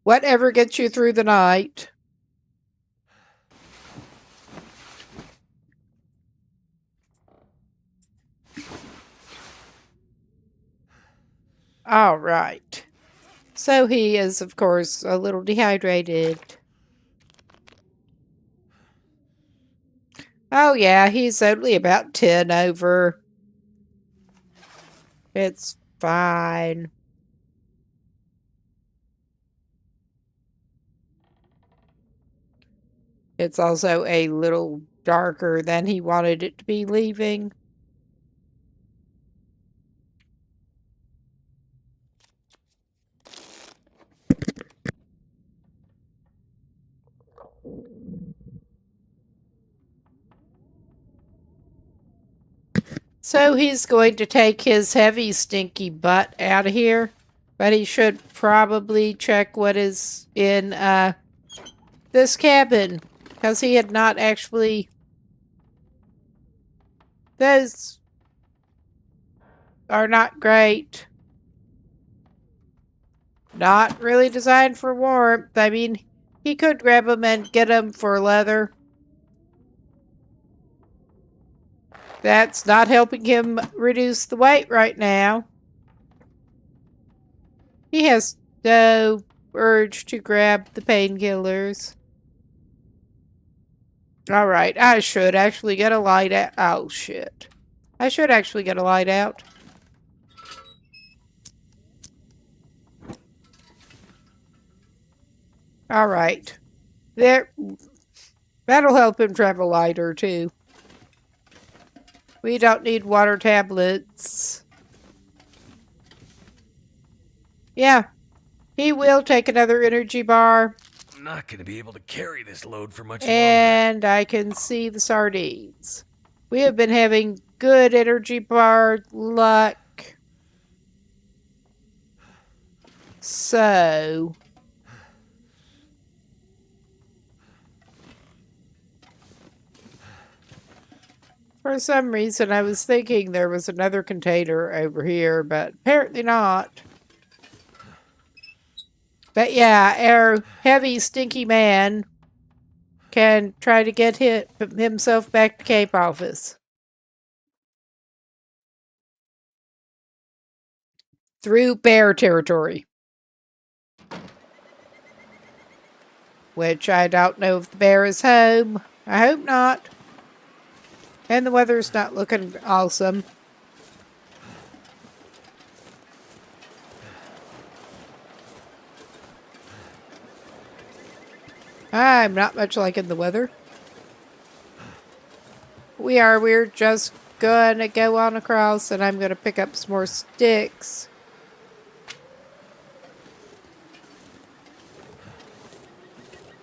Speaker 1: Whatever gets you through the night. All right. So he is, of course, a little dehydrated. Oh, yeah, he's only about 10 over. It's fine. It's also a little darker than he wanted it to be leaving. So he's going to take his heavy, stinky butt out of here. But he should probably check what is in this cabin. Because he had not actually... Those are not great. Not really designed for warmth. I mean, he could grab them and get them for leather. That's not helping him reduce the weight right now. He has no urge to grab the painkillers. Alright, I should actually get a light out. Oh, shit. I should actually get a light out. Alright. There. That'll help him travel lighter, too. We don't need water tablets. Yeah. He will take another energy bar.
Speaker 2: I'm not going to be able to carry this load for much
Speaker 1: And I can see the sardines. We have been having good energy bar luck. So... For some reason, I was thinking there was another container over here, but apparently not. But yeah, our heavy, stinky man can try to get himself back to Cape Office. through bear territory. Which I don't know if the bear is home. I hope not. And the weather's not looking awesome. I'm not much liking the weather. We're just gonna go on across, and I'm gonna pick up some more sticks.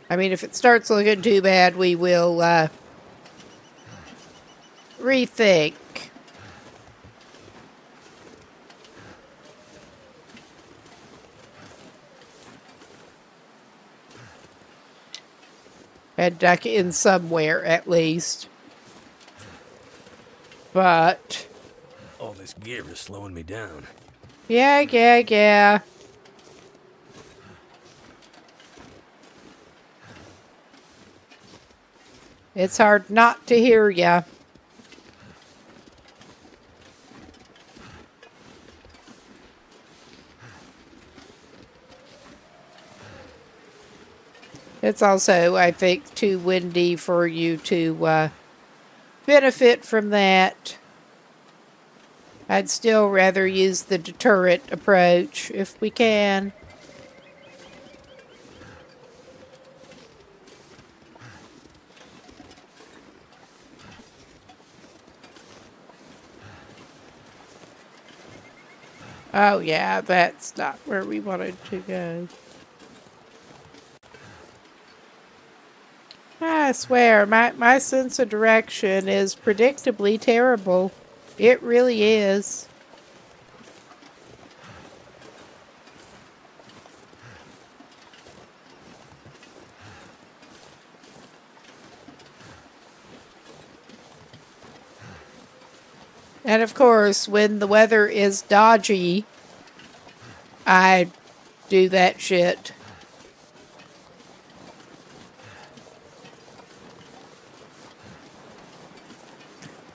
Speaker 1: I mean, if it starts looking too bad, we will rethink. And duck in somewhere, at least. But
Speaker 2: All this gear is slowing me down.
Speaker 1: yeah. It's hard not to hear ya. It's also, I think, too windy for you to benefit from that. I'd still rather use the deterrent approach if we can. Oh yeah, that's not where we wanted to go. I swear, my sense of direction is predictably terrible. It really is. And of course, when the weather is dodgy, I do that shit.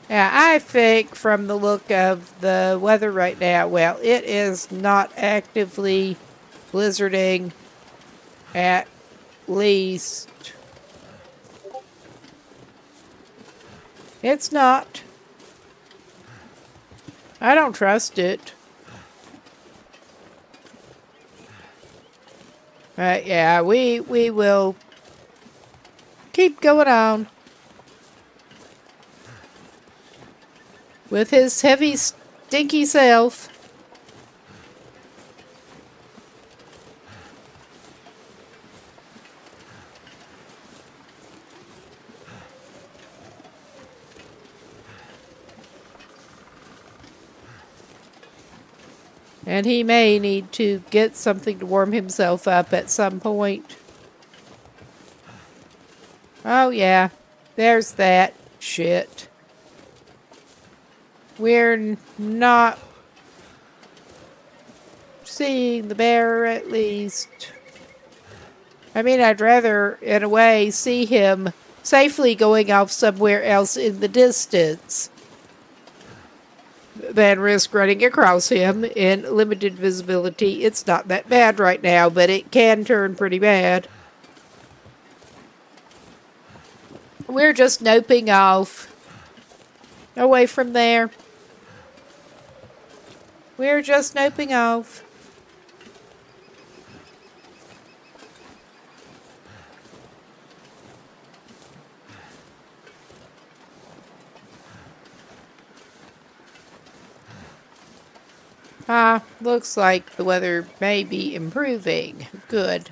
Speaker 1: Yeah, I think from the look of the weather right now, well, it is not actively blizzarding, at least. It's not. I don't trust it. But yeah, we will keep going on. With his heavy, stinky self. And he may need to get something to warm himself up at some point. Oh yeah, there's that shit. We're not seeing the bear, at least. I mean, I'd rather, in a way, see him safely going off somewhere else in the distance than risk running across him in limited visibility. It's not that bad right now, but it can turn pretty bad. We're just noping off away from there. We're just noping off. Looks like the weather may be improving. Good.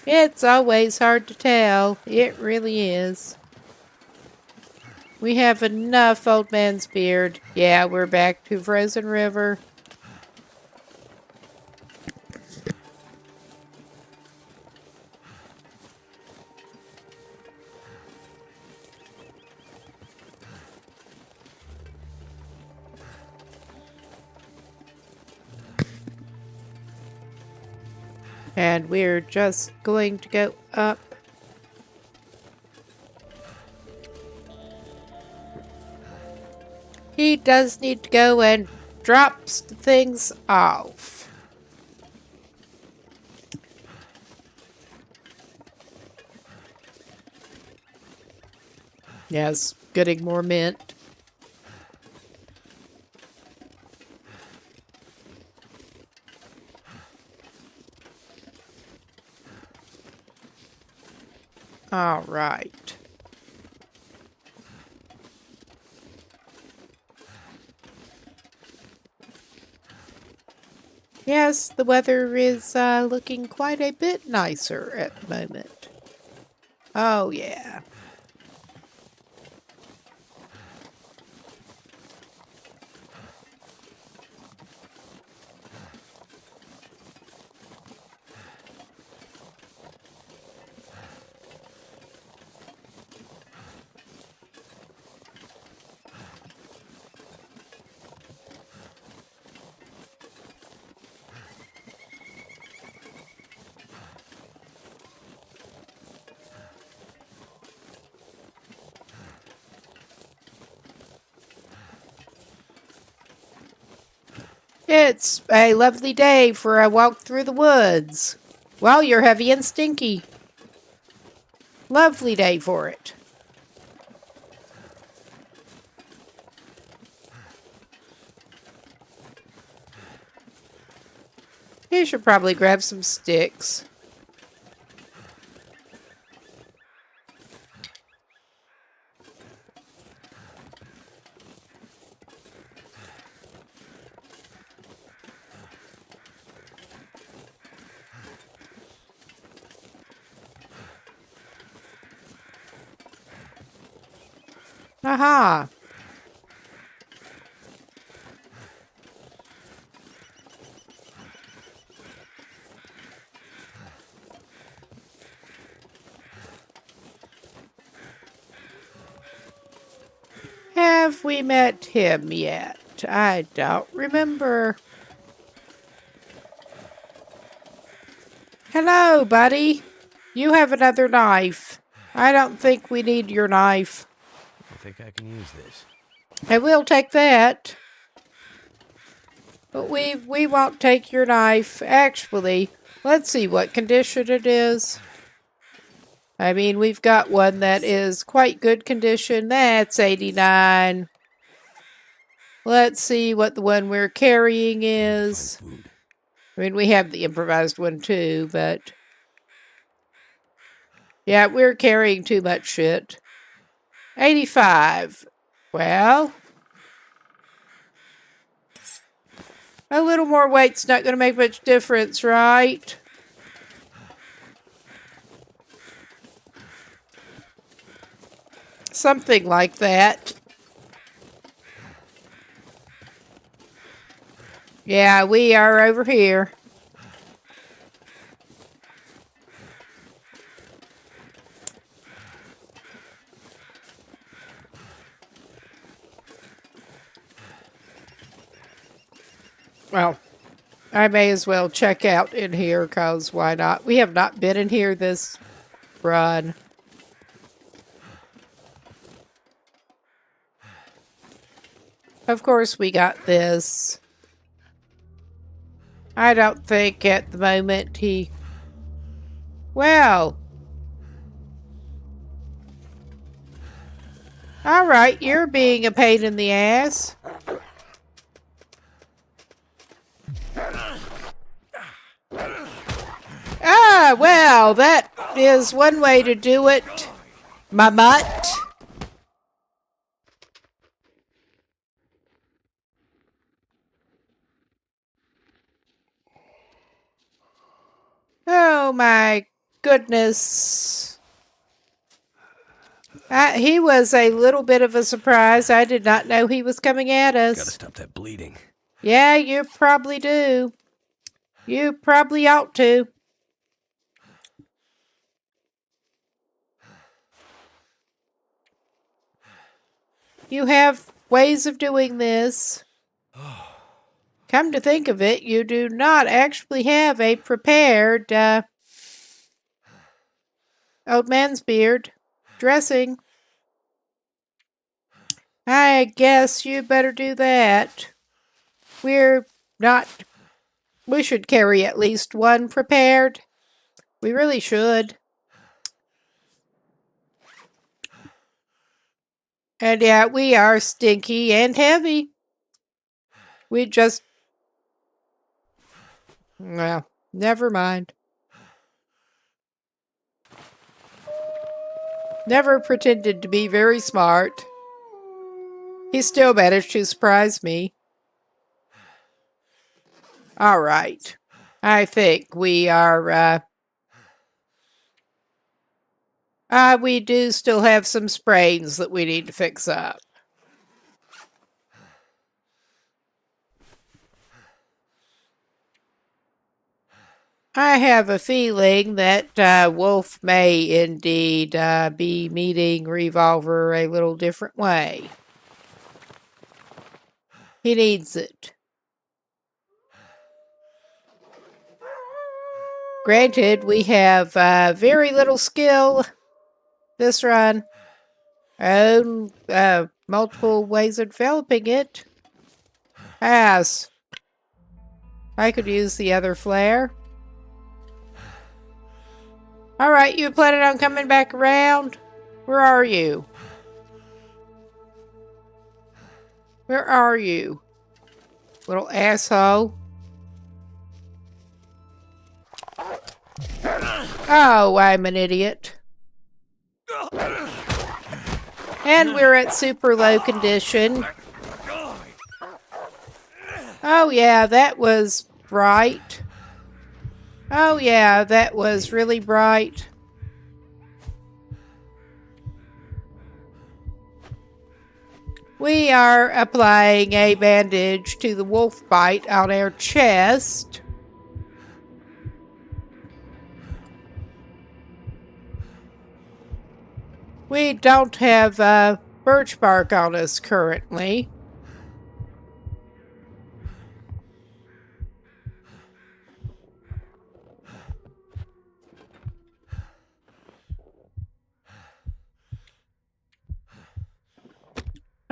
Speaker 1: It's always hard to tell. It really is. We have enough old man's beard. Yeah, we're back to Frozen River. And we're just going to go up. He does need to go and drops things off. Yes, getting more mint. All right. Yes, the weather is looking quite a bit nicer at the moment. Oh, yeah. It's a lovely day for a walk through the woods. Well, you're heavy and stinky. Lovely day for it. You should probably grab some sticks. Aha. Have we met him yet? I don't remember. Hello, buddy. You have another knife. I don't think we need your knife.
Speaker 2: I think I can use this.
Speaker 1: I will take that. But we won't take your knife. Actually, let's see what condition it is. I mean, we've got one that is quite good condition. That's 89. Let's see what the one we're carrying is.
Speaker 2: Food.
Speaker 1: I mean, we have the improvised one too, but... yeah, we're carrying too much shit. 85. Well... a little more weight's not going to make much difference, right? Something like that. Yeah, we are over here. Well, I may as well check out in here, because why not? We have not been in here this run. Of course, we got this. I don't think at the moment he... well... alright, you're being a pain in the ass. Ah, well, that is one way to do it, my mutt. Oh my goodness. He was a little bit of a surprise. I did not know he was coming at us.
Speaker 2: Gotta stop that bleeding.
Speaker 1: Yeah, you probably do. You probably ought to. You have ways of doing this. Come to think of it, you do not actually have a prepared old man's beard dressing. I guess you better do that. We're not. We should carry at least one prepared. We really should. And yeah, we are stinky and heavy. We just. Well, never mind. Never pretended to be very smart. He still managed to surprise me. All right. I think we are. We do still have some sprains that we need to fix up. I have a feeling that Wolf may indeed be meeting Revolver a little different way. He needs it. Granted, we have very little skill this run. Multiple ways of developing it. Pass. I could use the other flare. Alright, you planning on coming back around? Where are you? Where are you? Little asshole. Oh, I'm an idiot. And we're at super low condition. Oh yeah, that was bright. Oh yeah, that was really bright. We are applying a bandage to the wolf bite on our chest. We don't have birch bark on us currently.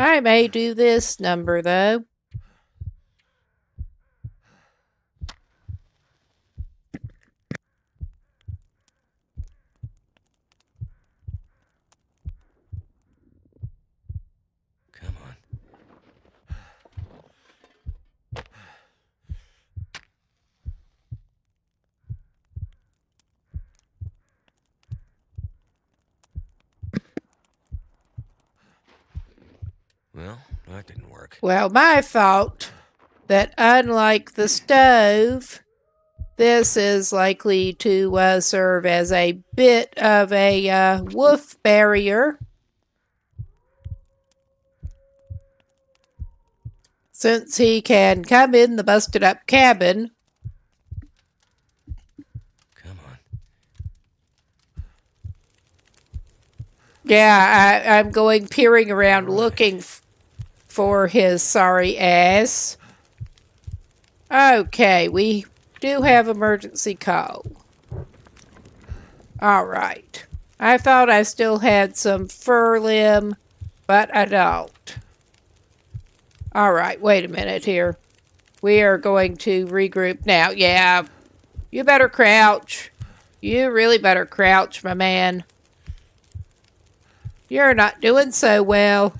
Speaker 1: I may do this number, though.
Speaker 2: Come on. Well, that didn't work.
Speaker 1: Well, my fault that unlike the stove, this is likely to serve as a bit of a wolf barrier. Since he can come in the busted up cabin.
Speaker 2: Come on.
Speaker 1: Yeah, I'm going peering around looking for his sorry ass. Okay, we do have emergency call. Alright. I thought I still had some fur limb, but I don't. Alright, wait a minute here. We are going to regroup now. Yeah, you better crouch. You really better crouch, my man. You're not doing so well.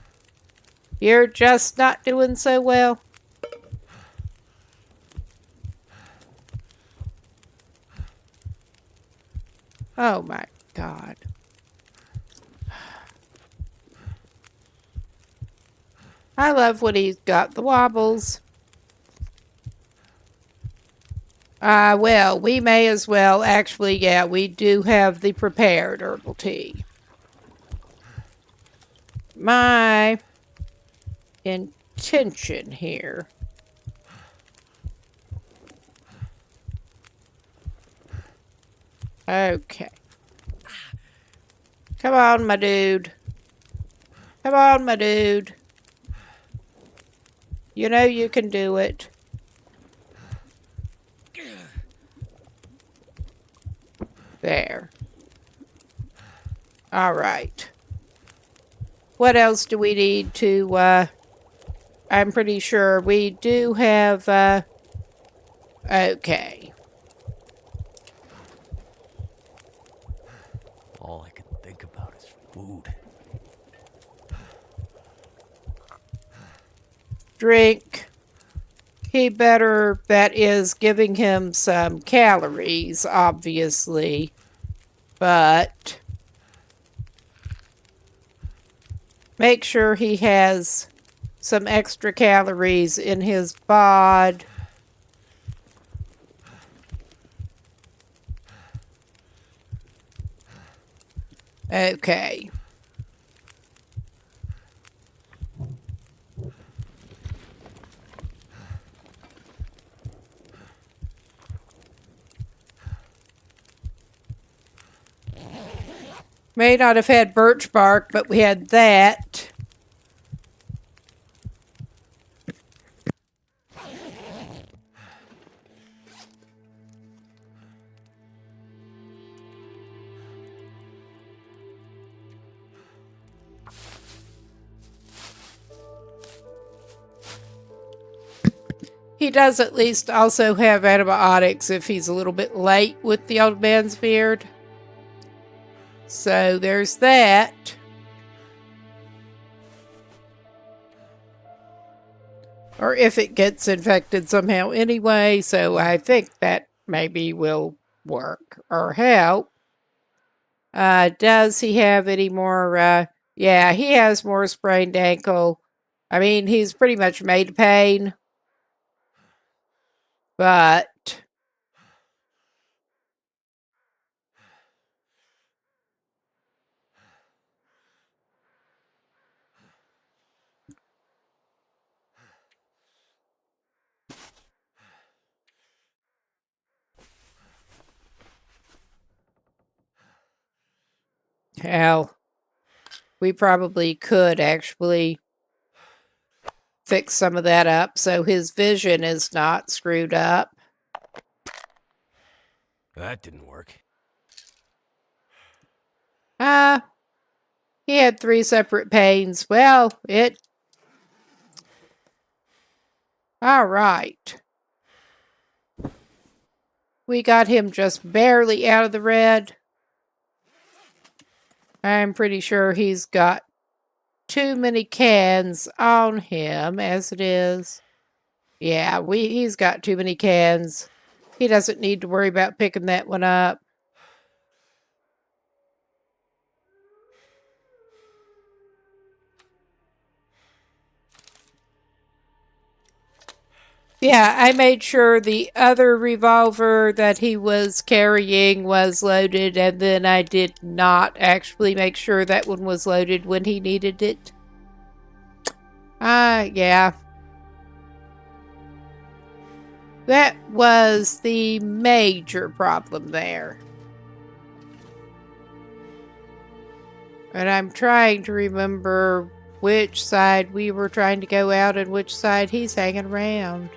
Speaker 1: You're just not doing so well. Oh my God. I love when he's got the wobbles. Well, we may as well. Actually, yeah, we do have the prepared herbal tea. My intention here. Okay. Come on, my dude. Come on, my dude. You know you can do it. There. All right. What else do we need to I'm pretty sure we do have, okay.
Speaker 2: All I can think about is food.
Speaker 1: Drink. He better, that is giving him some calories, obviously. But make sure he has some extra calories in his bod. Okay. May not have had birch bark, but we had that. He does at least also have antibiotics if he's a little bit late with the old man's beard. So there's that. Or if it gets infected somehow anyway, so I think that maybe will work or help. Does he have any more, yeah, he has more sprained ankle. I mean, he's pretty much made pain. But hell, we probably could actually fix some of that up so his vision is not screwed up.
Speaker 2: That didn't work.
Speaker 1: He had 3 separate pains. Well, all right. We got him just barely out of the red. I'm pretty sure he's got too many cans on him as it is. Yeah, he's got too many cans. He doesn't need to worry about picking that one up. Yeah, I made sure the other revolver that he was carrying was loaded, and then I did not actually make sure that one was loaded when he needed it. Yeah. That was the major problem there. And I'm trying to remember which side we were trying to go out and which side he's hanging around.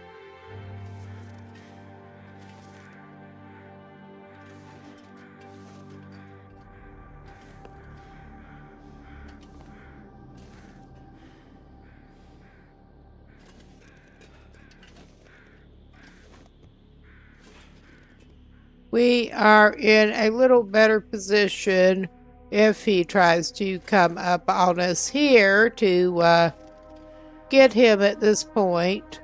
Speaker 1: We are in a little better position if he tries to come up on us here to get him at this point.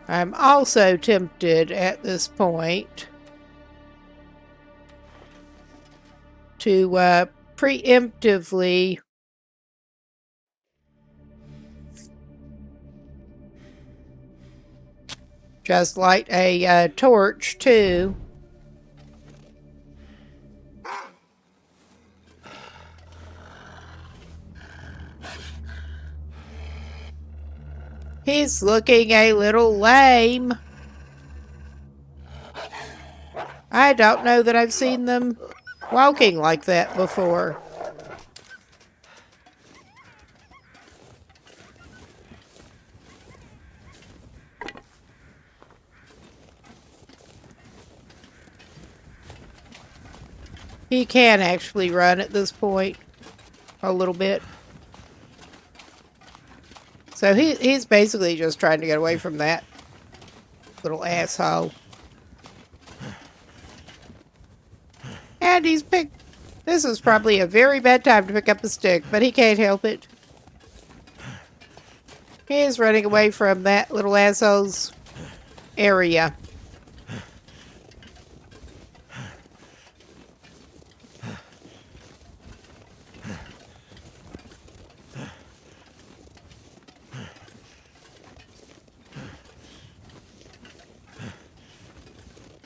Speaker 1: I'm also tempted at this point to preemptively just light a torch too. He's looking a little lame. I don't know that I've seen them walking like that before. He can actually run at this point. a little bit. So he's basically just trying to get away from that little asshole. And he's picked... This is probably a very bad time to pick up a stick, but he can't help it. He is running away from that little asshole's area.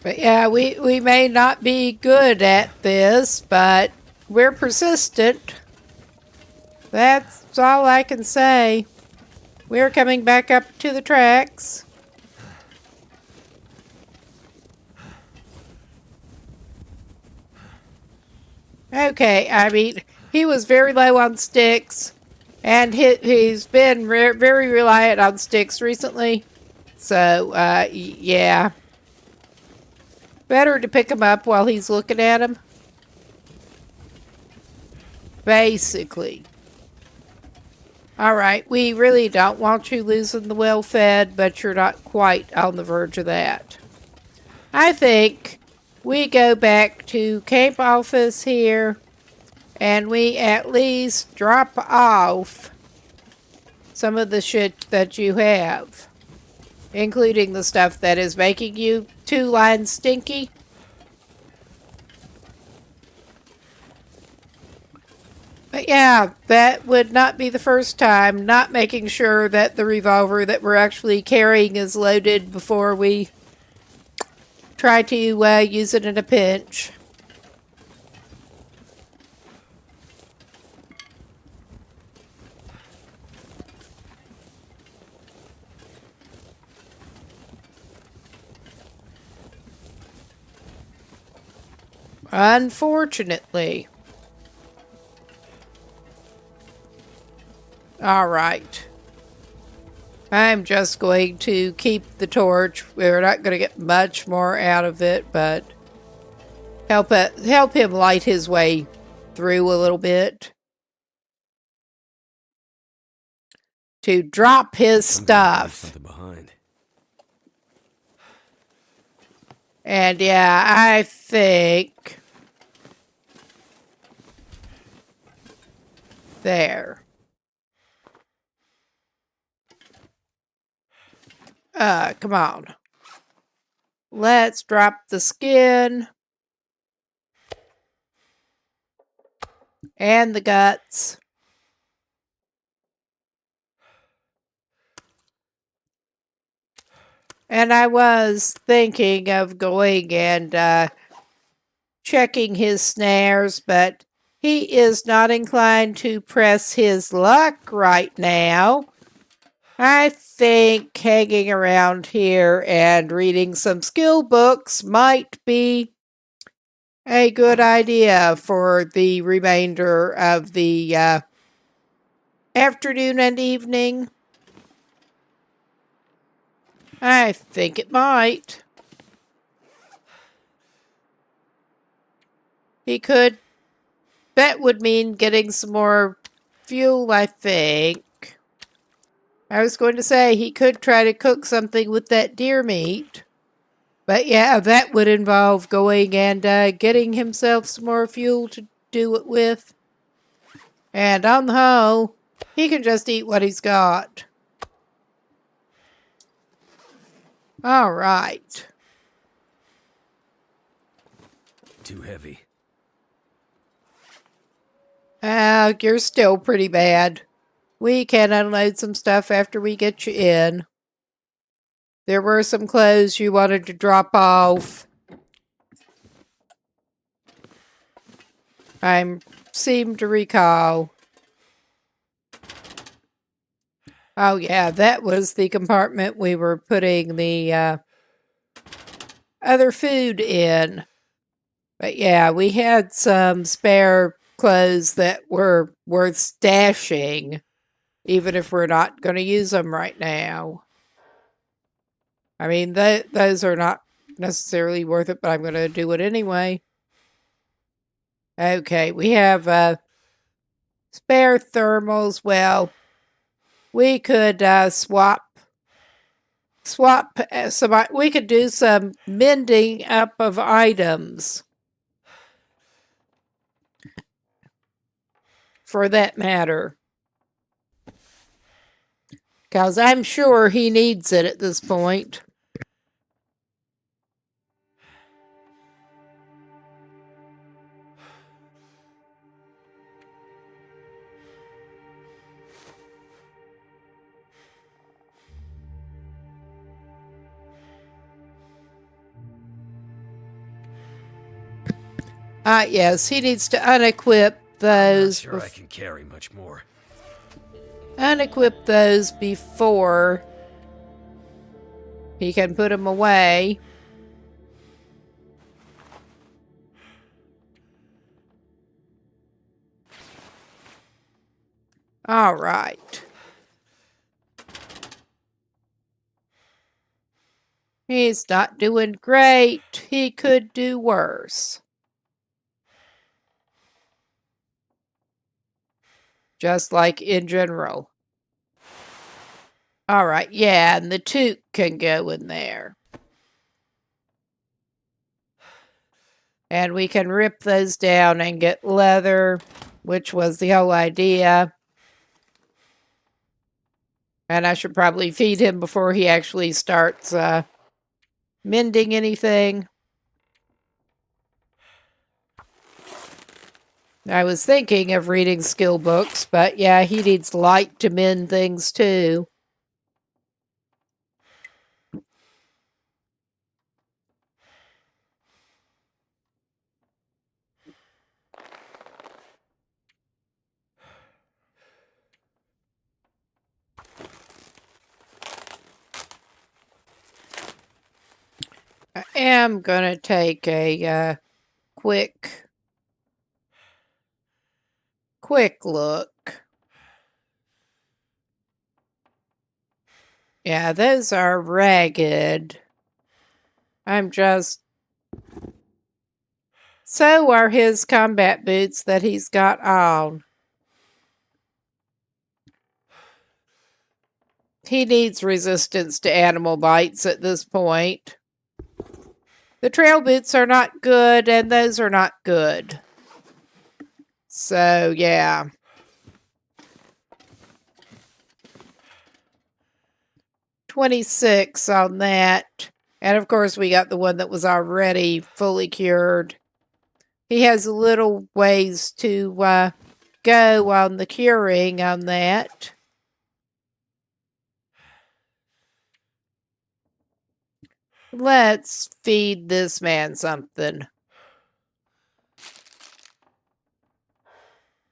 Speaker 1: But yeah, we may not be good at this, but we're persistent. That's all I can say. We're coming back up to the tracks. Okay, I mean, he was very low on sticks, and he's been very reliant on sticks recently. So, yeah. Better to pick him up while he's looking at him. Basically. Alright, we really don't want you losing the well-fed, but you're not quite on the verge of that. I think we go back to camp office here, and we at least drop off some of the shit that you have. Including the stuff that is making you 2 lines stinky. But yeah, that would not be the first time, not making sure that the revolver that we're actually carrying is loaded before we try to use it in a pinch. Unfortunately. Alright. I'm just going to keep the torch. We're not going to get much more out of it, but help him light his way through a little bit. To drop his stuff.
Speaker 2: Something behind.
Speaker 1: And yeah, I think... There. Come on. Let's drop the skin. And the guts. And I was thinking of going and checking his snares, but he is not inclined to press his luck right now. I think hanging around here and reading some skill books might be a good idea for the remainder of the afternoon and evening. I think it might. He could. That would mean getting some more fuel, I think. I was going to say he could try to cook something with that deer meat. But yeah, that would involve going and getting himself some more fuel to do it with. And on the whole, he can just eat what he's got. All right.
Speaker 2: Too heavy.
Speaker 1: You're still pretty bad. We can unload some stuff after we get you in. There were some clothes you wanted to drop off. I seem to recall. Oh yeah, that was the compartment we were putting the other food in. But yeah, we had some spare clothes that were worth stashing, even if we're not going to use them right now. I mean, those are not necessarily worth it, but I'm going to do it anyway. Okay, we have Spare thermals, well, we could swap some, we could do some mending up of items. For that matter. Because I'm sure he needs it at this point. Yes, he needs to unequip those.
Speaker 2: I'm not sure I can carry much more.
Speaker 1: Unequip those before he can put them away. All right. He's not doing great. He could do worse. Just like in general. All right, yeah, and the toque can go in there. And we can rip those down and get leather, which was the whole idea. And I should probably feed him before he actually starts mending anything. I was thinking of reading skill books, but yeah, he needs light to mend things too. I am going to take a quick look. Yeah, those are ragged. I'm just... So are his combat boots that he's got on. He needs resistance to animal bites at this point. The trail boots are not good, and those are not good. So, yeah. $26 on that. And of course, we got the one that was already fully cured. He has a little ways to go on the curing on that. Let's feed this man something.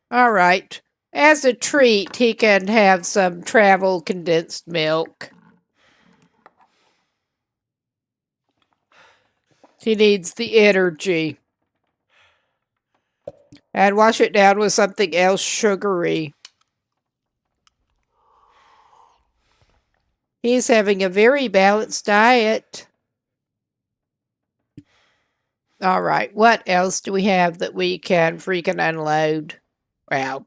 Speaker 1: All right. As a treat, he can have some travel condensed milk. He needs the energy. And wash it down with something else sugary. He's having a very balanced diet. All right, what else do we have that we can freaking unload? Well,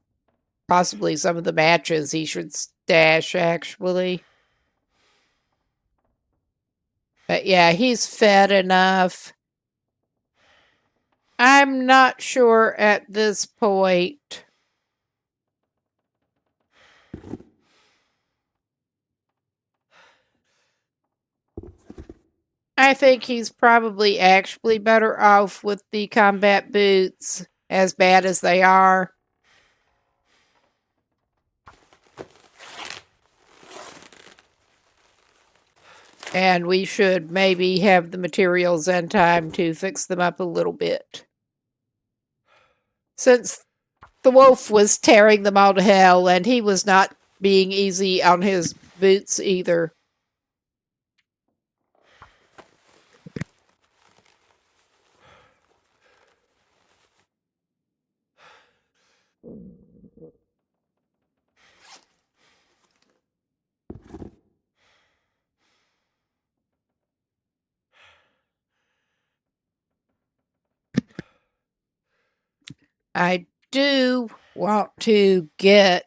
Speaker 1: possibly some of the matches he should stash, actually. But yeah, he's fed enough. I'm not sure at this point. I think he's probably actually better off with the combat boots, as bad as they are. And we should maybe have the materials and time to fix them up a little bit. Since the wolf was tearing them all to hell, and he was not being easy on his boots either. I do want to get...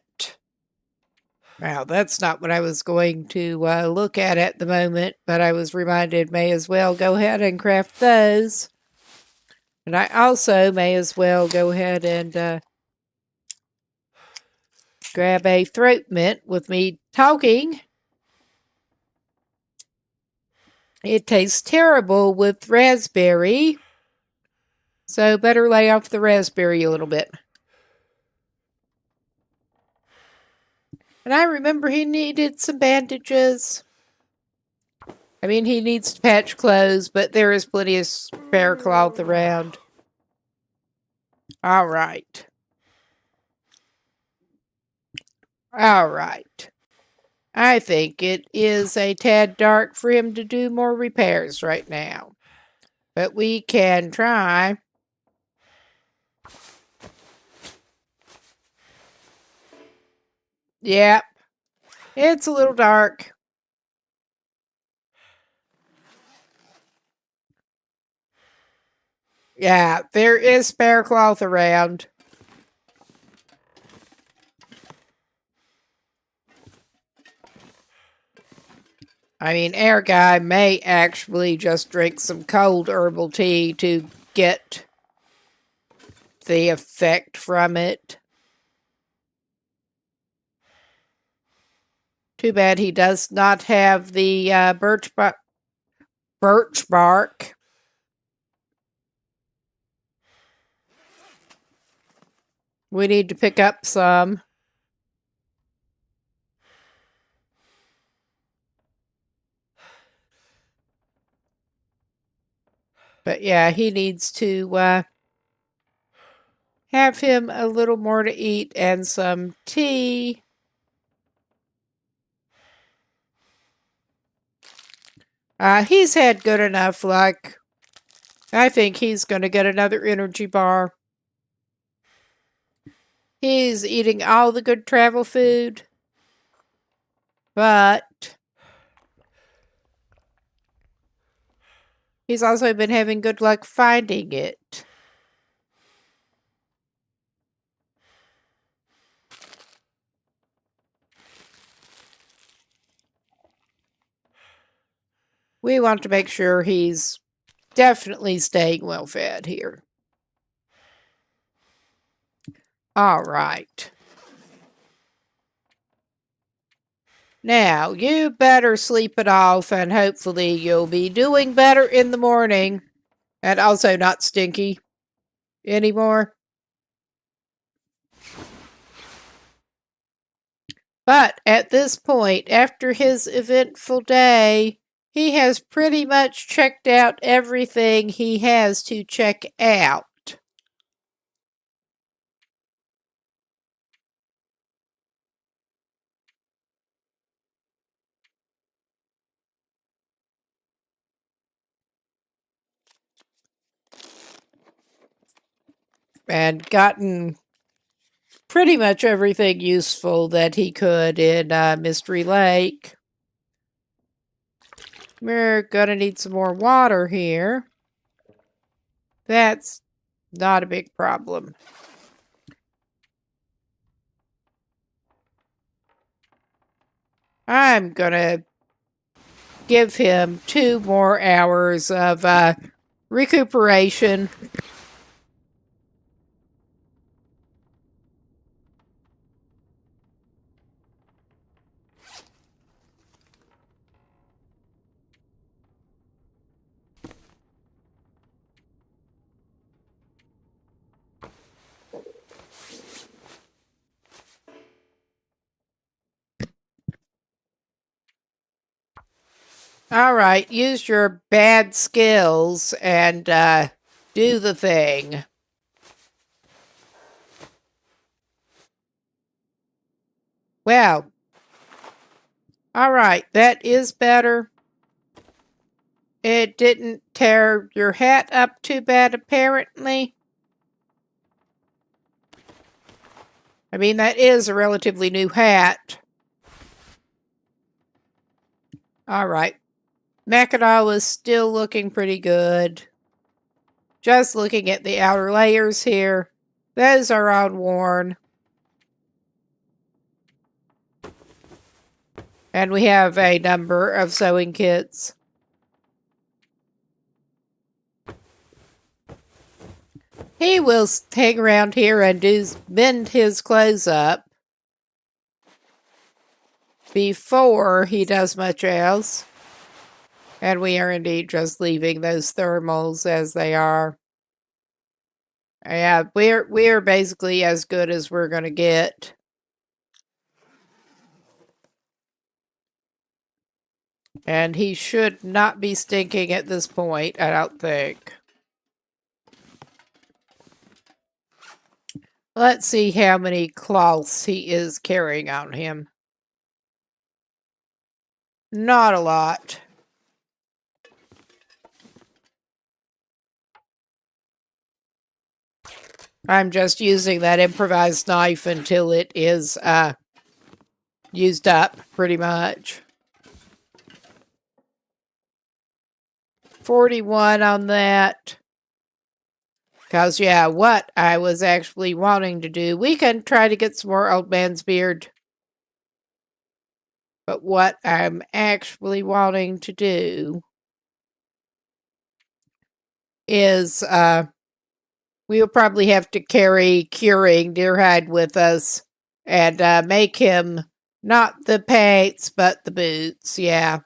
Speaker 1: Wow, that's not what I was going to look at the moment, but I was reminded may as well go ahead and craft those. And I also may as well go ahead and grab a throat mint with me talking. It tastes terrible with raspberry, so better lay off the raspberry a little bit. And I remember he needed some bandages. I mean, he needs to patch clothes, but there is plenty of spare cloth around. All right. All right. I think it is a tad dark for him to do more repairs right now. But we can try. Yep. It's a little dark. Yeah, there is spare cloth around. I mean, our guy may actually just drink some cold herbal tea to get the effect from it. Too bad he does not have the birch bark. We need to pick up some. But yeah, he needs to have him a little more to eat and some tea. He's had good enough luck. I think he's going to get another energy bar. He's eating all the good travel food. But he's also been having good luck finding it. We want to make sure he's definitely staying well fed here. All right. Now, you better sleep it off, and hopefully you'll be doing better in the morning. And also not stinky anymore. But at this point, after his eventful day, he has pretty much checked out everything he has to check out. And gotten pretty much everything useful that he could in Mystery Lake. We're gonna need some more water here. That's not a big problem. I'm gonna give him 2 more hours of recuperation. All right, use your bad skills and do the thing. Well, all right, that is better. It didn't tear your hat up too bad, apparently. I mean, that is a relatively new hat. All right. Macadal is still looking pretty good. Just looking at the outer layers here, those are unworn. And we have a number of sewing kits. He will hang around here and mend his clothes up before he does much else. And we are indeed just leaving those thermals as they are. Yeah, we're basically as good as we're gonna get. And he should not be stinking at this point, I don't think. Let's see how many cloths he is carrying on him. Not a lot. I'm just using that improvised knife until it is used up, pretty much. 41 on that. Because, yeah, what I was actually wanting to do, we can try to get some more Old Man's Beard. But what I'm actually wanting to do is we'll probably have to carry Curing Deerhide with us and make him not the pants, but the boots, yeah.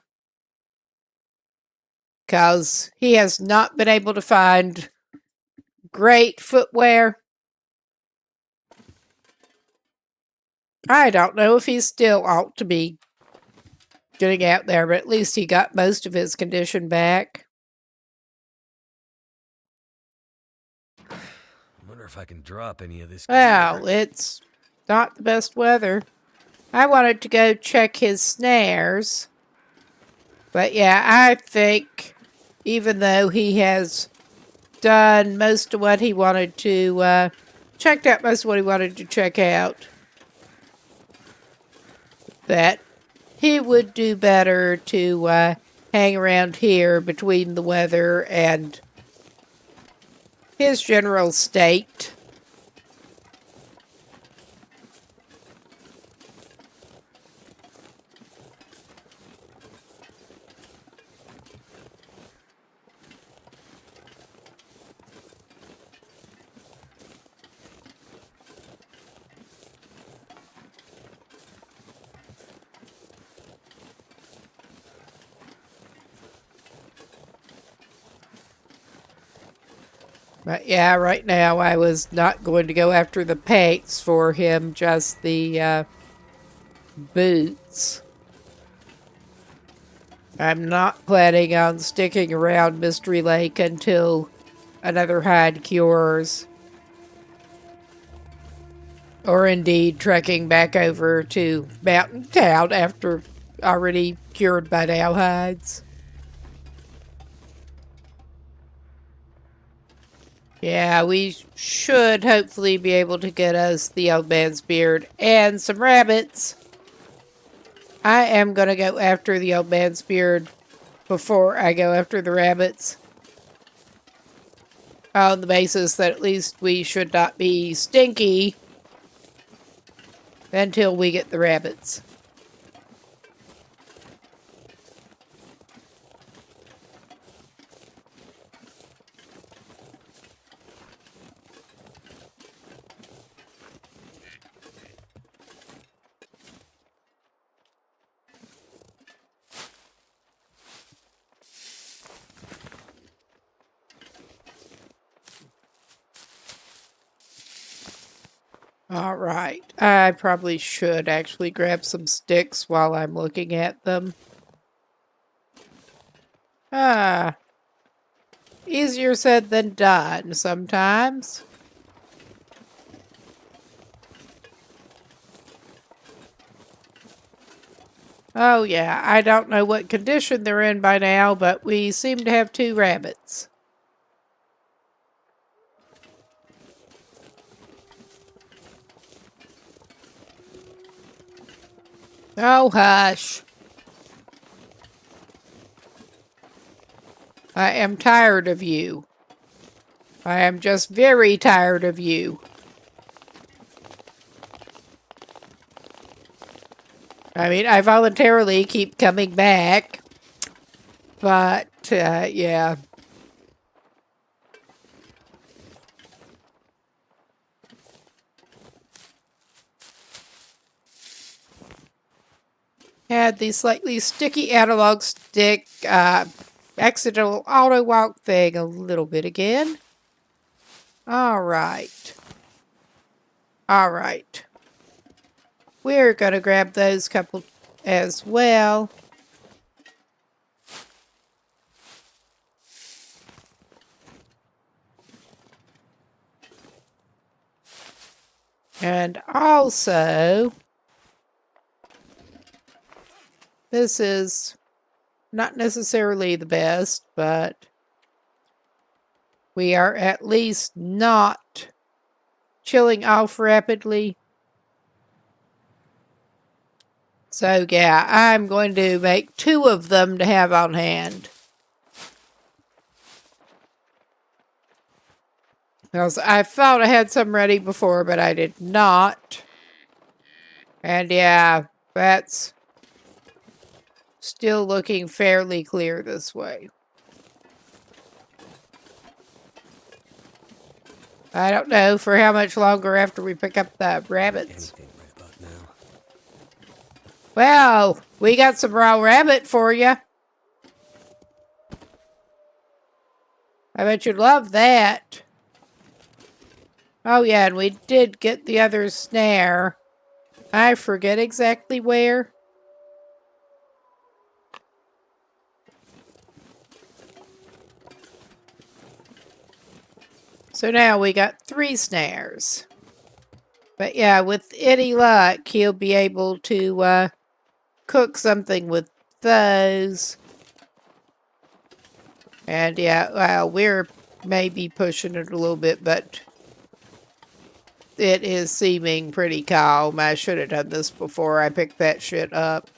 Speaker 1: Because he has not been able to find great footwear. I don't know if he still ought to be getting out there, but at least he got most of his condition back.
Speaker 2: I wonder if I can drop any of this
Speaker 1: Well,
Speaker 2: gear.
Speaker 1: it's not the best weather. I wanted to go check his snares. But yeah, I think even though he has done most of what he wanted to, checked out most of what he wanted to check out, that he would do better to hang around here between the weather and his general state. But yeah, right now I was not going to go after the pants for him, just the boots. I'm not planning on sticking around Mystery Lake until another hide cures. Or indeed trekking back over to Mountain Town after already cured by now hides. Yeah, we should hopefully be able to get us the Old Man's Beard and some rabbits. I am going to go after the Old Man's Beard before I go after the rabbits. On the basis that at least we should not be stinky until we get the rabbits. All right. I probably should actually grab some sticks while I'm looking at them. Easier said than done sometimes. Oh yeah, I don't know what condition they're in by now, but we seem to have 2 rabbits. Oh, hush. I am tired of you. I am just very tired of you. I mean, I voluntarily keep coming back, but yeah. Had the slightly sticky analog stick accidental auto walk thing a little bit again. All right. All right. We're going to grab those couple as well. And also, this is not necessarily the best, but we are at least not chilling off rapidly. So yeah, I'm going to make 2 of them to have on hand. Because I thought I had some ready before, but I did not. And yeah, that's still looking fairly clear this way. I don't know for how much longer after we pick up the rabbits.
Speaker 2: Anything right about now.
Speaker 1: Well, we got some raw rabbit for you. I bet you'd love that. Oh yeah, and we did get the other snare. I forget exactly where. So now we got 3 snares. But yeah, with any luck, he'll be able to cook something with those. And yeah, well, we're maybe pushing it a little bit, but it is seeming pretty calm. I should have done this before I picked that shit up.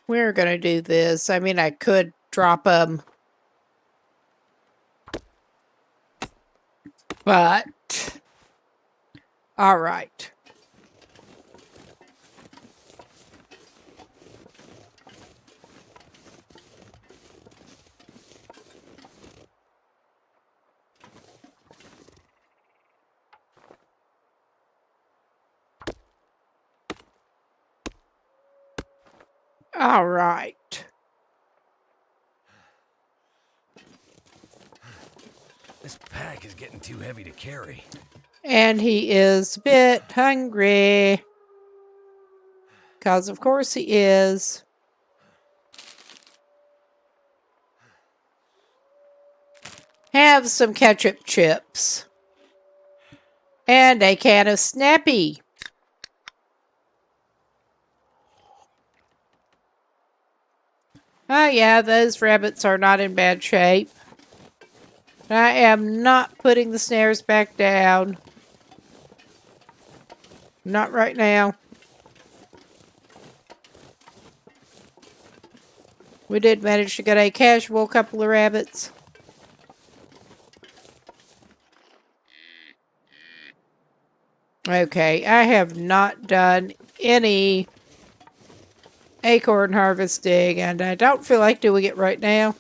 Speaker 1: We're gonna do this. I mean, I could drop them. But, all right. All right.
Speaker 2: This pack is getting too heavy to carry.
Speaker 1: And he is a bit hungry. Because, of course, he is. Have some ketchup chips. And a can of Snappy. Oh, yeah, those rabbits are not in bad shape. I am not putting the snares back down. Not right now. We did manage to get a casual couple of rabbits. Okay, I have not done any acorn harvesting, and I don't feel like doing it right now.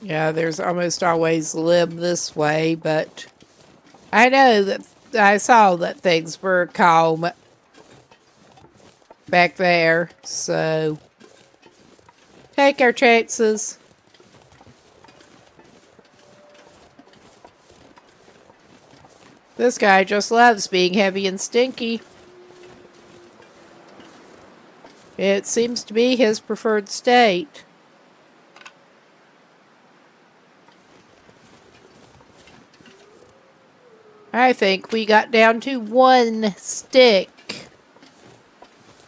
Speaker 1: Yeah, there's almost always limb this way, but I know that I saw that things were calm back there, so take our chances. This guy just loves being heavy and stinky. It seems to be his preferred state. I think we got down to 1 stick.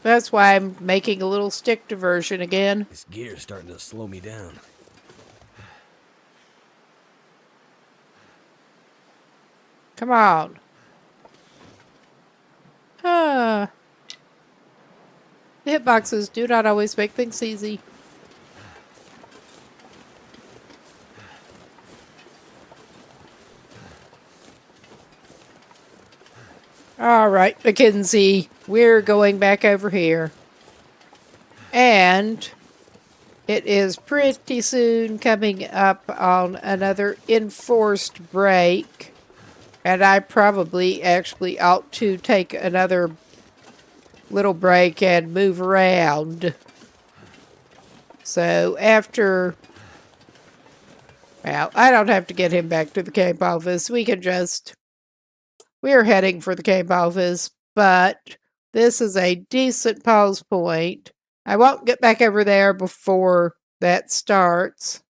Speaker 1: That's why I'm making a little stick diversion again.
Speaker 2: This gear's starting to slow me down.
Speaker 1: Come on. The hitboxes do not always make things easy. All right, Mackenzie, we're going back over here. And it is pretty soon coming up on another enforced break. And I probably actually ought to take another little break and move around. So after... Well, I don't have to get him back to the camp office. We can just... We're heading for the camp office, but this is a decent pause point. I won't get back over there before that starts.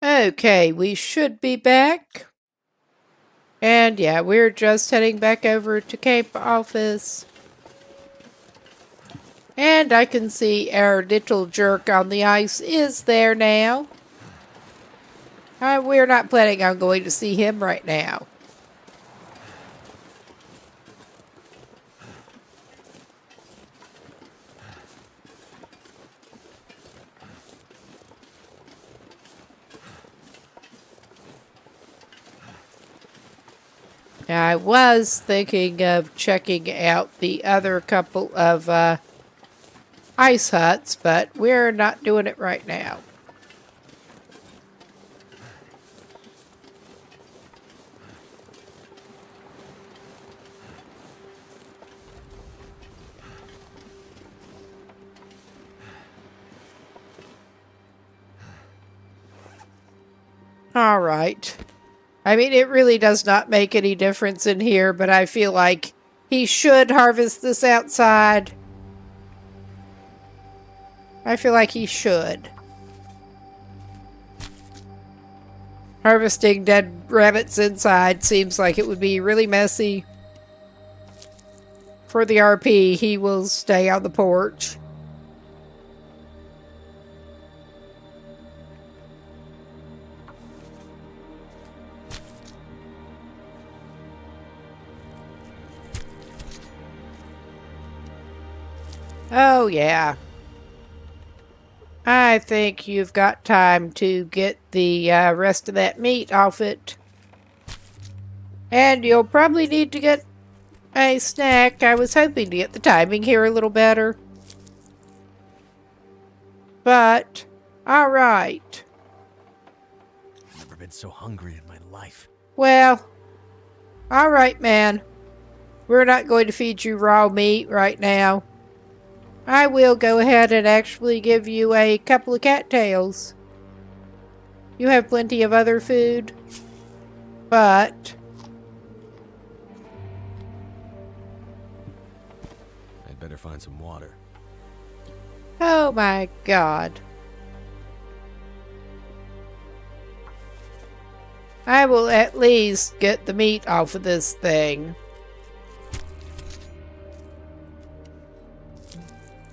Speaker 1: Okay, we should be back. And yeah, we're just heading back over to camp office. And I can see our little jerk on the ice is there now. We're not planning on going to see him right now. I was thinking of checking out the other couple of ice huts, but we're not doing it right now. All right. I mean, it really does not make any difference in here, but I feel like he should harvest this outside. I feel like he should. Harvesting dead rabbits inside seems like it would be really messy. For the RP, he will stay on the porch. Oh, yeah. I think you've got time to get the rest of that meat off it. And you'll probably need to get a snack. I was hoping to get the timing here a little better. But, alright.
Speaker 2: I've never been so hungry in my life.
Speaker 1: Well, alright, man. We're not going to feed you raw meat right now. I will go ahead and actually give you a couple of cattails. You have plenty of other food, but
Speaker 2: I'd better find some water.
Speaker 1: oh my god. I will at least get the meat off of this thing.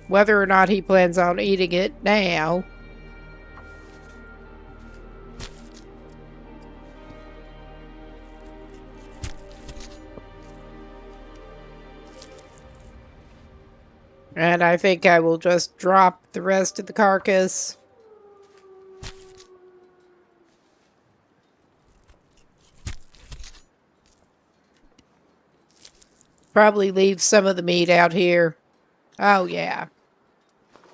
Speaker 1: Whether or not he plans on eating it now. And I think I will just drop the rest of the carcass. Probably leave some of the meat out here. Oh, yeah.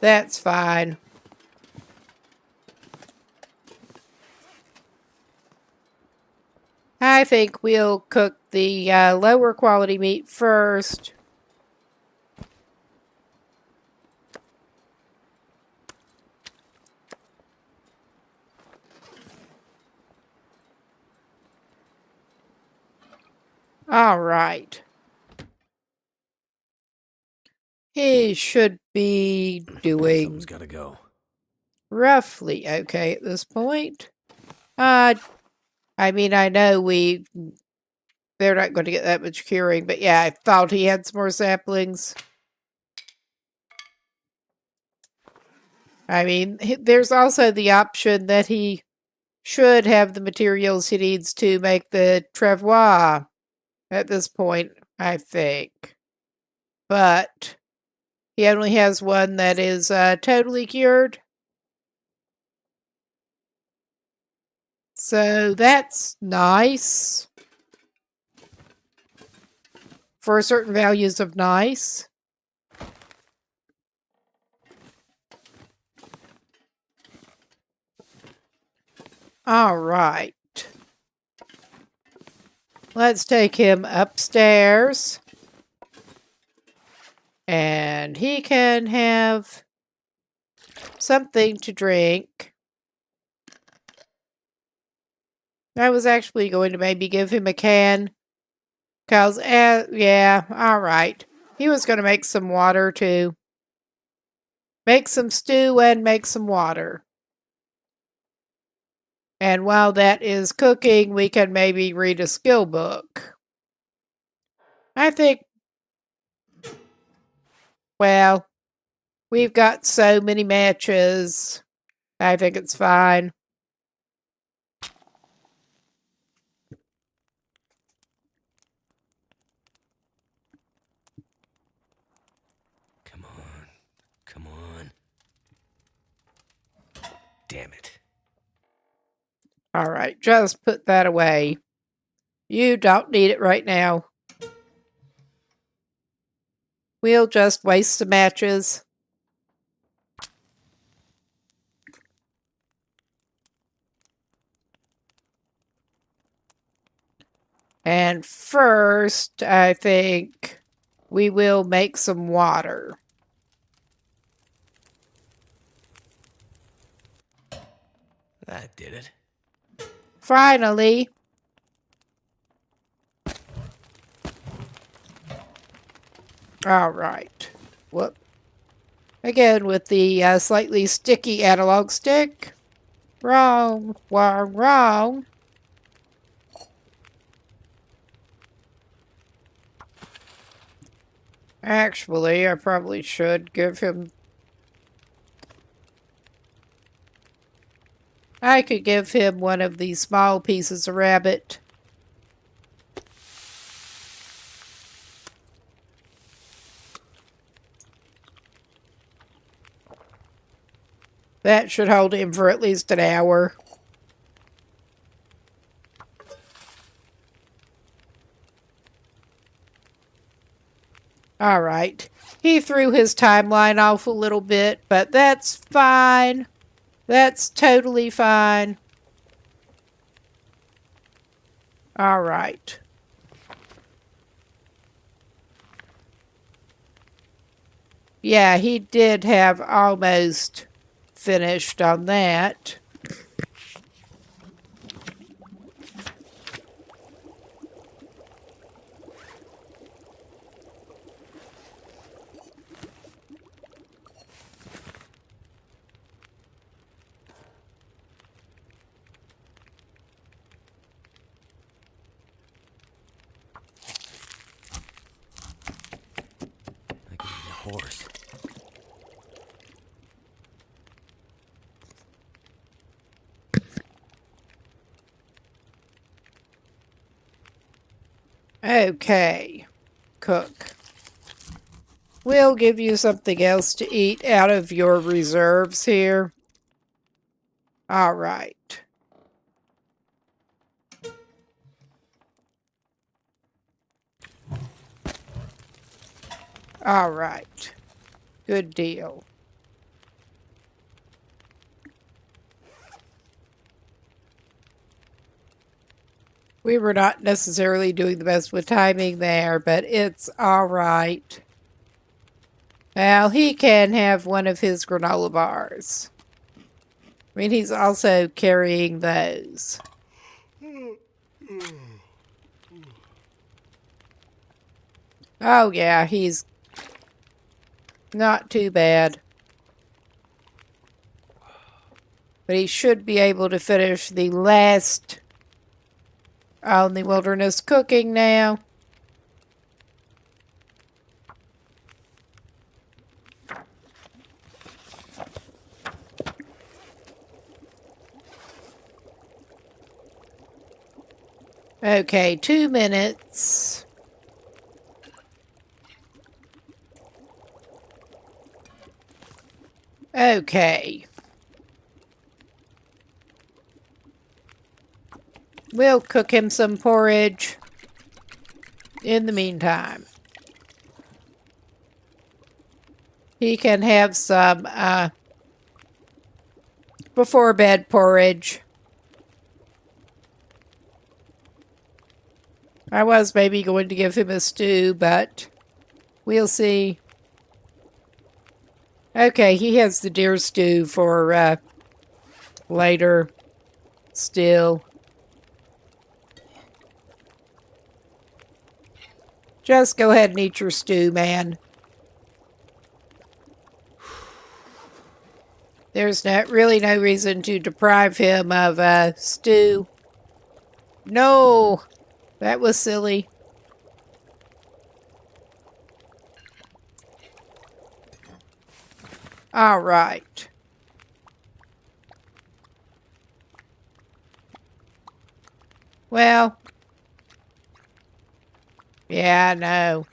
Speaker 1: That's fine. I think we'll cook the lower quality meat first. All right. He should be doing
Speaker 2: Someone's gotta go.
Speaker 1: roughly okay at this point. I mean, I know they're not going to get that much curing, but yeah, I thought he had some more saplings. I mean, there's also the option that he should have the materials he needs to make the travois at this point, I think. But he only has one that is totally cured. So that's nice. For certain values of nice. All right. Let's take him upstairs. And he can have something to drink. I was actually going to maybe give him a can. Because, yeah, all right. He was going to make some water too. Make some stew and make some water. And while that is cooking, we can maybe read a skill book. I think, well, we've got so many matches. I think it's fine.
Speaker 2: Come on. Come on. Damn it.
Speaker 1: All right, just put that away. You don't need it right now. We'll just waste some matches. And first, I think we will make some water.
Speaker 2: That did it.
Speaker 1: Finally. All right. Whoop. Again with the slightly sticky analog stick. Wrong, wrong, wrong. Actually, I probably should give him... I could give him one of these small pieces of rabbit. That should hold him for at least an hour. All right. He threw his timeline off a little bit, but that's fine. That's totally fine. All right. Yeah, he did have almost finished on that.
Speaker 2: I could eat a horse.
Speaker 1: Okay, cook. We'll give you something else to eat out of your reserves here. All right. All right. Good deal. We were not necessarily doing the best with timing there, but it's all right. Well, he can have one of his granola bars. I mean, he's also carrying those. Oh, yeah, he's not too bad. But he should be able to finish the last on the wilderness cooking now. Okay, 2 minutes. Okay. We'll cook him some porridge in the meantime. He can have some before bed porridge. I was maybe going to give him a stew, but we'll see. Okay, he has the deer stew for later still. Just go ahead and eat your stew, man. There's really no reason to deprive him of stew. No, that was silly. All right. Well, yeah, no,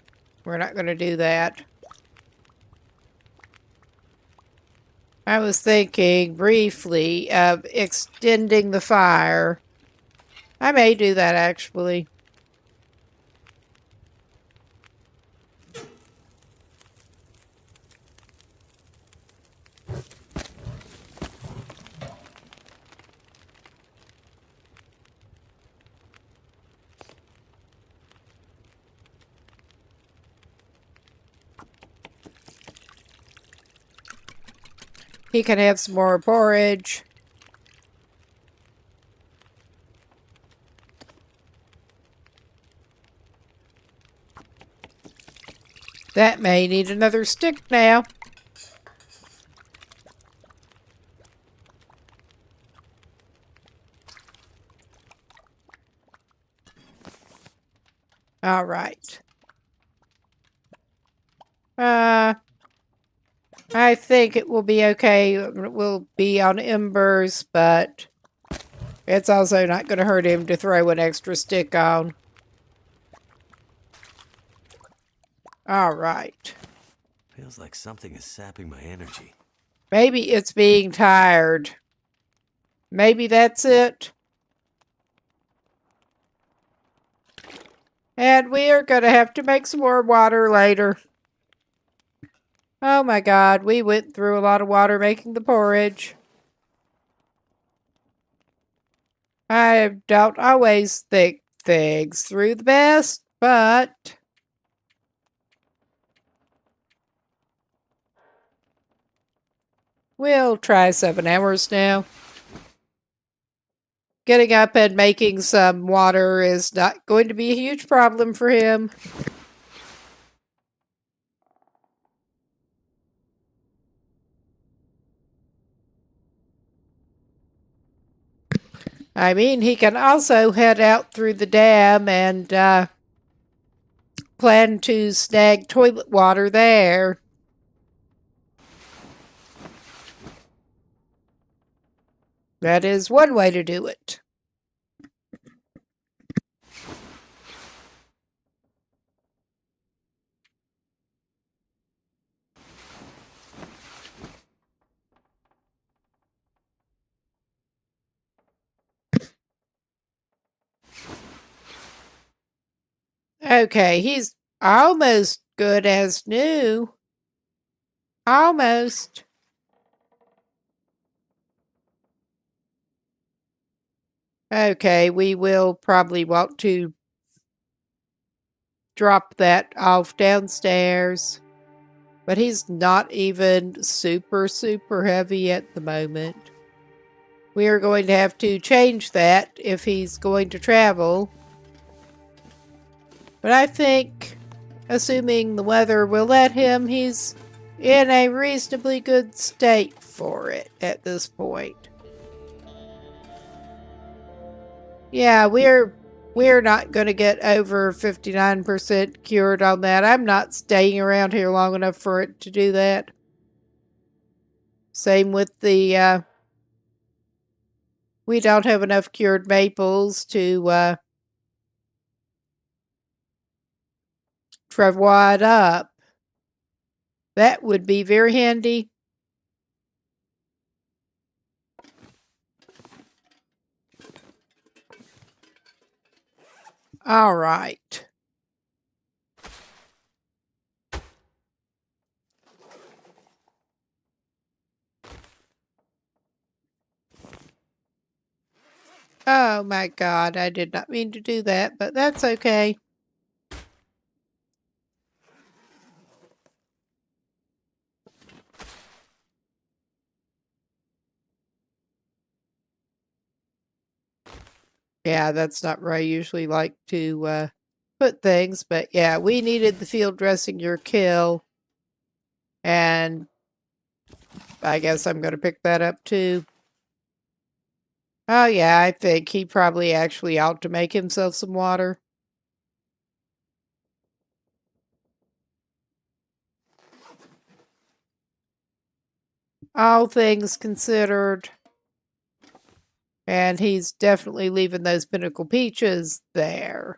Speaker 1: we're not going to do that. I was thinking briefly of extending the fire. I may do that, actually. he can have some more porridge. That may need another stick now. All right. I think it will be okay. It will be on embers, but it's also not going to hurt him to throw an extra stick on. All right.
Speaker 2: Feels like something is sapping my energy.
Speaker 1: Maybe it's being tired. Maybe that's it. And we are going to have to make some more water later. Oh my God, we went through a lot of water making the porridge. I don't always think things through the best, but we'll try 7 hours now. Getting up and making some water is not going to be a huge problem for him. I mean, he can also head out through the dam and plan to snag toilet water there. That is one way to do it. Okay, he's almost good as new. Almost. Okay, we will probably want to drop that off downstairs. But he's not even super heavy at the moment. We are going to have to change that if he's going to travel. But I think, assuming the weather will let him, he's in a reasonably good state for it at this point. Yeah, we're not going to get over 59% cured on that. I'm not staying around here long enough for it to do that. Same with the, we don't have enough cured maples to travois it up. That would be very handy. All right. Oh my God, I did not mean to do that, but that's okay. Yeah, that's not where I usually like to put things, but yeah, we needed the field dressing your kill, and I guess I'm going to pick that up too. Oh yeah, I think he probably actually ought to make himself some water. All things considered. And he's definitely leaving those pinnacle peaches there.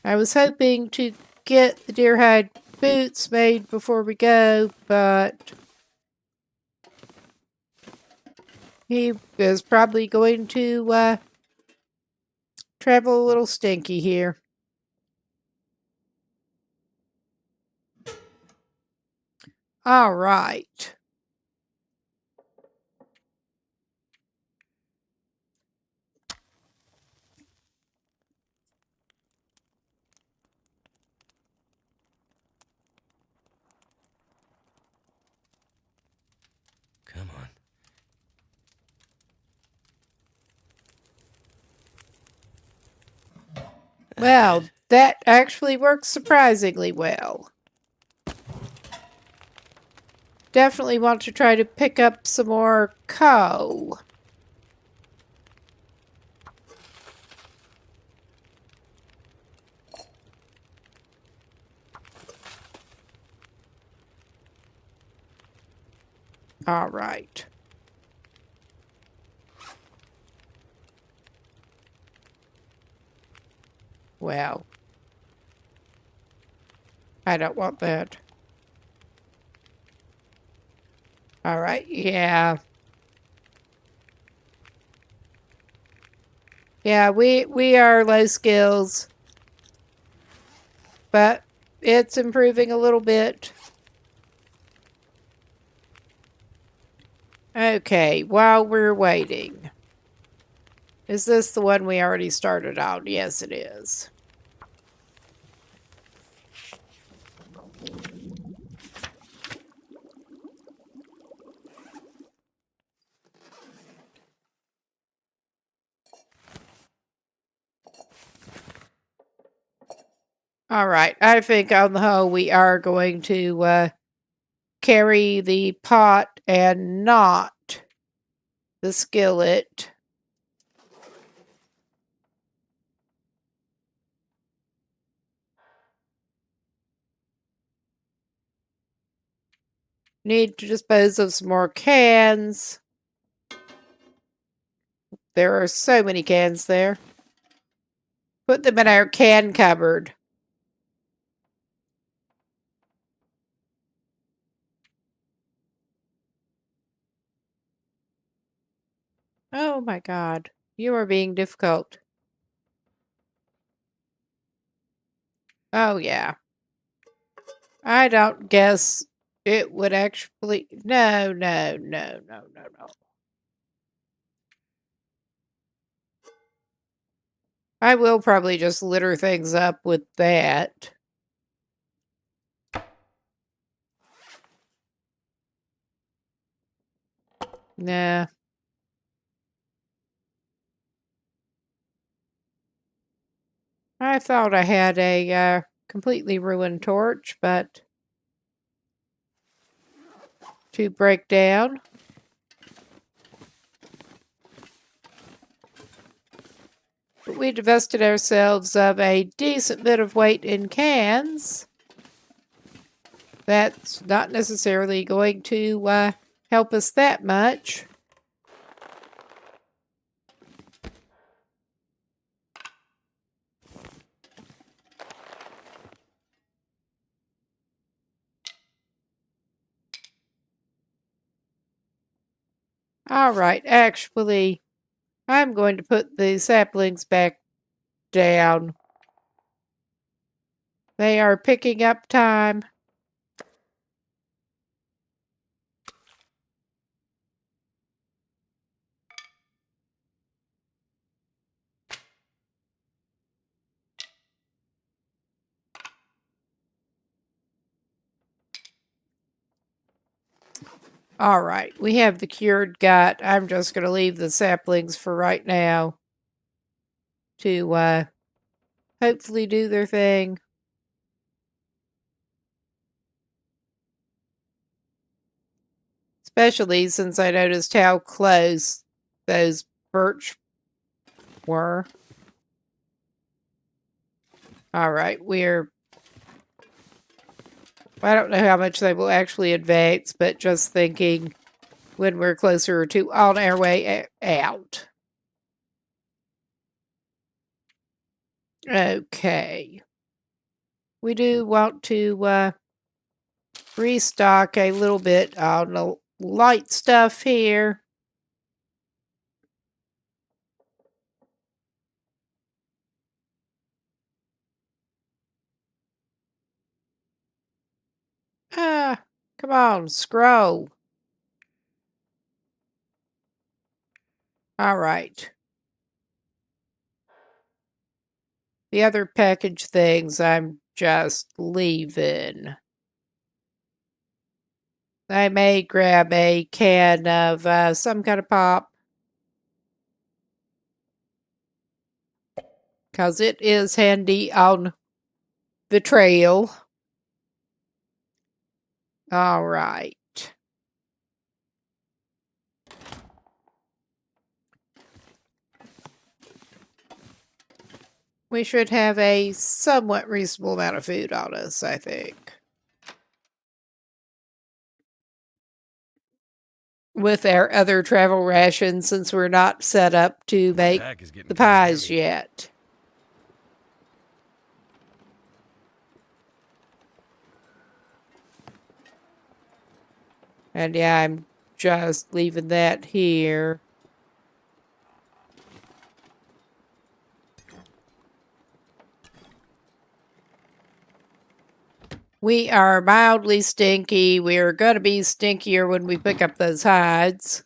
Speaker 1: I was hoping to get the deer hide boots made before we go, but he is probably going to travel a little stinky here. All right. Well, that actually works surprisingly well. Definitely want to try to pick up some more coal. All right. Well, I don't want that. All right, yeah. Yeah, we are low skills, but it's improving a little bit. Okay, while we're waiting. Is this the one we already started on? Yes, it is. All right, I think on the whole we are going to carry the pot and not the skillet. Need to dispose of some more cans. There are so many cans there. Put them in our can cupboard. Oh my god. You are being difficult. Oh yeah. I don't guess it would actually... No, no, no, no, no, no. I will probably just litter things up with that. Nah. I thought I had a completely ruined torch, but to break down. But we divested ourselves of a decent bit of weight in cans. That's not necessarily going to help us that much. All right, actually, I'm going to put the saplings back down. They are picking up time. All right, we have the cured gut. I'm just going to leave the saplings for right now to hopefully do their thing. Especially since I noticed how close those birch were. All right, I don't know how much they will actually advance, but just thinking when we're closer to on our way out. Okay. We do want to restock a little bit on the light stuff here. Ah, come on, scroll. All right. The other package things I'm just leaving. I may grab a can of some kind of pop. because it is handy on the trail. All right. We should have a somewhat reasonable amount of food on us, I think. With our other travel rations, since we're not set up to make
Speaker 2: Pack is getting
Speaker 1: the
Speaker 2: kinda
Speaker 1: pies
Speaker 2: heavy.
Speaker 1: yet. And yeah, I'm just leaving that here. We are mildly stinky. We're going to be stinkier when we pick up those hides.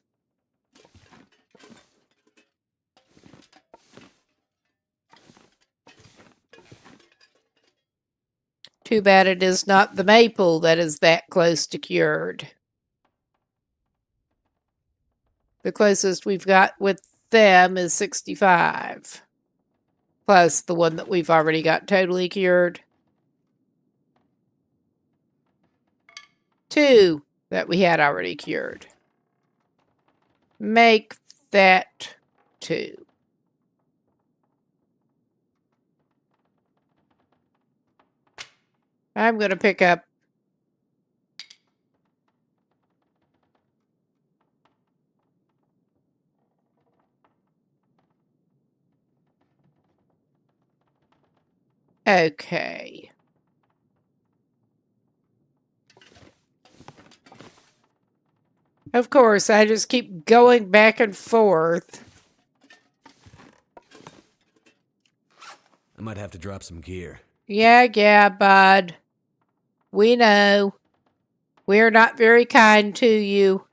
Speaker 1: Too bad it is not the maple that is that close to cured. The closest we've got with them is 65. Plus the one that we've already got totally cured. 2 that we had already cured. Make that 2. I'm going to pick up okay. Of course, I just keep going back and forth.
Speaker 2: I might have to drop some gear.
Speaker 1: Yeah, bud. We know. We're not very kind to you.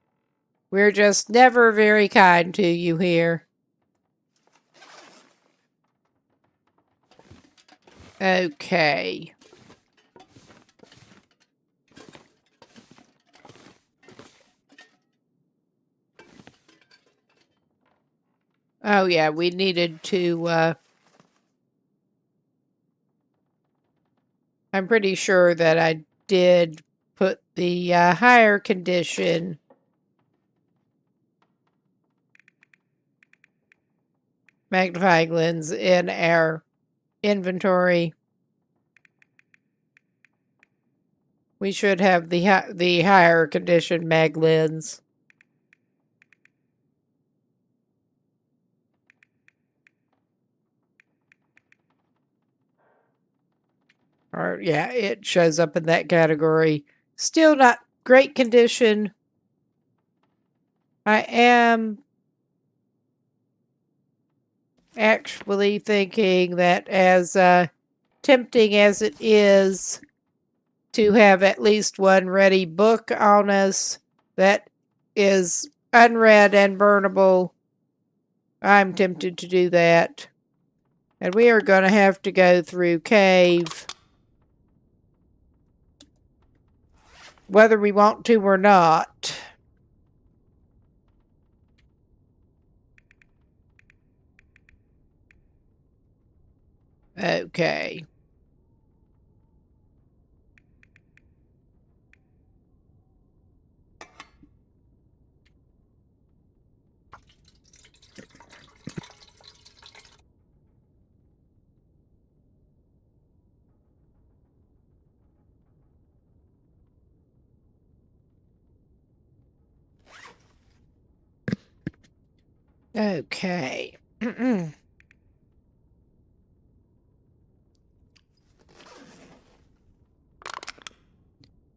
Speaker 1: We're just never very kind to you here. Okay. Oh, yeah, we needed to, I'm pretty sure that I did put the higher condition magnifying lens in our inventory. We should have the higher condition mag lens. Or yeah, it shows up in that category. Still not great condition. I am actually thinking that as tempting as it is to have at least one ready book on us that is unread and burnable, I'm tempted to do that. And we are going to have to go through cave, whether we want to or not. Okay. Okay.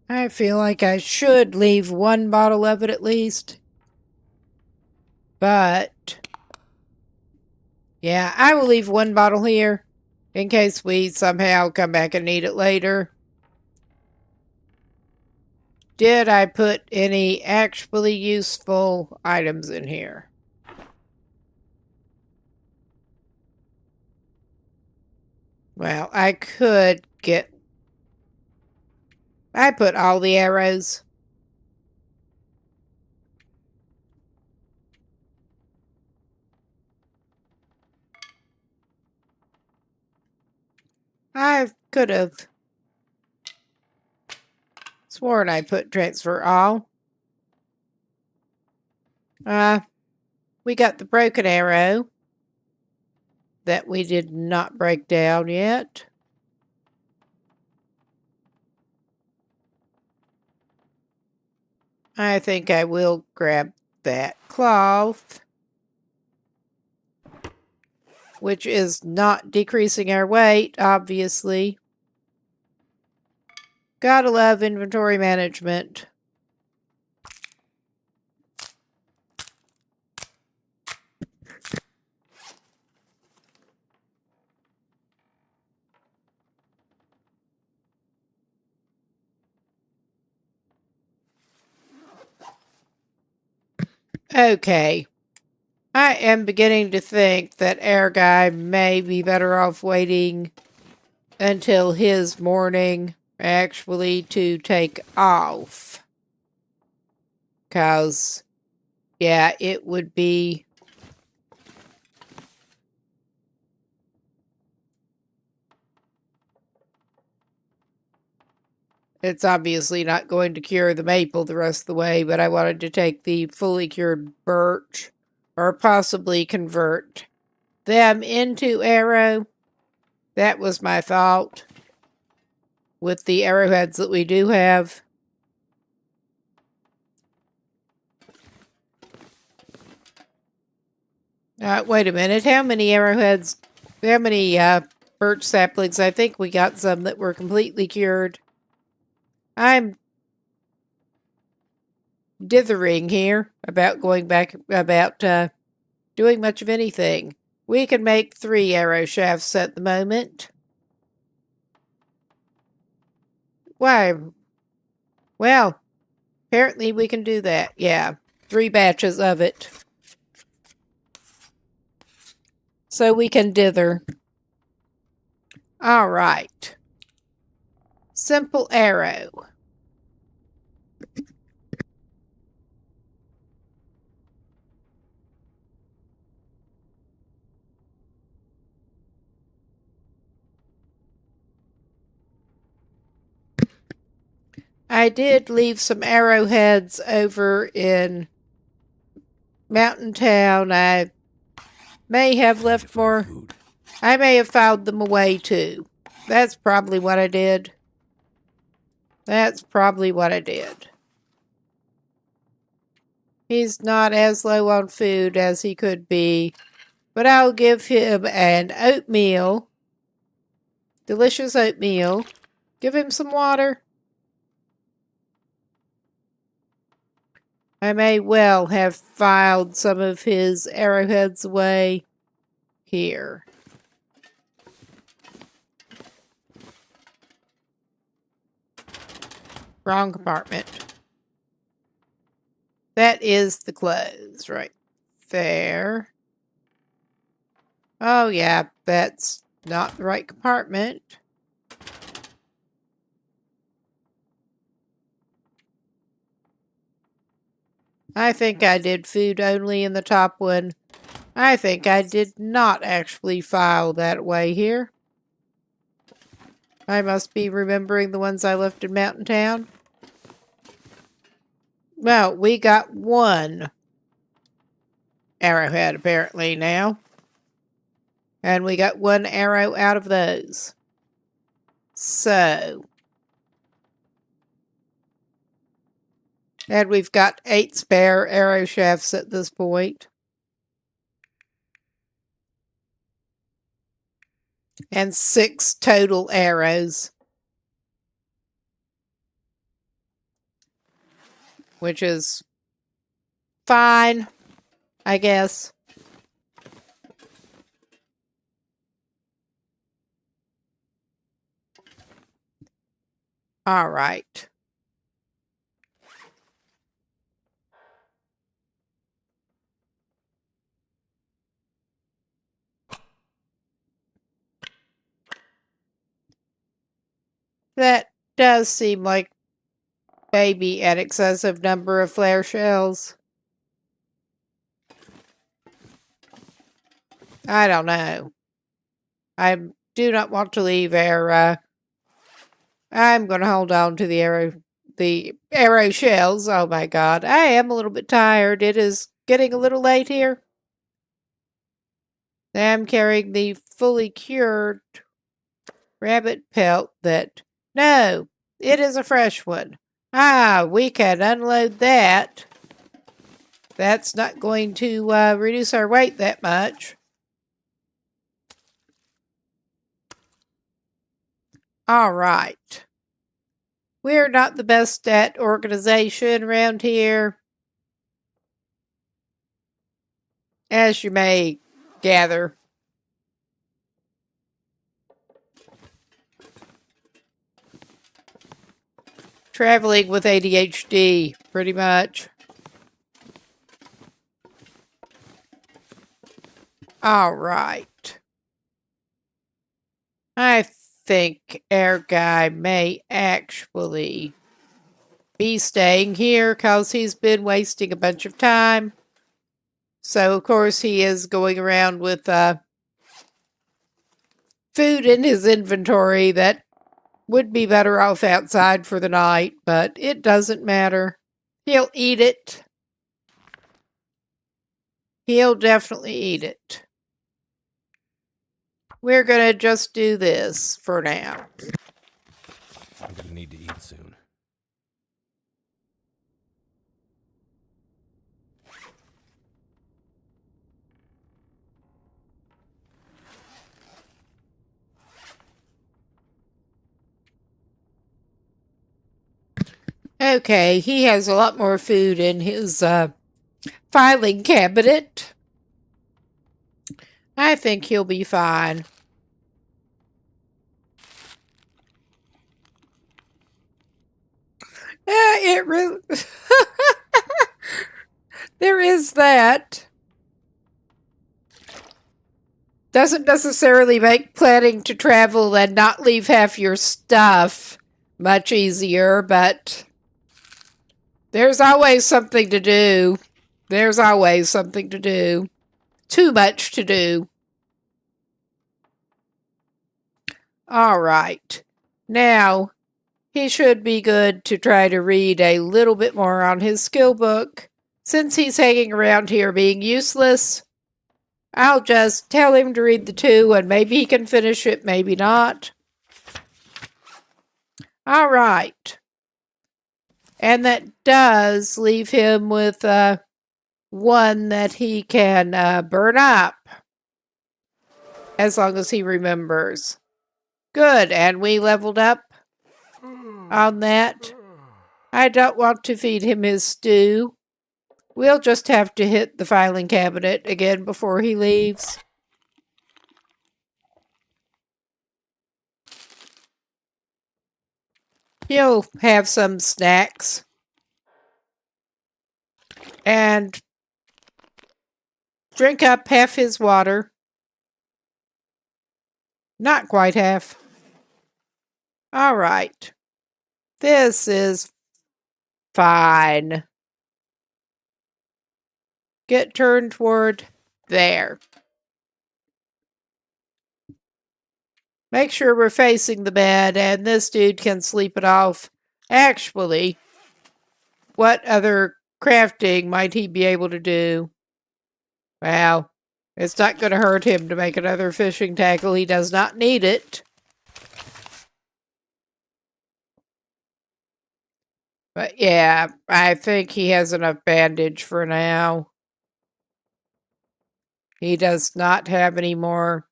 Speaker 1: I feel like I should leave one bottle of it at least. But, yeah, I will leave one bottle here in case we somehow come back and need it later. Did I put any actually useful items in here? Well, I could get... I put all the arrows. I could have sworn I put transfer all. We got the broken arrow that we did not break down yet. I think I will grab that cloth, which is not decreasing our weight, obviously. Gotta love inventory management. Okay. I am beginning to think that Air Guy may be better off waiting until his morning actually to take off. 'Cause, yeah, it would be... It's obviously not going to cure the maple the rest of the way, but I wanted to take the fully cured birch, or possibly convert them into arrow. That was my thought with the arrowheads that we do have. Wait a minute. How many arrowheads? How many birch saplings? I think we got some that were completely cured. I'm dithering here about going back, about doing much of anything. We can make 3 arrow shafts at the moment. Why? Well, apparently we can do that. Yeah, 3 batches of it. So we can dither. All right. Simple arrow. I did leave some arrowheads over in Mountain Town. I may have left more. I may have filed them away too. That's probably what I did. That's probably what I did. He's not as low on food as he could be, but I'll give him an oatmeal. Delicious oatmeal. Give him some water. I may well have filed some of his arrowheads away here. Wrong compartment. That is the clothes right there. Oh yeah, that's not the right compartment. I think I did food only in the top one. I think I did not actually file that way here. I must be remembering the ones I left in Mountain Town. Well, we got 1 arrowhead apparently now. And we got 1 arrow out of those. So... And we've got 8 spare arrow shafts at this point. And 6 total arrows. Which is fine, I guess. All right. That does seem like maybe an excessive number of flare shells. I don't know. I'm do not want to leave Era. I'm going to hold on to the arrow shells. Oh my god, I am a little bit tired. It is getting a little late here. I'm carrying the fully cured rabbit pelt that... No, it is a fresh one. Ah, we can unload that. That's not going to reduce our weight that much. All right. We're not the best at organization around here, as you may gather. Traveling with ADHD, pretty much. All right. I think Air Guy may actually be staying here because he's been wasting a bunch of time. So, of course, he is going around with food in his inventory that would be better off outside for the night, but it doesn't matter. He'll eat it. He'll definitely eat it. We're going to just do this for now.
Speaker 2: I'm gonna need to eat soon.
Speaker 1: Okay, he has a lot more food in his filing cabinet. I think he'll be fine. It really... There is that. Doesn't necessarily make planning to travel and not leave half your stuff much easier, but there's always something to do. There's always something to do. Too much to do. All right. Now, he should be good to try to read a little bit more on his skill book. Since he's hanging around here being useless, I'll just tell him to read the 2 and maybe he can finish it, maybe not. All right. And that does leave him with one that he can burn up. As long as he remembers. Good, and we leveled up on that. I don't want to feed him his stew. We'll just have to hit the filing cabinet again before he leaves. He'll have some snacks. And drink up half his water. Not quite half. All right. This is fine. Get turned toward there. Make sure we're facing the bed and this dude can sleep it off. Actually, what other crafting might he be able to do? Well, it's not going to hurt him to make another fishing tackle. He does not need it. But yeah, I think he has enough bandage for now. He does not have any more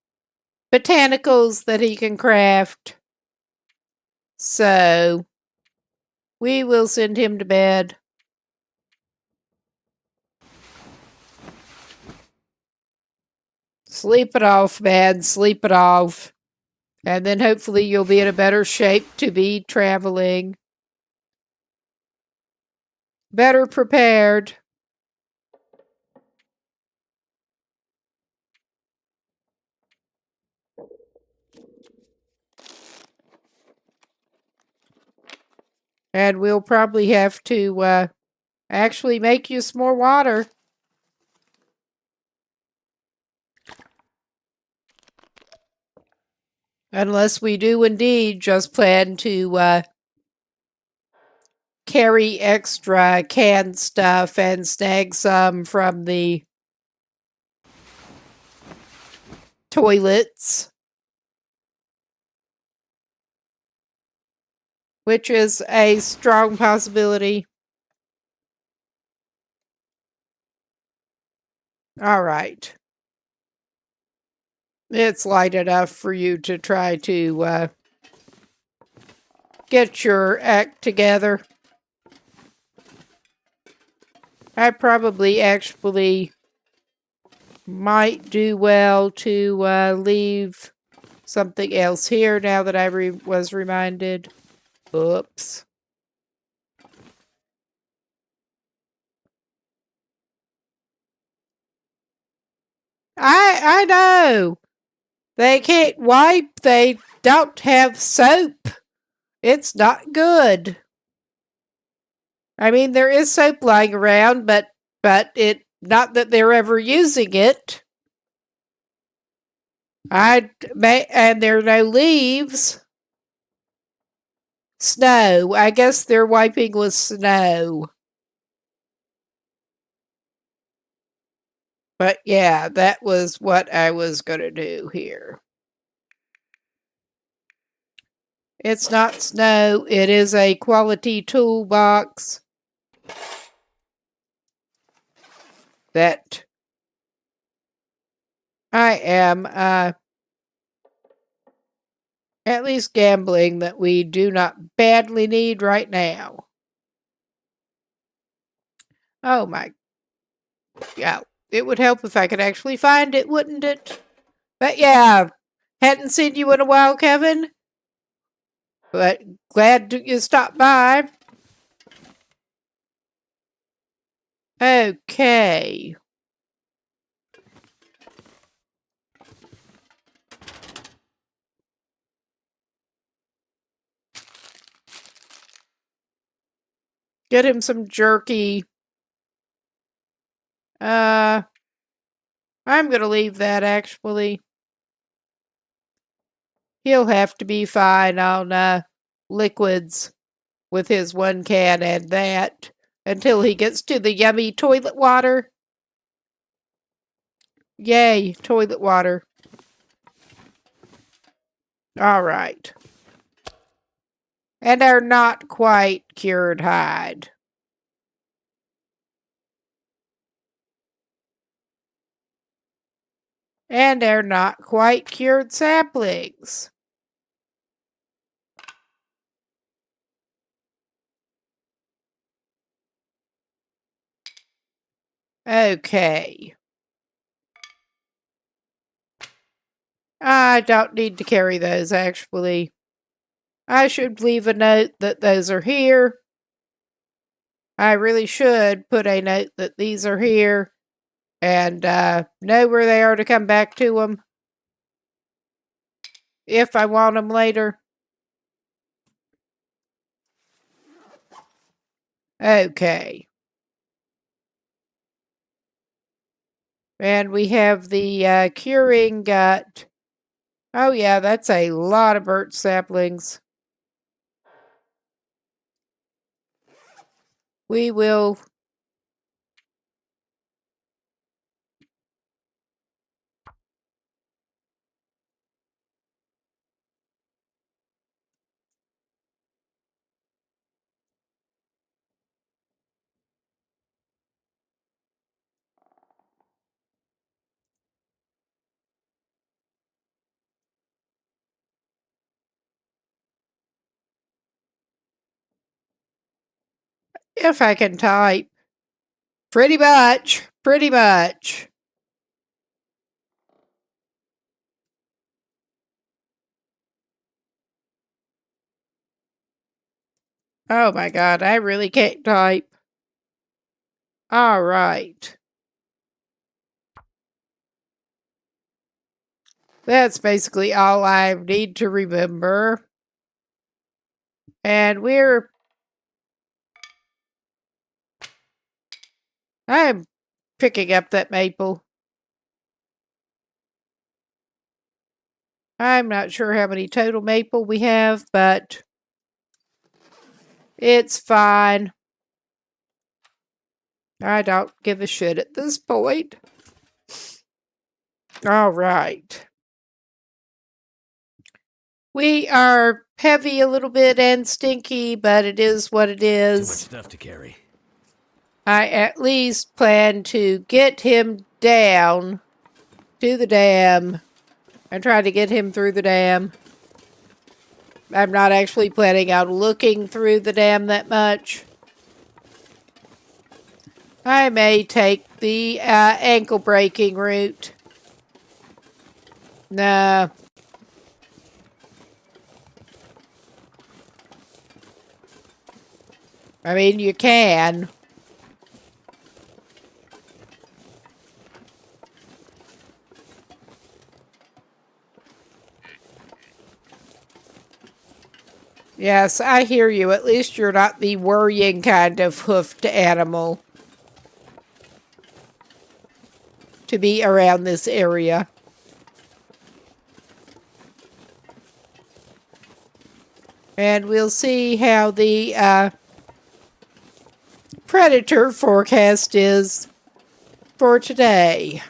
Speaker 1: botanicals that he can craft. So, we will send him to bed. Sleep it off, man. Sleep it off. And then hopefully you'll be in a better shape to be traveling. Better prepared. And we'll probably have to actually make you some more water. Unless we do indeed just plan to carry extra canned stuff and snag some from the toilets, which is a strong possibility. All right. It's light enough for you to try to get your act together. I probably actually might do well to leave something else here now that I was reminded. Oops. I know. They can't wipe. They don't have soap. It's not good. I mean, there is soap lying around, but it not that they're ever using it. And there are no leaves. Snow. I guess they're wiping with snow. But yeah, that was what I was going to do here. It's not snow. It is a quality toolbox that I am at least gambling that we do not badly need right now. Oh my. Yeah, it would help if I could actually find it, wouldn't it? But yeah, hadn't seen you in a while, Kevin. But glad you stopped by. Okay. Get him some jerky. I'm gonna leave that actually. He'll have to be fine on liquids with his one can and that until he gets to the yummy toilet water. Yay, toilet water. All right. And our not quite cured hide. And our not quite cured saplings. Okay. I don't need to carry those, actually. I should leave a note that those are here. I really should put a note that these are here and know where they are to come back to them if I want them later. Okay. And we have the curing gut. Oh, yeah, that's a lot of birch saplings. We will. If I can type. Pretty much. Pretty much. Oh my god, I really can't type. All right. That's basically all I need to remember. And I'm picking up that maple. I'm not sure how many total maple we have, but it's fine. I don't give a shit at this point. All right. We are heavy a little bit and stinky, but it is what it
Speaker 2: Too much
Speaker 1: is.
Speaker 2: stuff to carry.
Speaker 1: I at least plan to get him down to the dam and try to get him through the dam. I'm not actually planning on looking through the dam that much. I may take the ankle breaking route. No. I mean, you can. Yes, I hear you. At least you're not the worrying kind of hoofed animal to be around this area. And we'll see how the predator forecast is for today.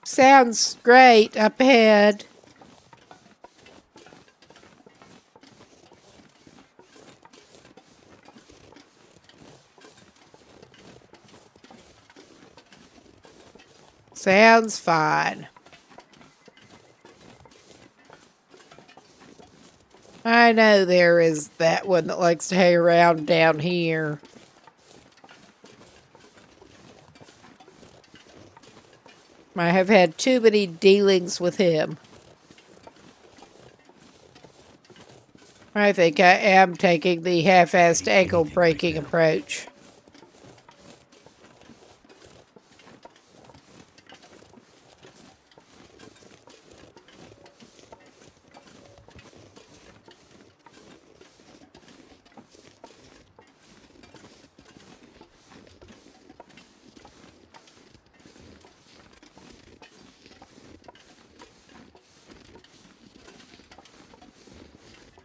Speaker 1: Sounds great up ahead. Sounds fine. I know there is that one that likes to hang around down here. I have had too many dealings with him. I think I am taking the half-assed ankle breaking approach.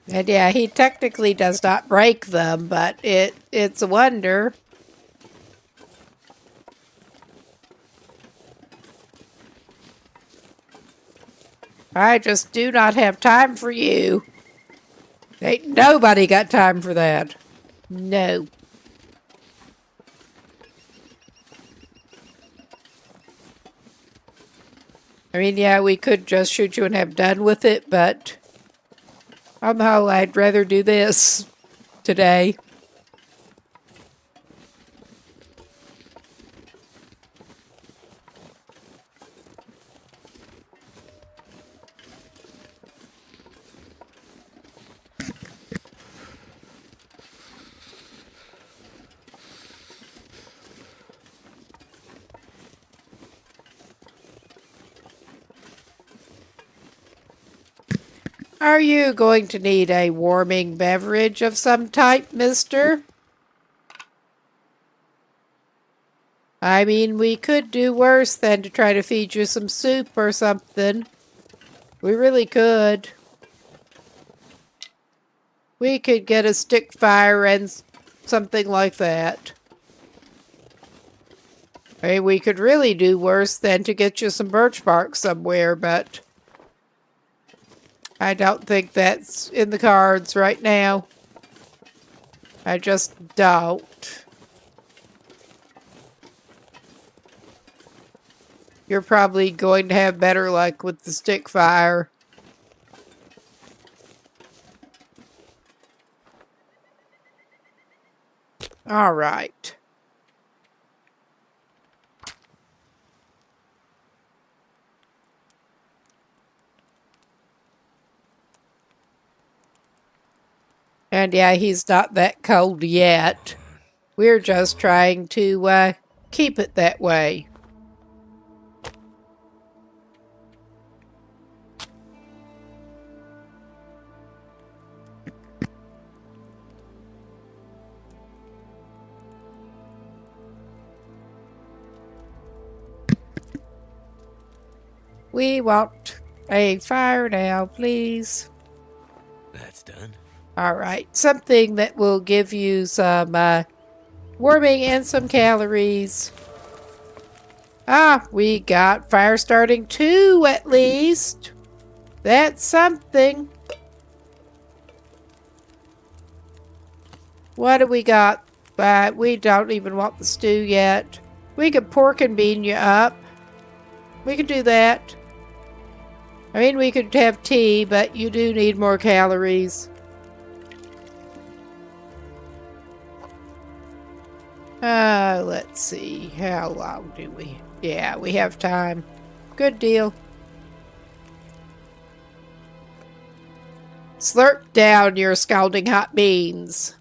Speaker 1: And yeah, he technically does not break them, but it's a wonder. I just do not have time for you. Ain't nobody got time for that. No. I mean, yeah, we could just shoot you and have done with it, but on the whole, I'd rather do this today. Are you going to need a warming beverage of some type, mister? I mean, we could do worse than to try to feed you some soup or something. We really could. We could get a stick fire and something like that. I mean, we could really do worse than to get you some birch bark somewhere, but I don't think that's in the cards right now. I just don't. You're probably going to have better luck with the stick fire. All right. And yeah, he's not that cold yet. We're just trying to keep it that way. We want a fire now, please.
Speaker 2: That's done.
Speaker 1: All right. Something that will give you some warming and some calories. Ah, we got fire starting 2 at least. That's something. What do we got? We don't even want the stew yet. We could pork and bean you up. We could do that. I mean, we could have tea, but you do need more calories. Let's see. How long do we? Yeah, we have time. Good deal. Slurp down your scalding hot beans.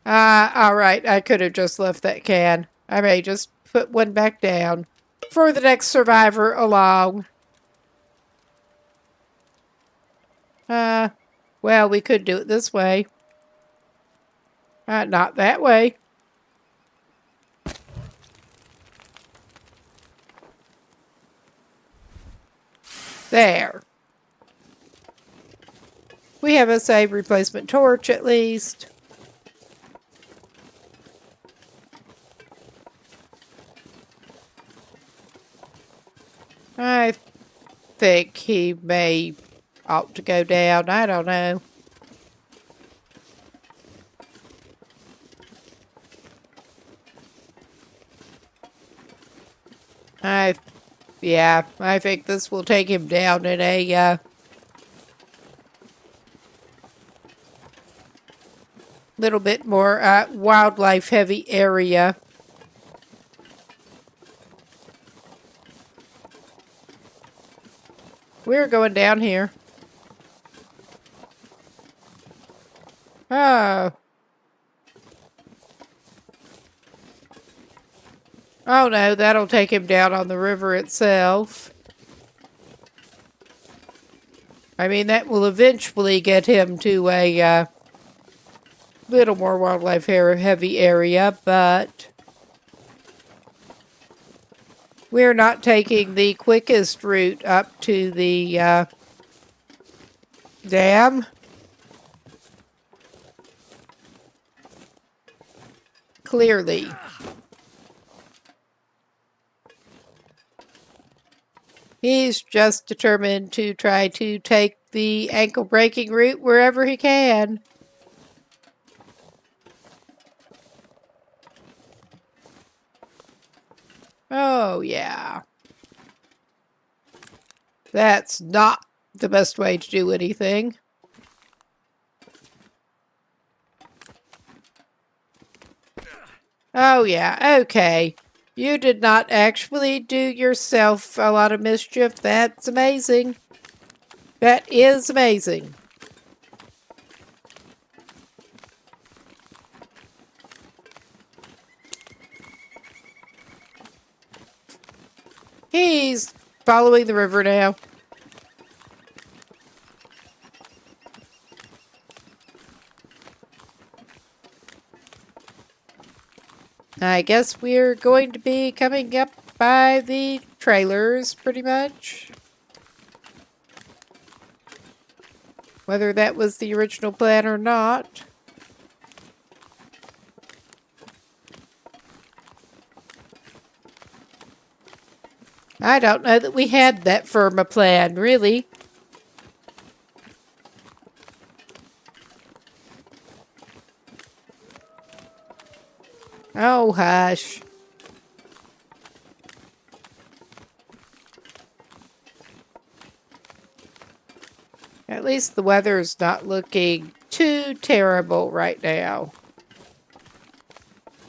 Speaker 1: Alright, I could have just left that can. I may just put one back down for the next survivor along. Well, we could do it this way. Not that way. There. We have a save replacement torch at least. I think he may ought to go down. I don't know. I think this will take him down in a little bit more wildlife heavy area. We're going down here. Oh. Oh no, that'll take him down on the river itself. I mean, that will eventually get him to a little more wildlife heavy area, but we're not taking the quickest route up to the dam. Clearly. He's just determined to try to take the ankle-breaking route wherever he can. Oh, yeah. That's not the best way to do anything. Oh, yeah, okay. You did not actually do yourself a lot of mischief. That's amazing. That is amazing. He's following the river now. I guess we're going to be coming up by the trailers, pretty much. Whether that was the original plan or not. I don't know that we had that firm a plan, really. Oh, hush. At least the weather's not looking too terrible right now.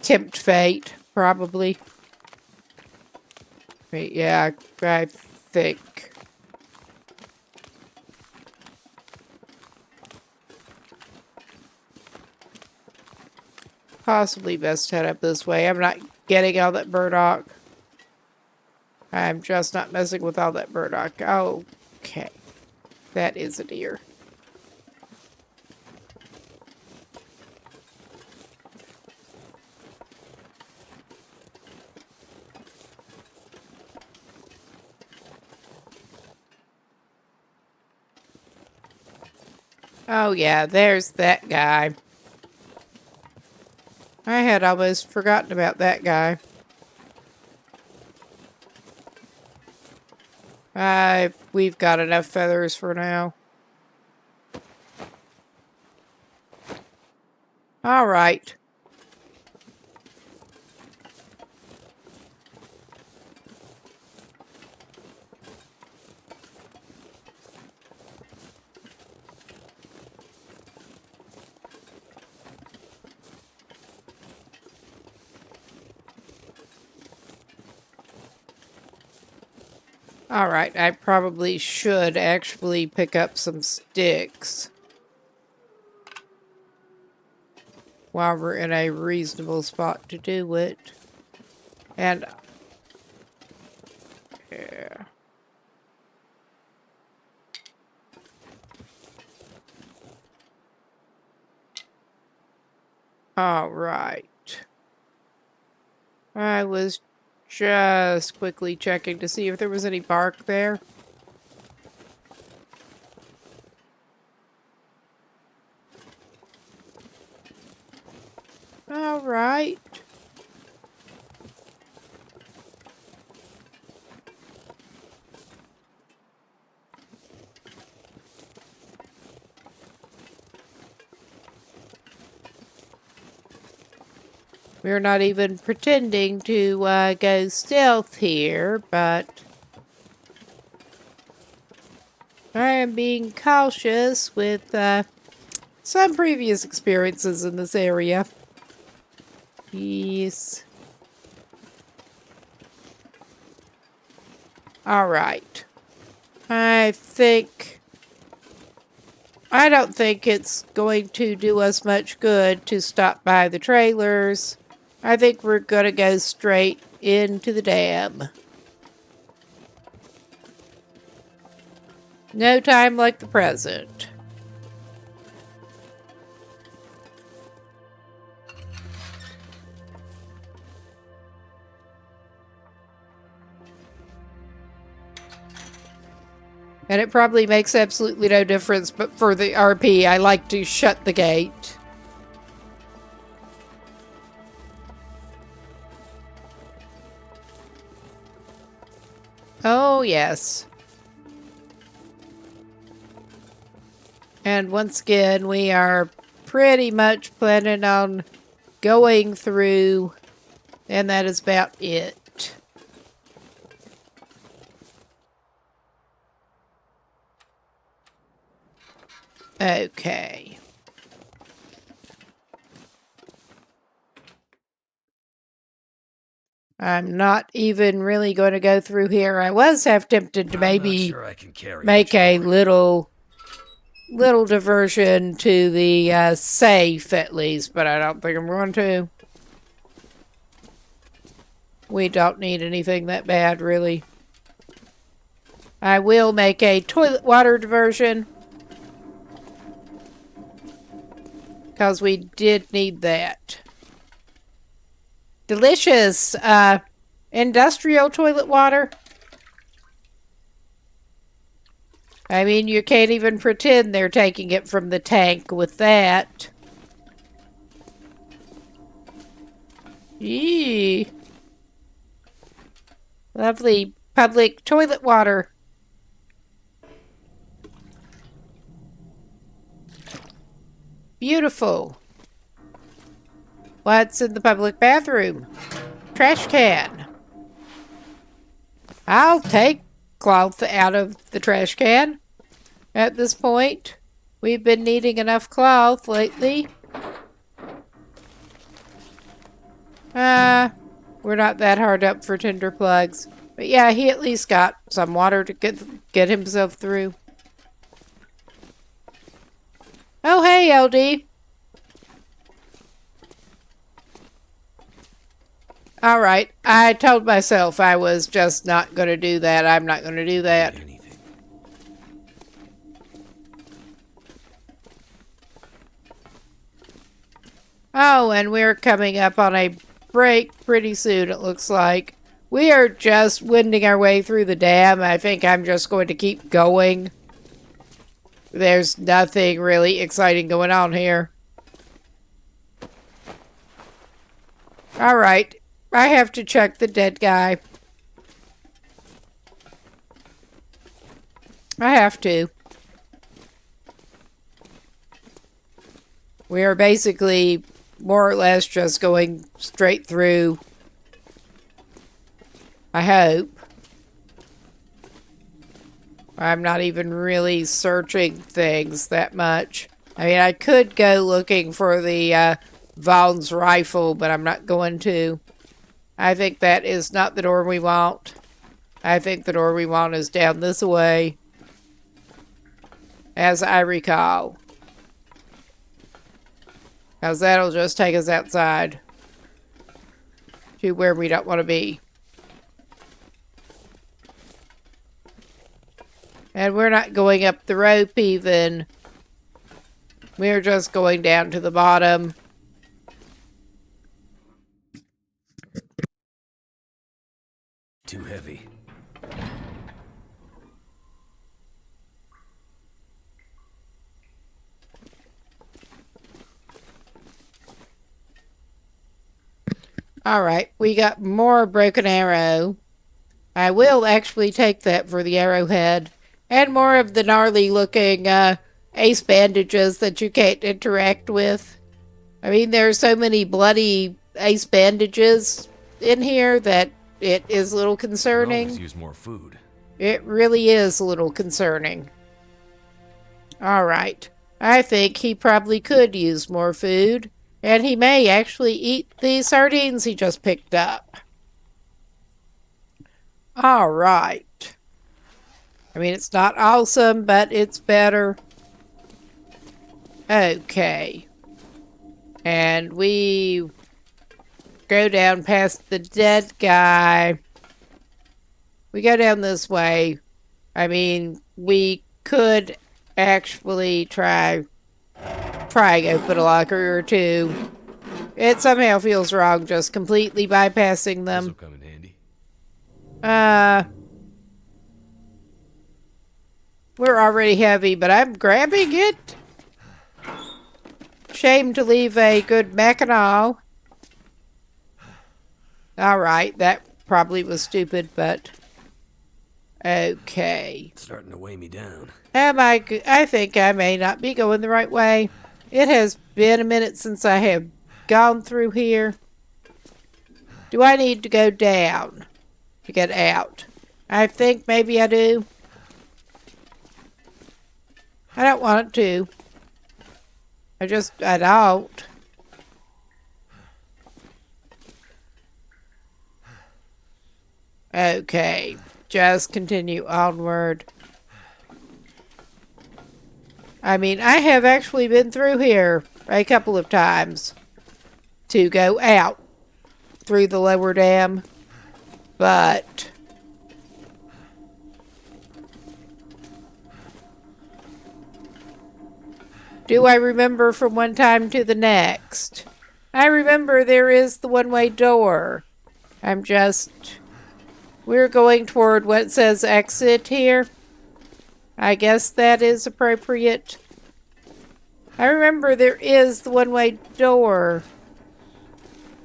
Speaker 1: Tempt fate, probably. But yeah, I think. Possibly best head up this way. I'm not getting all that burdock. I'm just not messing with all that burdock. Okay. That is a deer. Oh, yeah, there's that guy. I had almost forgotten about that guy. We've got enough feathers for now. All right. All right, I probably should actually pick up some sticks while we're in a reasonable spot to do it. And, yeah. All right. I was just quickly checking to see if there was any bark there. All right. We're not even pretending to go stealth here, but I am being cautious with some previous experiences in this area. Yes. All right. I don't think it's going to do us much good to stop by the trailers. I think we're going to go straight into the dam. No time like the present. And it probably makes absolutely no difference, but for the RP, I like to shut the gate. Oh, yes. And once again, we are pretty much planning on going through, and that is about it. Okay. I'm not even really going to go through here. I was half tempted to maybe make a little diversion to the safe at least, but I don't think I'm going to. We don't need anything that bad, really. I will make a toilet water diversion, because we did need that. Delicious industrial toilet water. I mean, you can't even pretend they're taking it from the tank with that. Eee. Lovely public toilet water. Beautiful. What's in the public bathroom? Trash can. I'll take cloth out of the trash can at this point. We've been needing enough cloth lately. We're not that hard up for tinder plugs. But yeah, he at least got some water to get himself through. Oh, hey, LD. All right. I told myself I was just not going to do that. I'm not going to do that. Oh, and we're coming up on a break pretty soon, it looks like. We are just winding our way through the dam. I think I'm just going to keep going. There's nothing really exciting going on here. Alright, I have to check the dead guy. I have to. We are basically more or less just going straight through. I hope. I'm not even really searching things that much. I mean, I could go looking for the Vaughn's rifle, but I'm not going to. I think that is not the door we want. I think the door we want is down this way, as I recall. Because that'll just take us outside to where we don't want to be. And we're not going up the rope even. We're just going down to the bottom.
Speaker 2: Too heavy.
Speaker 1: Alright, we got more broken arrow. I will actually take that for the arrowhead. And more of the gnarly looking ace bandages that you can't interact with. I mean, there are so many bloody ace bandages in here that it is a little concerning.
Speaker 2: Always use more food.
Speaker 1: It really is a little concerning. Alright, I think he probably could use more food. And he may actually eat the sardines he just picked up. Alright. I mean, it's not awesome, but it's better. Okay. And we go down past the dead guy. We go down this way. I mean, we could actually try prying open a locker or two. It somehow feels wrong just completely bypassing them.
Speaker 2: This'll come in handy.
Speaker 1: We're already heavy, but I'm grabbing it. Shame to leave a good mackinaw. Alright, that probably was stupid, but okay.
Speaker 2: It's starting to weigh me down.
Speaker 1: I think I may not be going the right way. It has been a minute since I have gone through here. Do I need to go down to get out? I think maybe I do. I don't want to. I don't. Okay, just continue onward. I mean, I have actually been through here a couple of times to go out through the lower dam, but do I remember from one time to the next? I remember there is the one-way door. We're going toward what says exit here. I guess that is appropriate. I remember there is the one-way door.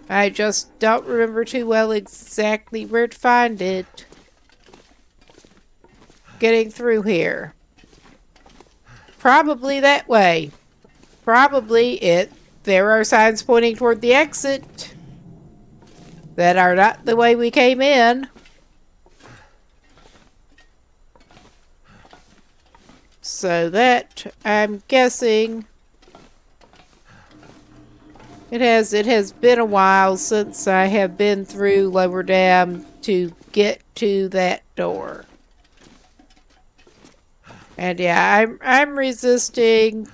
Speaker 1: I just don't remember too well exactly where to find it. Getting through here. Probably that way. There are signs pointing toward the exit that are not the way we came in. So that, I'm guessing, it has been a while since I have been through Lower Dam to get to that door. And yeah, I'm resisting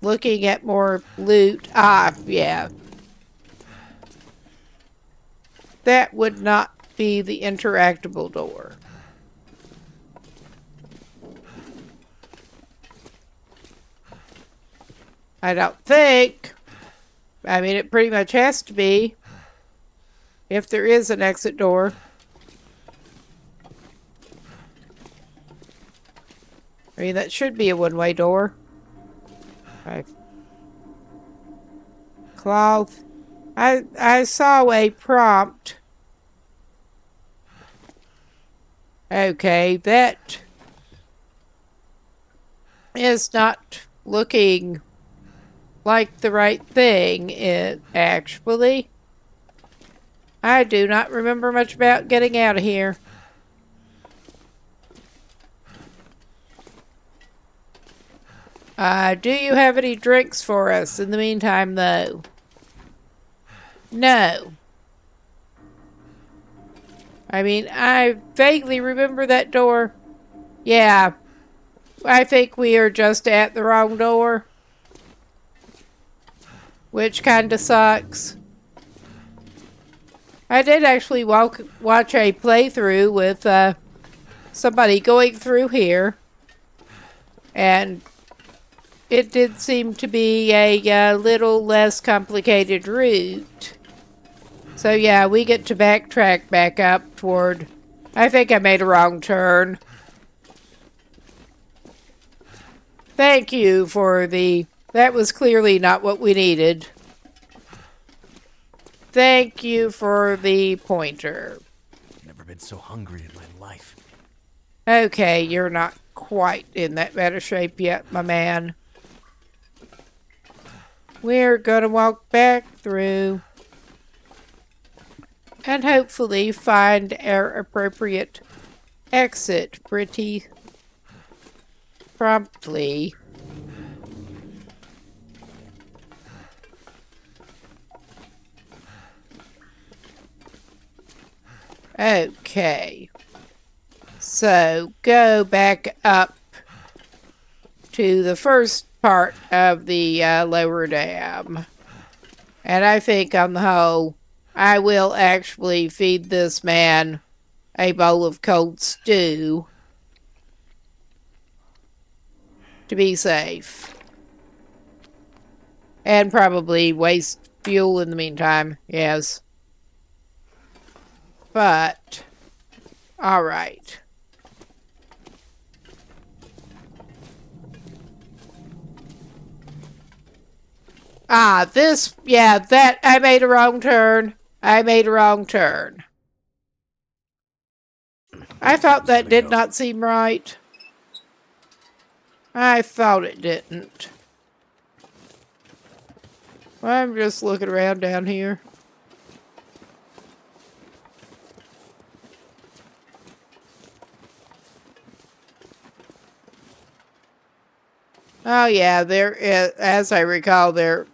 Speaker 1: looking at more loot. Yeah. That would not be the interactable door. I don't think. I mean, it pretty much has to be. If there is an exit door. I mean, that should be a one-way door. Okay. Cloth. I saw a prompt. Okay, that is not looking like the right thing, actually. I do not remember much about getting out of here. Do you have any drinks for us in the meantime, though? No. I mean, I vaguely remember that door. Yeah, I think we are just at the wrong door. Which kinda sucks. I did actually watch a playthrough with somebody going through here. And it did seem to be a little less complicated route. So yeah, we get to backtrack back up toward... I think I made a wrong turn. Thank you for the... That was clearly not what we needed. Thank you for the pointer.
Speaker 2: Never been so hungry in my life.
Speaker 1: Okay, you're not quite in that better shape yet, my man. We're gonna walk back through and hopefully find our appropriate exit pretty promptly. Okay. So, go back up to the first part of the lower dam. And I think on the whole, I will actually feed this man a bowl of cold stew to be safe. And probably waste fuel in the meantime, yes. But, alright. That, I made a wrong turn. I made a wrong turn. I thought that did not seem right. I thought it didn't. I'm just looking around down here. Oh yeah, there is, as I recall, there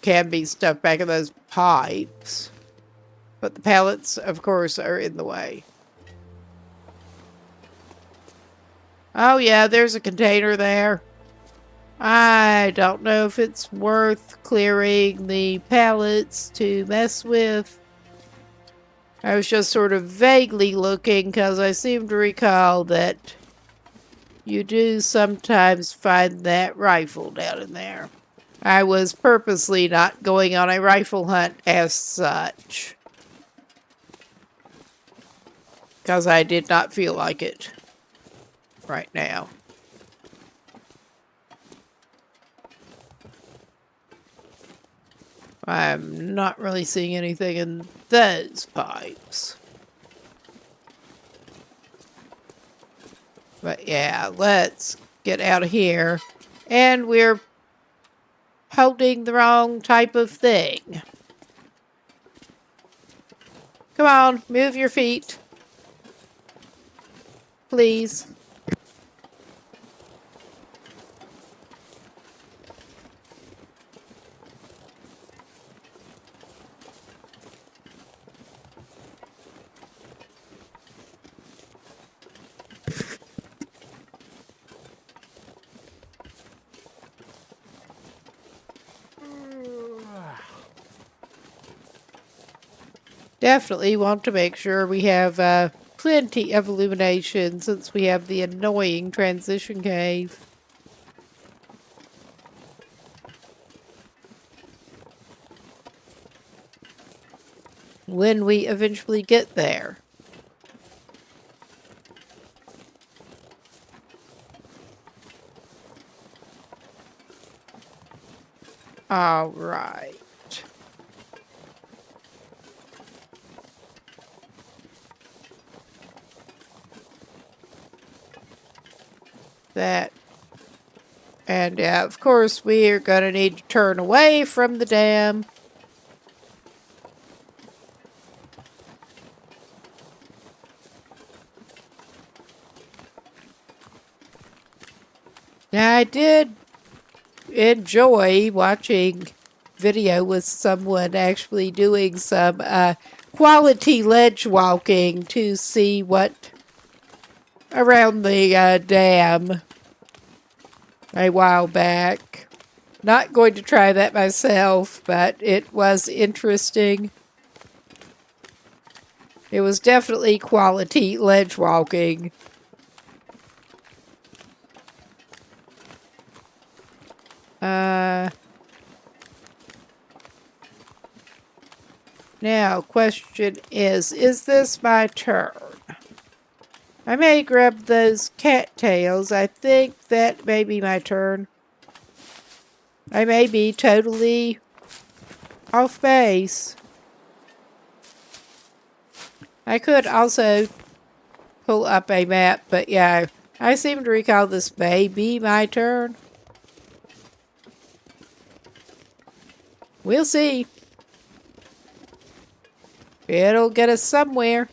Speaker 1: can be stuff back in those pipes. But the pallets, of course, are in the way. Oh yeah, there's a container there. I don't know if it's worth clearing the pallets to mess with. I was just sort of vaguely looking because I seem to recall that you do sometimes find that rifle down in there. I was purposely not going on a rifle hunt as such, because I did not feel like it right now. I'm not really seeing anything in those pipes. But yeah, let's get out of here. And we're holding the wrong type of thing. Come on, move your feet. Please. Definitely want to make sure we have plenty of illumination since we have the annoying transition cave. When we eventually get there. All right. That. And of course, we are going to need to turn away from the dam. Now, I did enjoy watching video with someone actually doing some quality ledge walking to see what around the dam a while back. Not going to try that myself, but it was interesting. It was definitely quality ledge walking. Now, question is this my turn? I may grab those cattails. I think that may be my turn. I may be totally off base. I could also pull up a map, but yeah, I seem to recall this may be my turn. We'll see. It'll get us somewhere.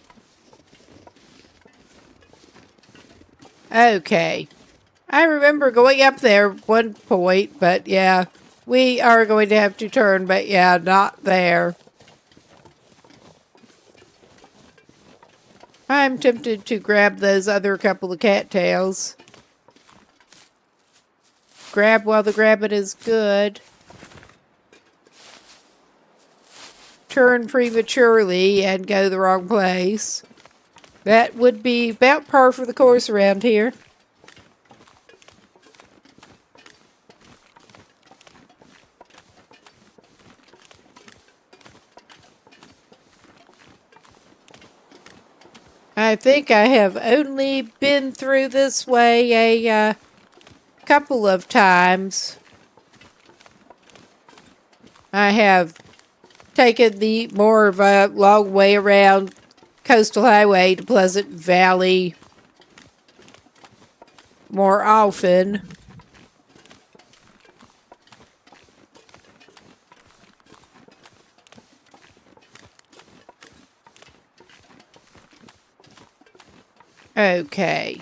Speaker 1: Okay. I remember going up there one point, but yeah, we are going to have to turn, but yeah, not there. I'm tempted to grab those other couple of cattails. Grab while the grabbing is good. Turn prematurely and go the wrong place. That would be about par for the course around here. I think I have only been through this way a couple of times. I have taken the more of a long way around Coastal Highway to Pleasant Valley more often. Okay.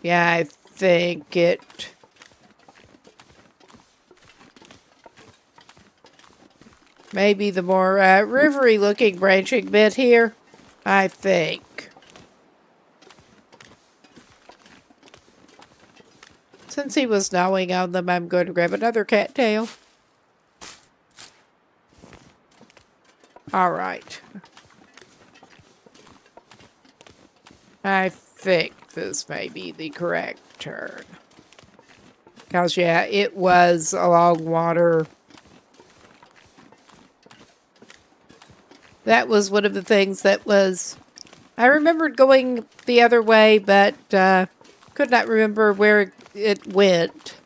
Speaker 1: Yeah, I think it... maybe the more rivery looking branching bit here. I think. Since he was gnawing on them, I'm going to grab another cattail. Alright. I think this may be the correct turn. Because, yeah, it was along water. That was one of the things that was... I remembered going the other way, but could not remember where it went.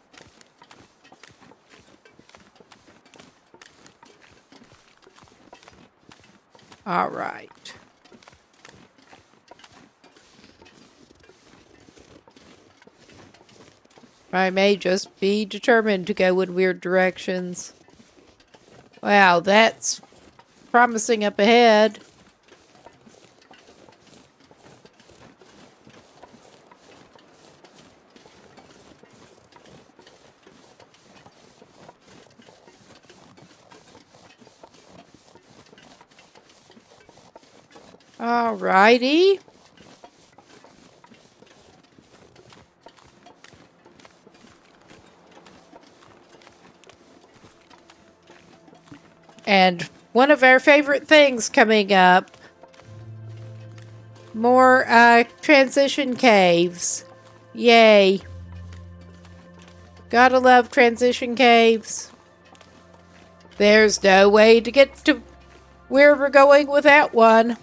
Speaker 1: All right. I may just be determined to go in weird directions. Wow, that's promising up ahead. Alrighty. And one of our favorite things coming up. More transition caves. Yay. Gotta love transition caves. There's no way to get to where we're going without one.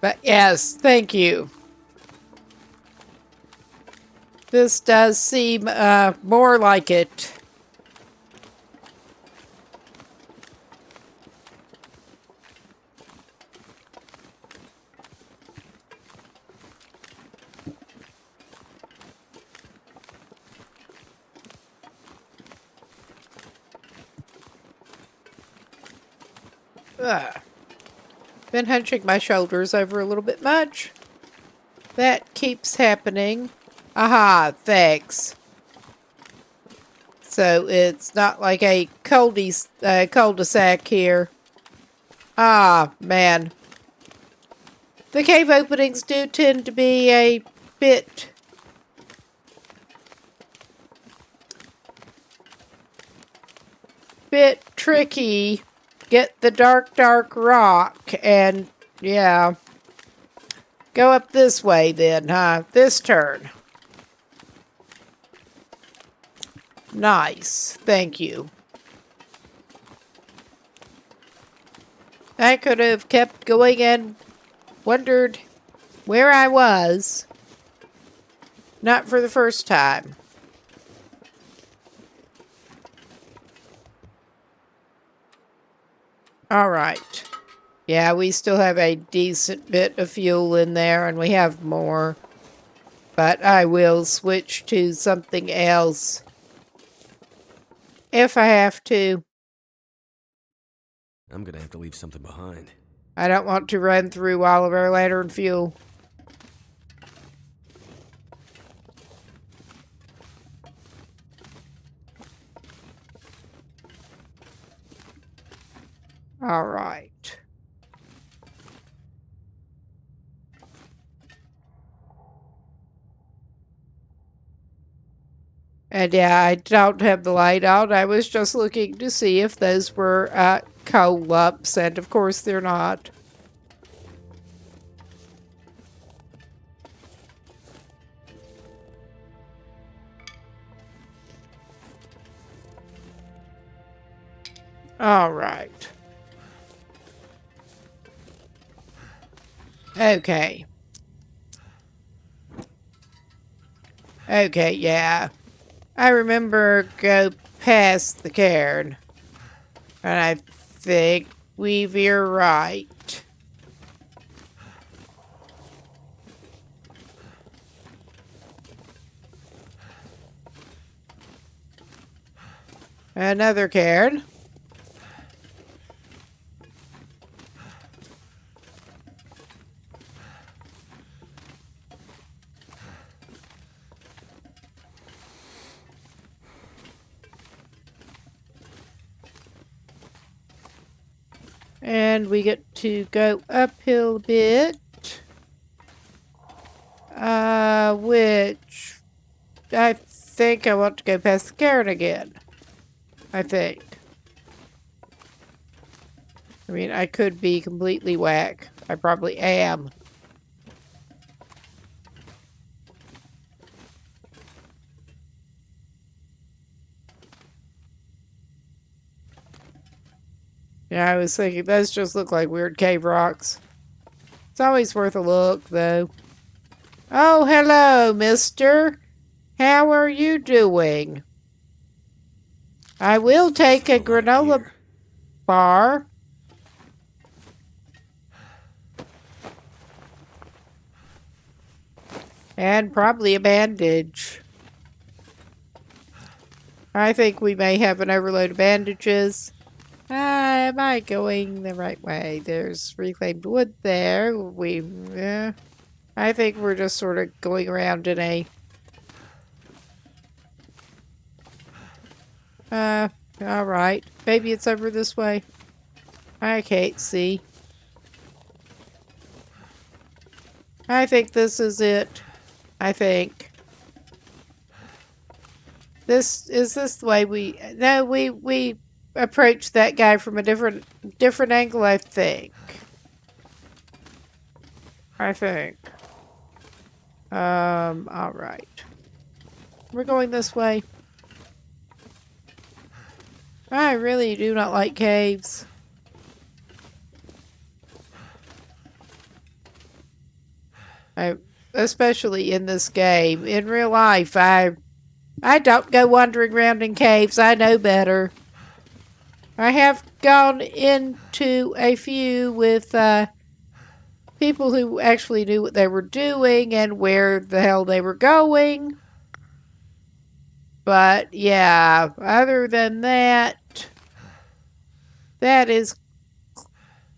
Speaker 1: But yes, thank you. This does seem more like it. Ugh. Been hunching my shoulders over a little bit much. That keeps happening. Aha, thanks. So it's not like a cul-de-sac here. Ah, man. The cave openings do tend to be a bit tricky. Get the dark rock and yeah. Go up this way then, huh? This turn. Nice. Thank you. I could have kept going and wondered where I was. Not for the first time. All right. Yeah, we still have a decent bit of fuel in there, and we have more. But I will switch to something else if I have to.
Speaker 2: I'm gonna have to leave something behind.
Speaker 1: I don't want to run through all of our lantern fuel. All right. And yeah, I don't have the light on. I was just looking to see if those were coal lumps, and of course they're not. All right. Okay. Okay, yeah. I remember go past the cairn. And I think we veer right. Another cairn. And we get to go uphill a bit. Which I think I want to go past the cairn again. I think. I mean, I could be completely whack. I probably am. Yeah, I was thinking those just look like weird cave rocks. It's always worth a look, though. Oh, hello, mister. How are you doing? I will take a granola bar. And probably a bandage. I think we may have an overload of bandages. Am I going the right way? There's reclaimed wood there. I think we're just sort of going around in a... alright. Maybe it's over this way. I can't see. I think this is it. I think. Is this the way we... No, we approached that guy from a different angle, I think. Alright. We're going this way. I really do not like caves. Especially in this game. In real life, I don't go wandering around in caves. I know better. I have gone into a few with people who actually knew what they were doing and where the hell they were going. But yeah, other than that, that is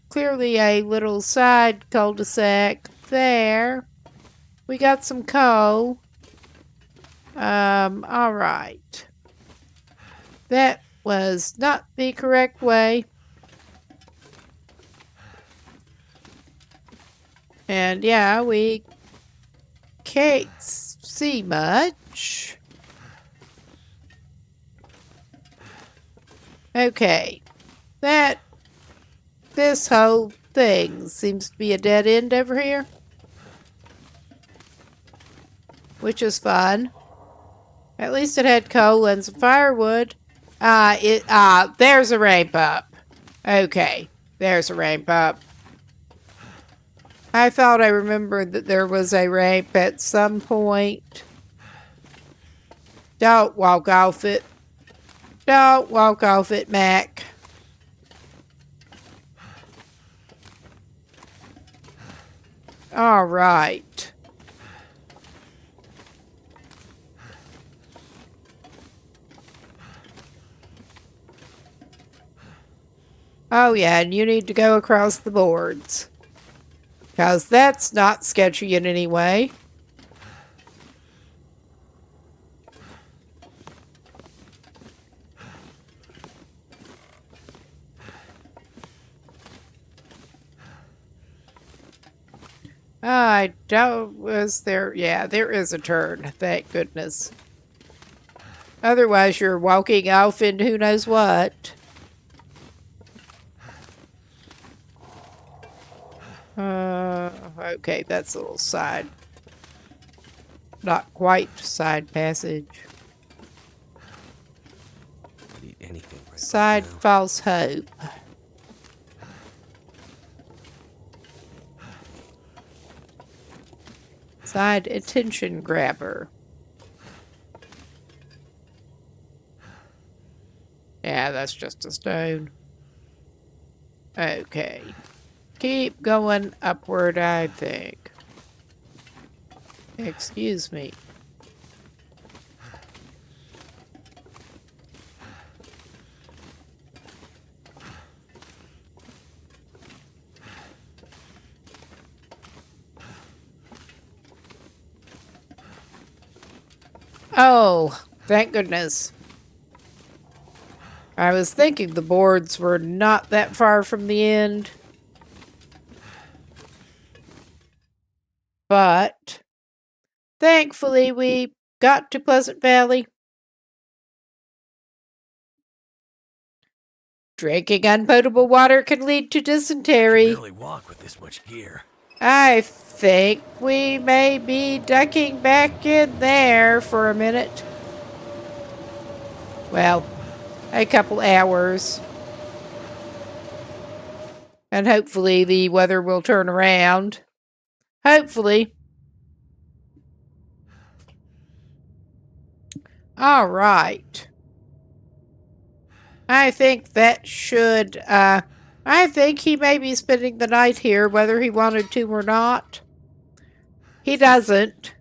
Speaker 1: clearly a little side cul-de-sac there. We got some coal. All right. That was not the correct way. And yeah, we can't see much. Okay. This whole thing seems to be a dead end over here. Which is fun. At least it had coal and some firewood. There's a ramp up. Okay, there's a ramp up. I thought I remembered that there was a ramp at some point. Don't walk off it. Don't walk off it, Mac. All right. Oh yeah, and you need to go across the boards. Because that's not sketchy in any way. I don't... Was there... Yeah, there is a turn. Thank goodness. Otherwise, you're walking off into who knows what. Okay, that's a little side. Not quite side passage.
Speaker 2: Need anything right
Speaker 1: Side
Speaker 2: now.
Speaker 1: false hope. Side attention grabber. Yeah, that's just a stone. Okay. Keep going upward, I think. Excuse me. Oh, thank goodness. I was thinking the boards were not that far from the end. But thankfully we got to Pleasant Valley. Drinking unpotable water can lead to
Speaker 2: I can
Speaker 1: dysentery.
Speaker 2: barely walk with this much gear.
Speaker 1: I think we may be ducking back in there for a minute. Well, a couple hours. And hopefully the weather will turn around. Hopefully. All right. I think that should, I think he may be spending the night here, whether he wanted to or not. He doesn't.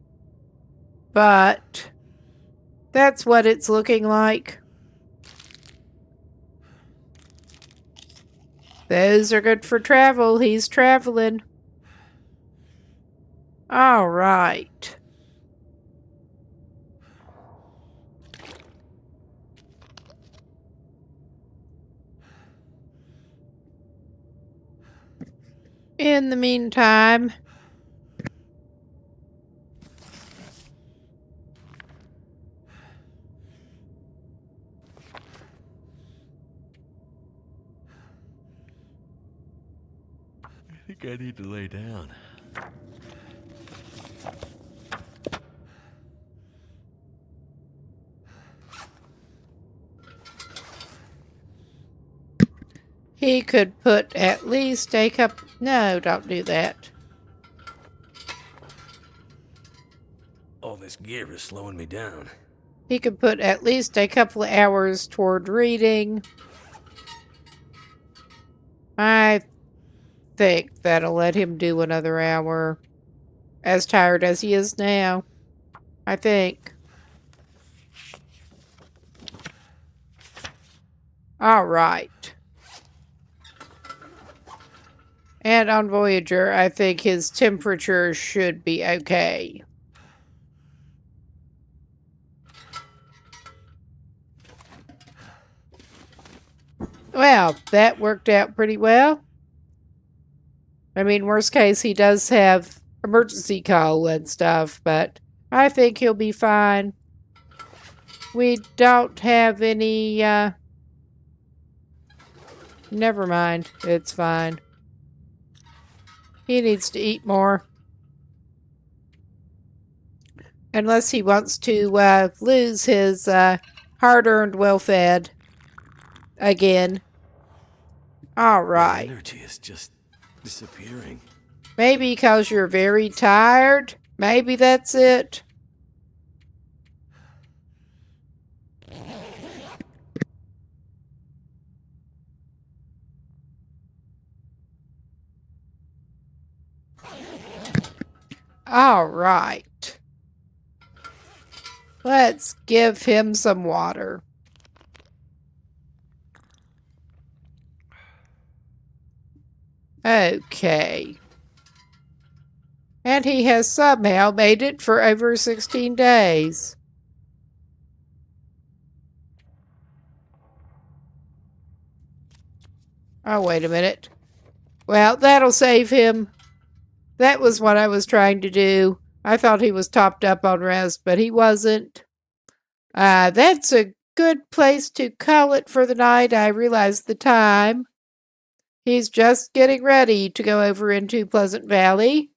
Speaker 1: But that's what it's looking like. Those are good for travel. He's traveling. All right. In the meantime,
Speaker 2: I think I need to lay down.
Speaker 1: he could put at least a cup... No, don't do that.
Speaker 2: this gear is slowing me down.
Speaker 1: He could put at least a couple of hours toward reading. I think that'll let him do another hour. As tired as he is now. I think. All right. And on Voyageur, I think his temperature should be okay. Well, that worked out pretty well. I mean, worst case, he does have emergency call and stuff, but I think he'll be fine. We don't have any, never mind. It's fine. He needs to eat more. Unless he wants to lose his hard-earned well-fed again. All right.
Speaker 2: My energy is just disappearing.
Speaker 1: Maybe because you're very tired. Maybe that's it. All right. Let's give him some water. Okay. And he has somehow made it for over 16 days. Oh, wait a minute. Well, that'll save him. That was what I was trying to do. I thought he was topped up on rest, but he wasn't. That's a good place to call it for the night. I realized the time. He's just getting ready to go over into Pleasant Valley.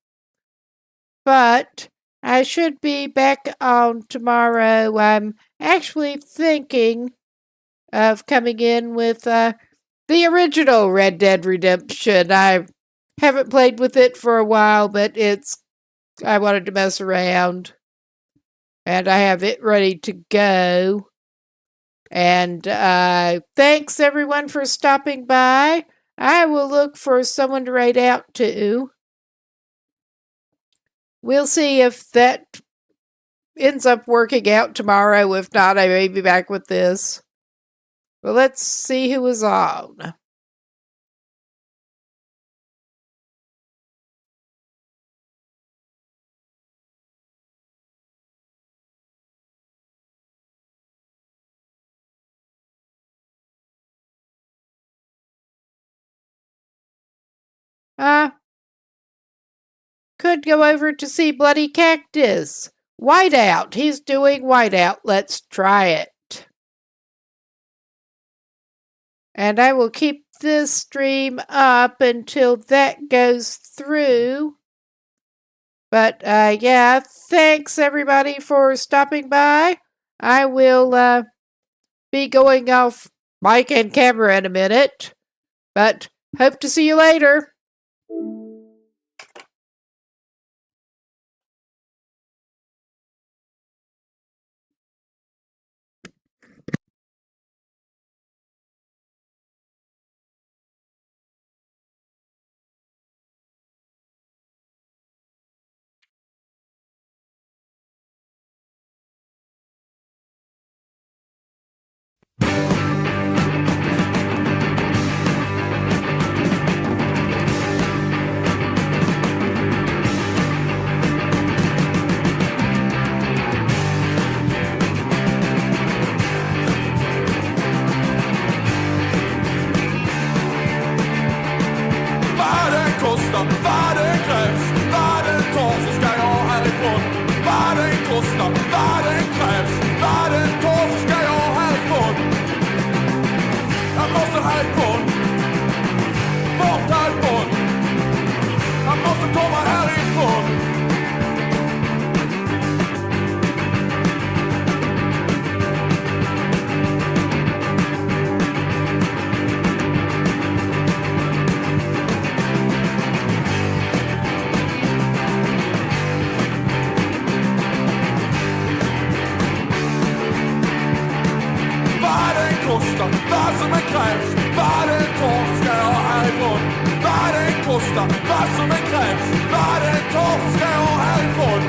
Speaker 1: But I should be back on tomorrow. I'm actually thinking of coming in with the original Red Dead Redemption. I haven't played with it for a while, but I wanted to mess around. And I have it ready to go. And thanks everyone for stopping by. I will look for someone to write out to. We'll see if that ends up working out tomorrow. If not, I may be back with this. But let's see who is on. Could go over to see Bloody Cactus. Whiteout. He's doing Whiteout. Let's try it. And I will keep this stream up until that goes through. But yeah, thanks everybody for stopping by. I will be going off mic and camera in a minute. But hope to see you later.
Speaker 3: som än krävs. Vad det tar ska jag härifrån. Vad det kostar, vad som än krävs. Vad det tar ska jag härifrån.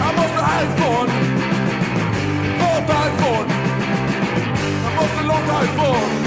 Speaker 3: Jag måste härifrån. Bort härifrån. Jag måste långt härifrån.